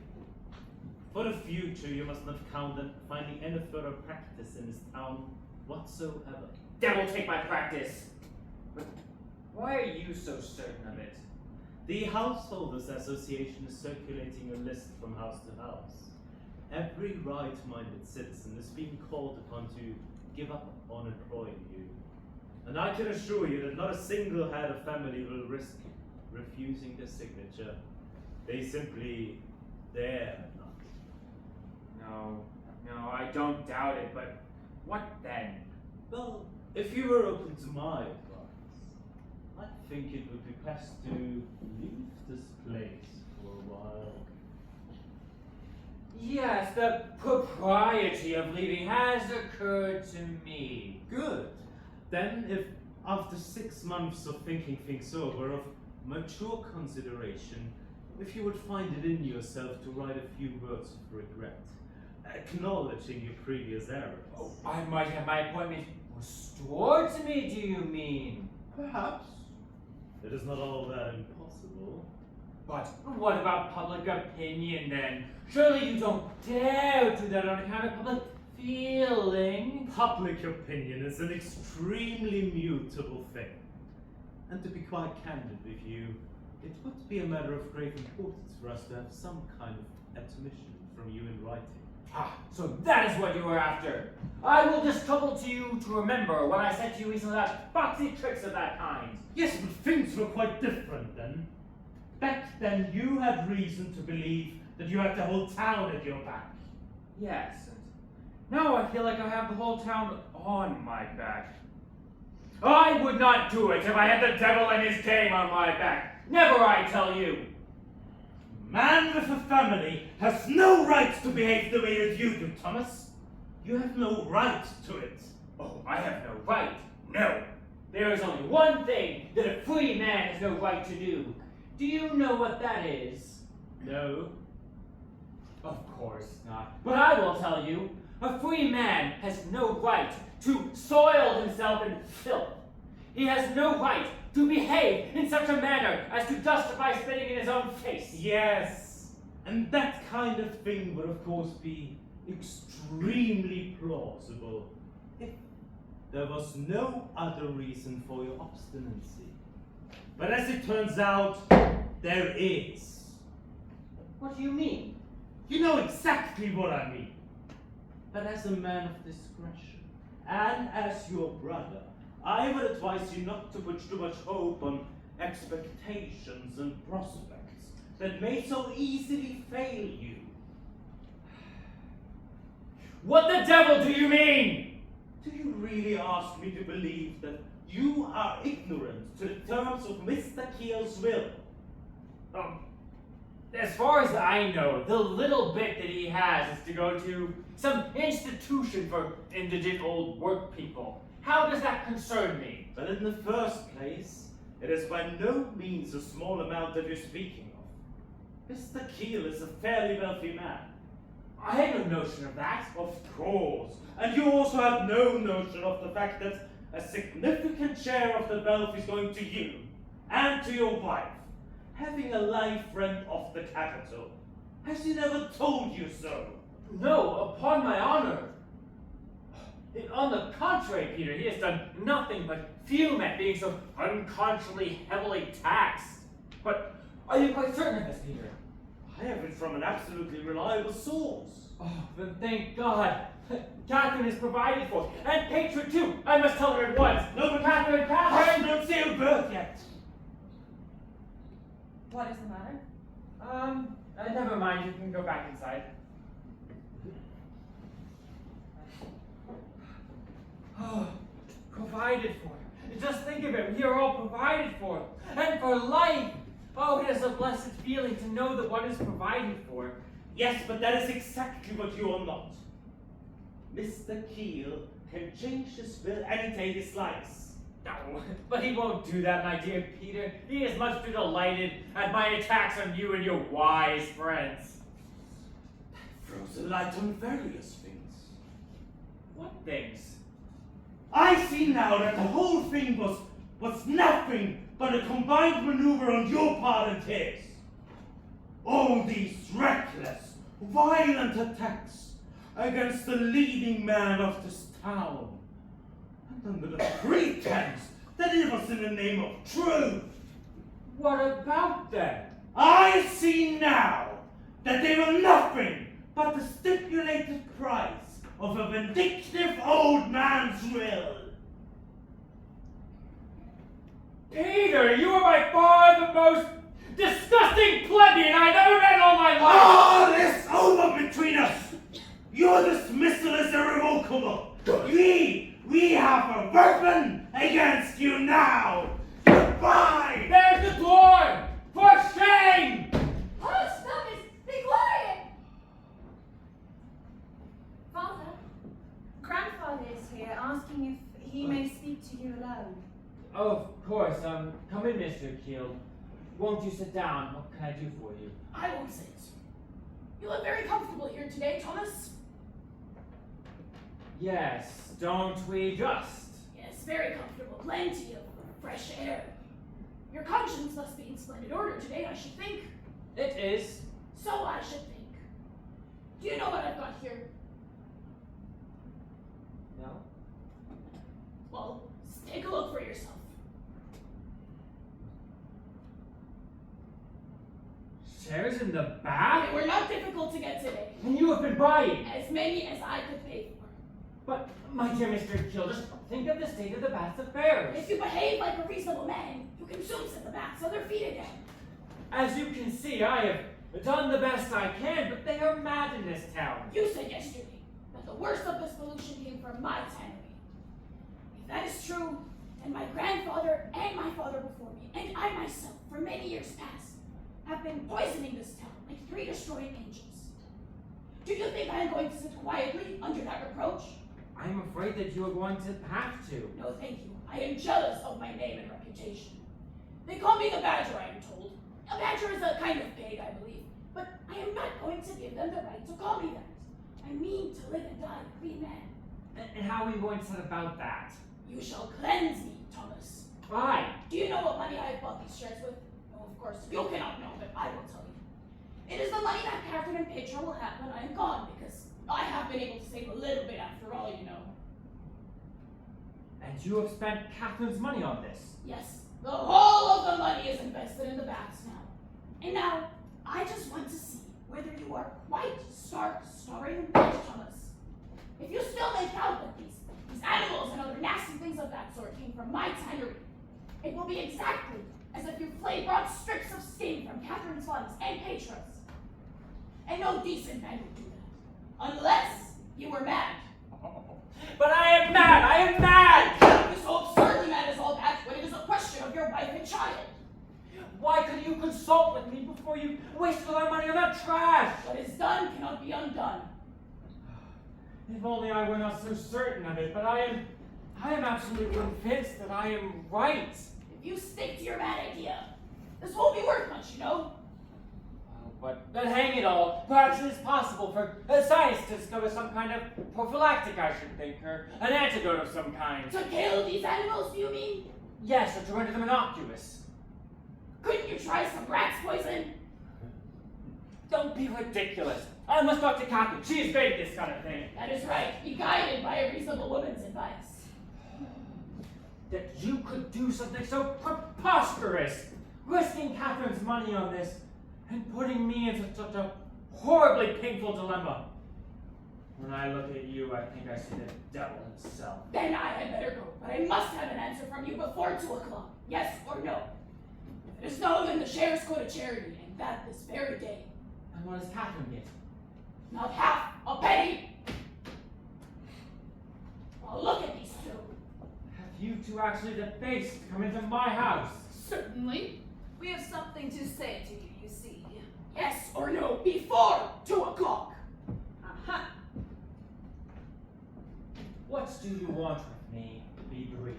For the future, you must not count on finding any further practice in this town whatsoever. Devil take my practice. But why are you so certain of it? The Householders Association is circulating a list from house to house. Every right-minded citizen is being called upon to give up on employing you. And I can assure you that not a single head of family will risk refusing their signature. They simply dare not. No, I don't doubt it, but what then? Well, if you were open to my advice, I think it would be best to leave this place for a while. Yes, the propriety of leaving has occurred to me. Good. Then, if after 6 months of thinking things over, of mature consideration, if you would find it in yourself to write a few words of regret, acknowledging your previous errors. Oh, I might have my appointment restored to me, do you mean? Perhaps. It is not all that impossible. But what about public opinion then? Surely you don't dare do that on account of public feeling. Public opinion is an extremely mutable thing. And to be quite candid with you, it would be a matter of great importance for us to have some kind of admission from you in writing. Ah, so that is what you were after. I will just trouble to you to remember what I said to you recently about foxy tricks of that kind. Yes, but things were quite different then. Back then, you had reason to believe that you had the whole town at your back. Yes, and now I feel like I have the whole town on my back. I would not do it if I had the devil and his game on my back. Never, I tell you. Man with a family has no right to behave the way that you do, Thomas. You have no right to it. Oh, I have no right. No. There is only one thing that a free man has no right to do. Do you know what that is? No. Of course not. But I will tell you, a free man has no right to soil himself in filth. He has no right to behave in such a manner as to justify spitting in his own face. Yes. And that kind of thing would of course be extremely plausible if there was no other reason for your obstinacy. But as it turns out, there is. What do you mean? You know exactly what I mean. But as a man of discretion, and as your brother, I would advise you not to put too much hope on expectations and prospects that may so easily fail you. What the devil do you mean? Do you really ask me to believe that you are ignorant to the terms of Mr. Keel's will? As far as I know, the little bit that he has is to go to some institution for indigent old work people. How does that concern me? But in the first place, it is by no means a small amount that you're speaking of. Mr. Keel is a fairly wealthy man. I had no notion of that. Of course. And you also have no notion of the fact that a significant share of the wealth is going to you and to your wife, having a life rent of the capital. Has he never told you so? No, upon my honor. On the contrary, Peter, he has done nothing but fume at being so unconscionably heavily taxed. But are you quite certain of this, Peter? I have it from an absolutely reliable source. Oh, then thank God. Catherine is provided for, and Petra too. I must tell her at once. No, but Catherine, I don't say a word yet. What is the matter? Never mind. You can go back inside. Oh, provided for. Just think of it. We are all provided for, and for life. Oh, it is a blessed feeling to know that one is provided for. Yes, but that is exactly what you are not. Mr. Keel can change his will any day he likes. No, but he won't do that, my dear Peter. He is much too delighted at my attacks on you and your wise friends. Throws a light on various things. What things? I see now that the whole thing was nothing but a combined maneuver on your part and his. All these reckless, violent attacks against the leading man of this town, and under the pretense that it was in the name of truth. What about them? I see now that they were nothing but the stipulated price of a vindictive old man's will. Peter, you are by far the most disgusting plebeian I've ever met in all my life! All is over between us! Your dismissal is irrevocable! We have a weapon against you now! Goodbye! There's the door! For shame! Hush, Thomas! Be quiet! Father, Grandfather is here asking if he may speak to you alone. Oh, of course. Come in, Mr. Keel. Won't you sit down? What can I do for you? I won't sit. You look very comfortable here today, Thomas. Yes, don't we just? Yes, very comfortable. Plenty of fresh air. Your conscience must be in splendid order today, I should think. It is. So I should think. Do you know what I've got here? No? Well, take a look for yourself. Shares in the bath? They were not difficult to get today. And you have been buying? As many as I could pay for. But, my dear Mr. Keel, just think of the state of the bath's affairs. If you behave like a reasonable man, you can soon set the bats on their feet again. As you can see, I have done the best I can, but they are mad in this town. You said yesterday that the worst of this pollution came from my tannery. If that is true, then my grandfather and my father before me, and I myself, for many years past, have been poisoning this town like 3 destroying angels. Do you think I am going to sit quietly under that reproach? I am afraid that you are going to have to. No, thank you. I am jealous of my name and reputation. They call me the Badger, I am told. A badger is a kind of pig, I believe. But I am not going to give them the right to call me that. I mean to live and die a clean man. And how are we going to set about that? You shall cleanse me, Thomas. Why? Do you know what money I have bought these shreds with? No, of course, you cannot know, but I will tell you. It is the money that Catherine and Petra will have when I am gone, because I have been able to save a little bit after all, you know. And you have spent Catherine's money on this? Yes, the whole of the money is invested in the baths now. And now, I just want to see whether you are quite stark, starring right, Thomas. If you still make out that these animals and other nasty things of that sort came from my tannery, it will be exactly as if you flayed broad strips of skin from Catherine's bodies and Petra's. And no decent man would do that. Unless you were mad. But I am mad! I am mad! You're so absurdly mad as all that when it is a question of your wife and child. Why couldn't you consult with me before you wasted all our money on that trash? What is done cannot be undone. If only I were not so certain of it, but I am absolutely convinced that I am right. If you stick to your mad idea, this won't be worth much, you know. But hang it all, perhaps it is possible for science to discover some kind of prophylactic, I should think, or an antidote of some kind. To kill these animals, do you mean? Yes, or to render them innocuous. Couldn't you try some rat's poison? Don't be ridiculous. I must talk to Catherine. She is great at this kind of thing. That is right. Be guided by a reasonable woman's advice. That you could do something so preposterous, risking Catherine's money on this, and putting me into such a horribly painful dilemma. I look at you, I think I see the devil himself. Then I had better go, but I must have an answer from you before 2 o'clock. Yes or no? If it is no, then the shares go to charity, and that this very day. And what does Catherine get? Not half a penny! Well, look at these two. Have you two actually the face to come into my house? Certainly. We have something to say to you, you see. Yes or no before 2 o'clock. Uh-huh. What do you want with me? Be brief.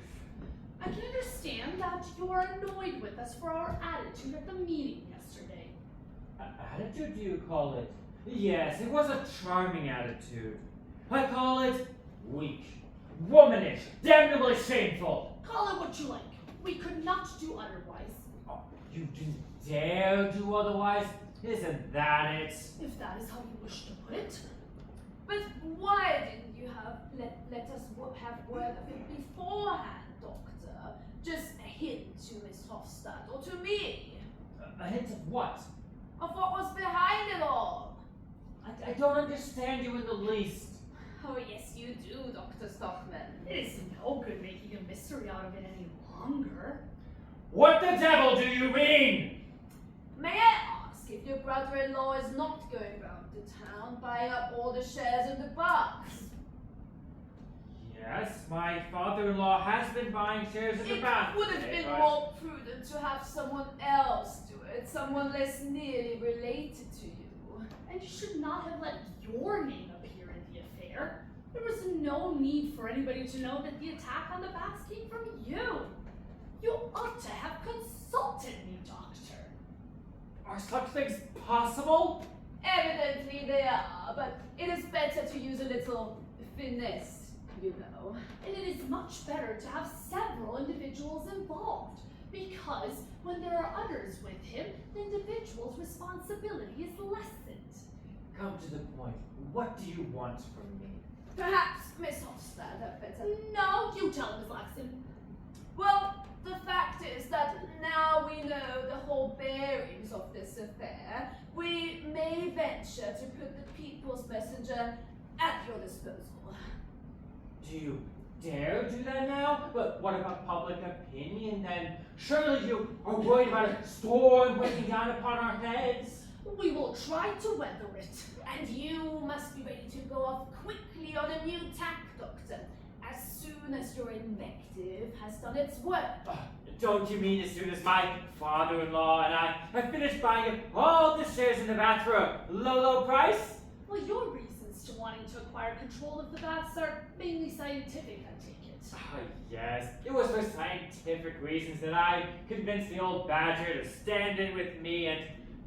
I can understand that you are annoyed with us for our attitude at the meeting yesterday. Attitude, do you call it? Yes, it was a charming attitude. I call it weak, womanish, damnably shameful. Call it what you like. We could not do otherwise. Oh, you didn't dare do otherwise? Isn't that it? If that is how you wish to put it. But why didn't you have let us have word of it beforehand, Doctor? Just a hint to Miss Hofstad or to me. A hint of what? Of what was behind it all. I don't understand you in the least. Oh yes, you do, Dr. Stockman. It is no good making a mystery out of it any longer. What the devil do you mean? May I ask if your brother-in-law is not going round the town buying up all the shares in the box? Yes, my father-in-law has been buying shares in the bath. It would have been more prudent to have someone else do it, someone less nearly related to you. And you should not have let your name appear in the affair. There was no need for anybody to know that the attack on the bats came from you. You ought to have consulted me, Doctor. Are such things possible? Evidently they are, but it is better to use a little finesse, you know. And it is much better to have several individuals involved, because when there are others with him, the individual's responsibility is lessened. Come to the point. What do you want from me? Perhaps Miss Hofstad had better. No, you tell Miss Laxton. Well, the fact is that now we know the whole bearings of this affair, we may venture to put the People's Messenger at your disposal. Do you dare do that now? But what about public opinion then? Surely you are worried about a storm breaking down upon our heads? We will try to weather it. And you must be ready to go off quickly on a new tack, Doctor, as soon as your invective has done its work. Don't you mean as soon as my father-in-law and I have finished buying up all the shares in the bath for a low price? Well, your reasons to wanting to acquire control of the bats are mainly scientific, I take it. Yes, it was for scientific reasons that I convinced the old badger to stand in with me, and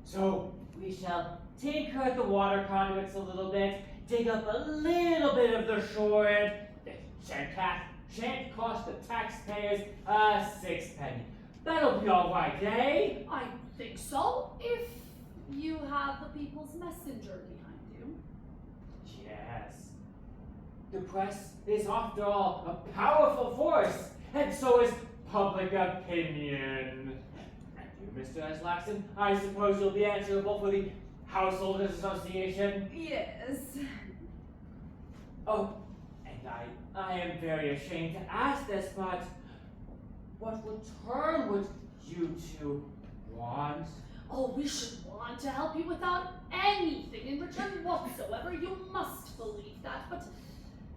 so we shall tinker at the water conduits a little bit, dig up a little bit of the shore, and it shan't cost the taxpayers a sixpenny. That'll be all right, eh? I think so, if you have the People's Messenger behind you. Yes. The press is, after all, a powerful force, and so is public opinion. And you, Mr. S. Laxton, I suppose you'll be answerable for the Householders Association? Yes. Oh, and I am very ashamed to ask this, but what return would you two want? Oh, we should want to help you without anything in return whatsoever. You must believe that, but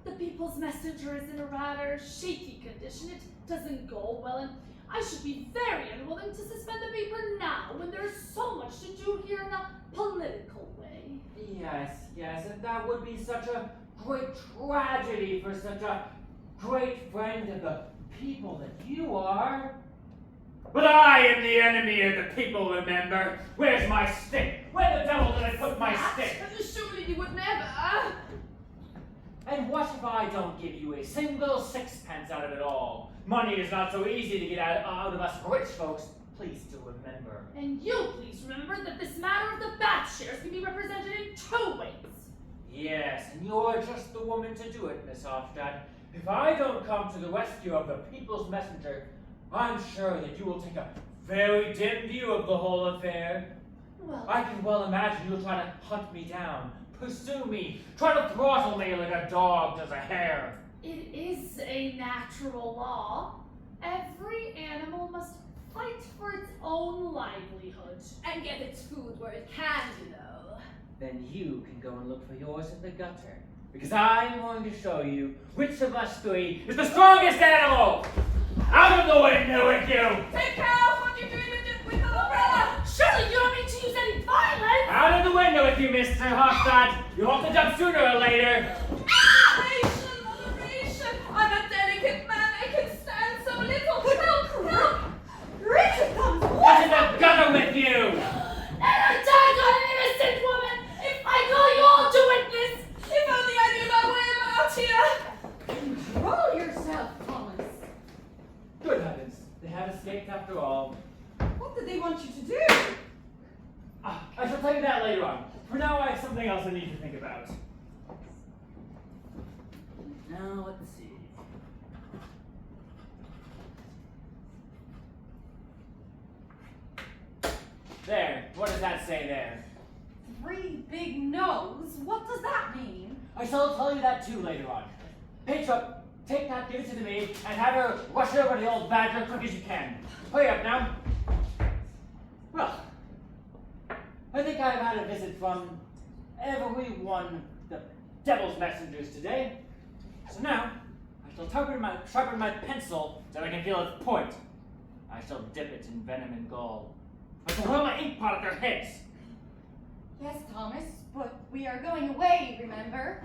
the People's Messenger is in a rather shaky condition. It doesn't go well, and I should be very unwilling to suspend the paper now when there's so much to do here in a political way. Yes, and that would be such a great tragedy for such a great friend of the people that you are. But I am the enemy of the people, remember? Where's my stick? Where the devil did I put my stick? Surely you would never. And what if I don't give you a single sixpence out of it all? Money is not so easy to get out of us rich folks. Please do remember. And you please remember that this matter of the bat shares can be represented in 2 ways. Yes, and you're just the woman to do it, Miss Hofstad. If I don't come to the rescue of the People's Messenger, I'm sure that you will take a very dim view of the whole affair. Well, I can well imagine you'll try to hunt me down, pursue me, try to throttle me like a dog does a hare. It is a natural law. Every animal must fight for its own livelihood. And get its food where it can, you know. Then you can go and look for yours in the gutter. Because I'm going to show you which of us three is the strongest animal! Out of the window with you! Take care of what you're doing with the umbrella! Surely you don't mean to use any violence! Out of the window with you, Mr. Hofstad! You'll have to jump sooner or later! Moderation! I'm a delicate man, I can stand so little! Help! Richard comes! What's in the gutter with you? An attack on an innocent woman! If I call you all to witness! If only I knew my way about here! Control yourself, Thomas. Good heavens, they have escaped after all. What did they want you to do? I shall tell you that later on. For now, I have something else I need to think about. Now, let's see. There, what does that say there? 3 big no's? What does that mean? I shall tell you that too later on. Petra, take that, give it to me, and have her rush over the old badger as quick as you can. Hurry up now. Well, I think I've had a visit from every one of the devil's messengers today. So now, I shall sharpen my pencil so I can feel its point. I shall dip it in venom and gall. I shall hurl my ink pot at their heads. Yes, Thomas, but we are going away, remember?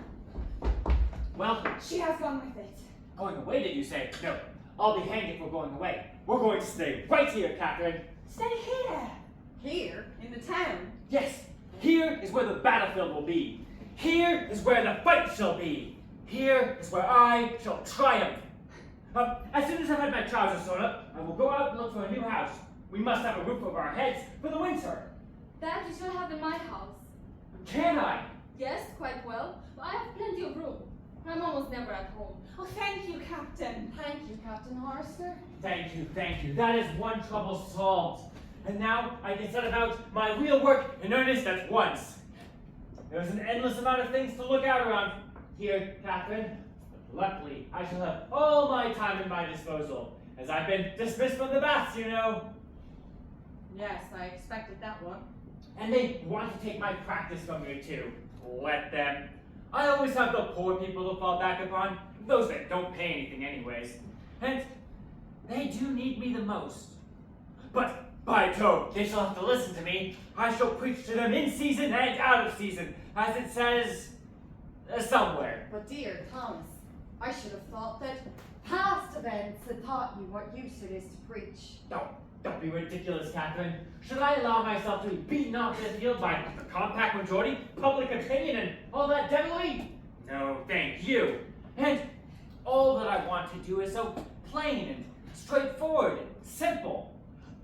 Well, She has gone with it. going away, did you say? No, I'll be hanged if we're going away. We're going to stay right here, Catherine. Stay here. Here? In the town? Yes, here is where the battlefield will be. Here is where the fight shall be. Here is where I shall triumph. As soon as I've had my trousers sewn up, I will go out and look for a new house. We must have a roof over our heads for the winter. That you shall have in my house. Can I? Yes, quite well. But I have plenty of room. I'm almost never at home. Oh, thank you, Captain. Thank you, Captain Horster. Thank you, thank you. That is one trouble solved. And now I can set about my real work in earnest at once. There's an endless amount of things to look out around here, Catherine. But luckily, I shall have all my time at my disposal, as I've been dismissed from the baths, you know. Yes, I expected that one. And they want to take my practice from me too. Let them. I always have the poor people to fall back upon, those that don't pay anything anyways. And they do need me the most. But by Jove, they shall have to listen to me. I shall preach to them in season and out of season, as it says somewhere. But dear Thomas, I should have thought that past events had taught you what use it is to preach. Don't be ridiculous, Catherine. Should I allow myself to be beaten off this field by the compact majority, public opinion, and all that devilry? No, thank you. And all that I want to do is so plain and straightforward and simple.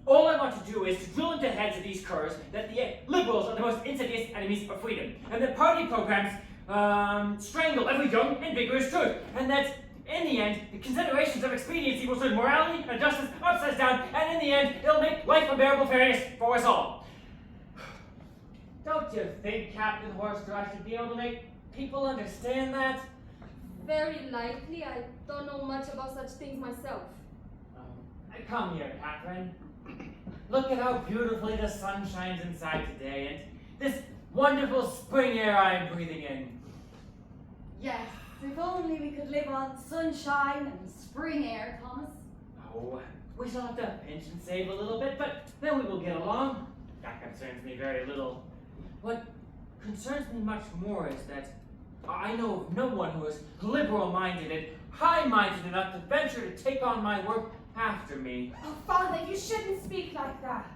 All I want to do is to drill into heads of these curs that the liberals are the most insidious enemies of freedom, and that party programs strangle every young and vigorous truth, and that in the end, the considerations of expediency will turn morality and justice upside down, and in the end, it'll make life unbearable fairness for us all. Don't you think, Captain Horster, I should be able to make people understand that? Very likely. I don't know much about such things myself. Come here, Catherine. Look at how beautifully the sun shines inside today, and this wonderful spring air I'm breathing in. Yes, if only we could live on sunshine and spring air, Thomas. Oh, we shall have to pinch and save a little bit, but then we will get along. That concerns me very little. What concerns me much more is that I know of no one who is liberal-minded and high-minded enough to venture to take on my work after me. Oh, Father, you shouldn't speak like that.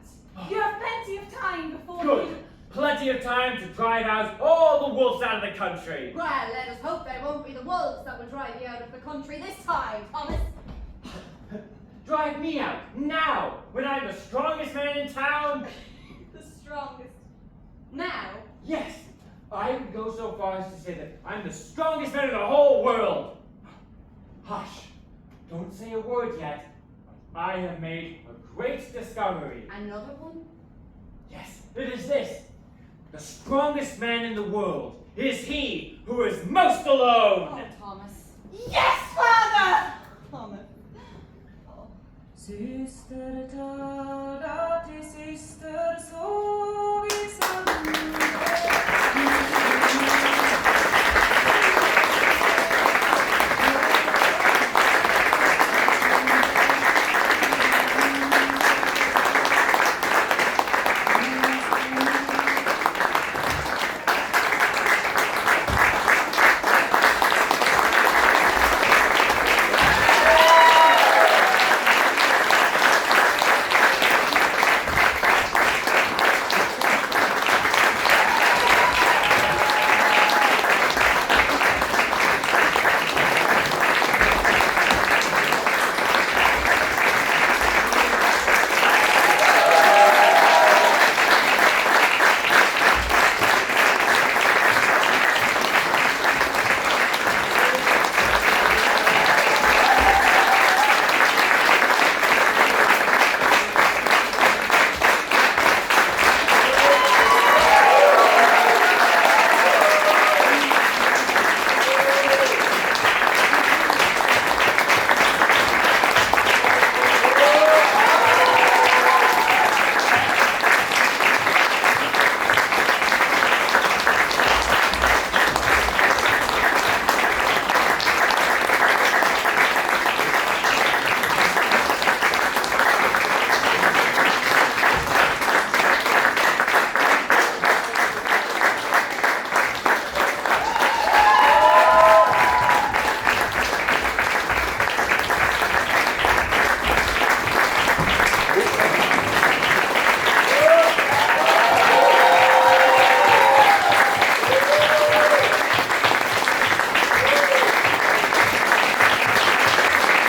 You have plenty of time before Good. Plenty of time to drive out all the wolves out of the country. Well, let us hope there won't be the wolves that will drive you out of the country this time, Thomas. Drive me out, now, when I'm the strongest man in town. The strongest. Now? Yes, I would go so far as to say that I'm the strongest man in the whole world. Hush, don't say a word yet. I have made a great discovery. Another one? Yes, it is this. The strongest man in the world is he who is most alone. Oh, Thomas. Yes, Father! Thomas. Syster, ta, da till syster så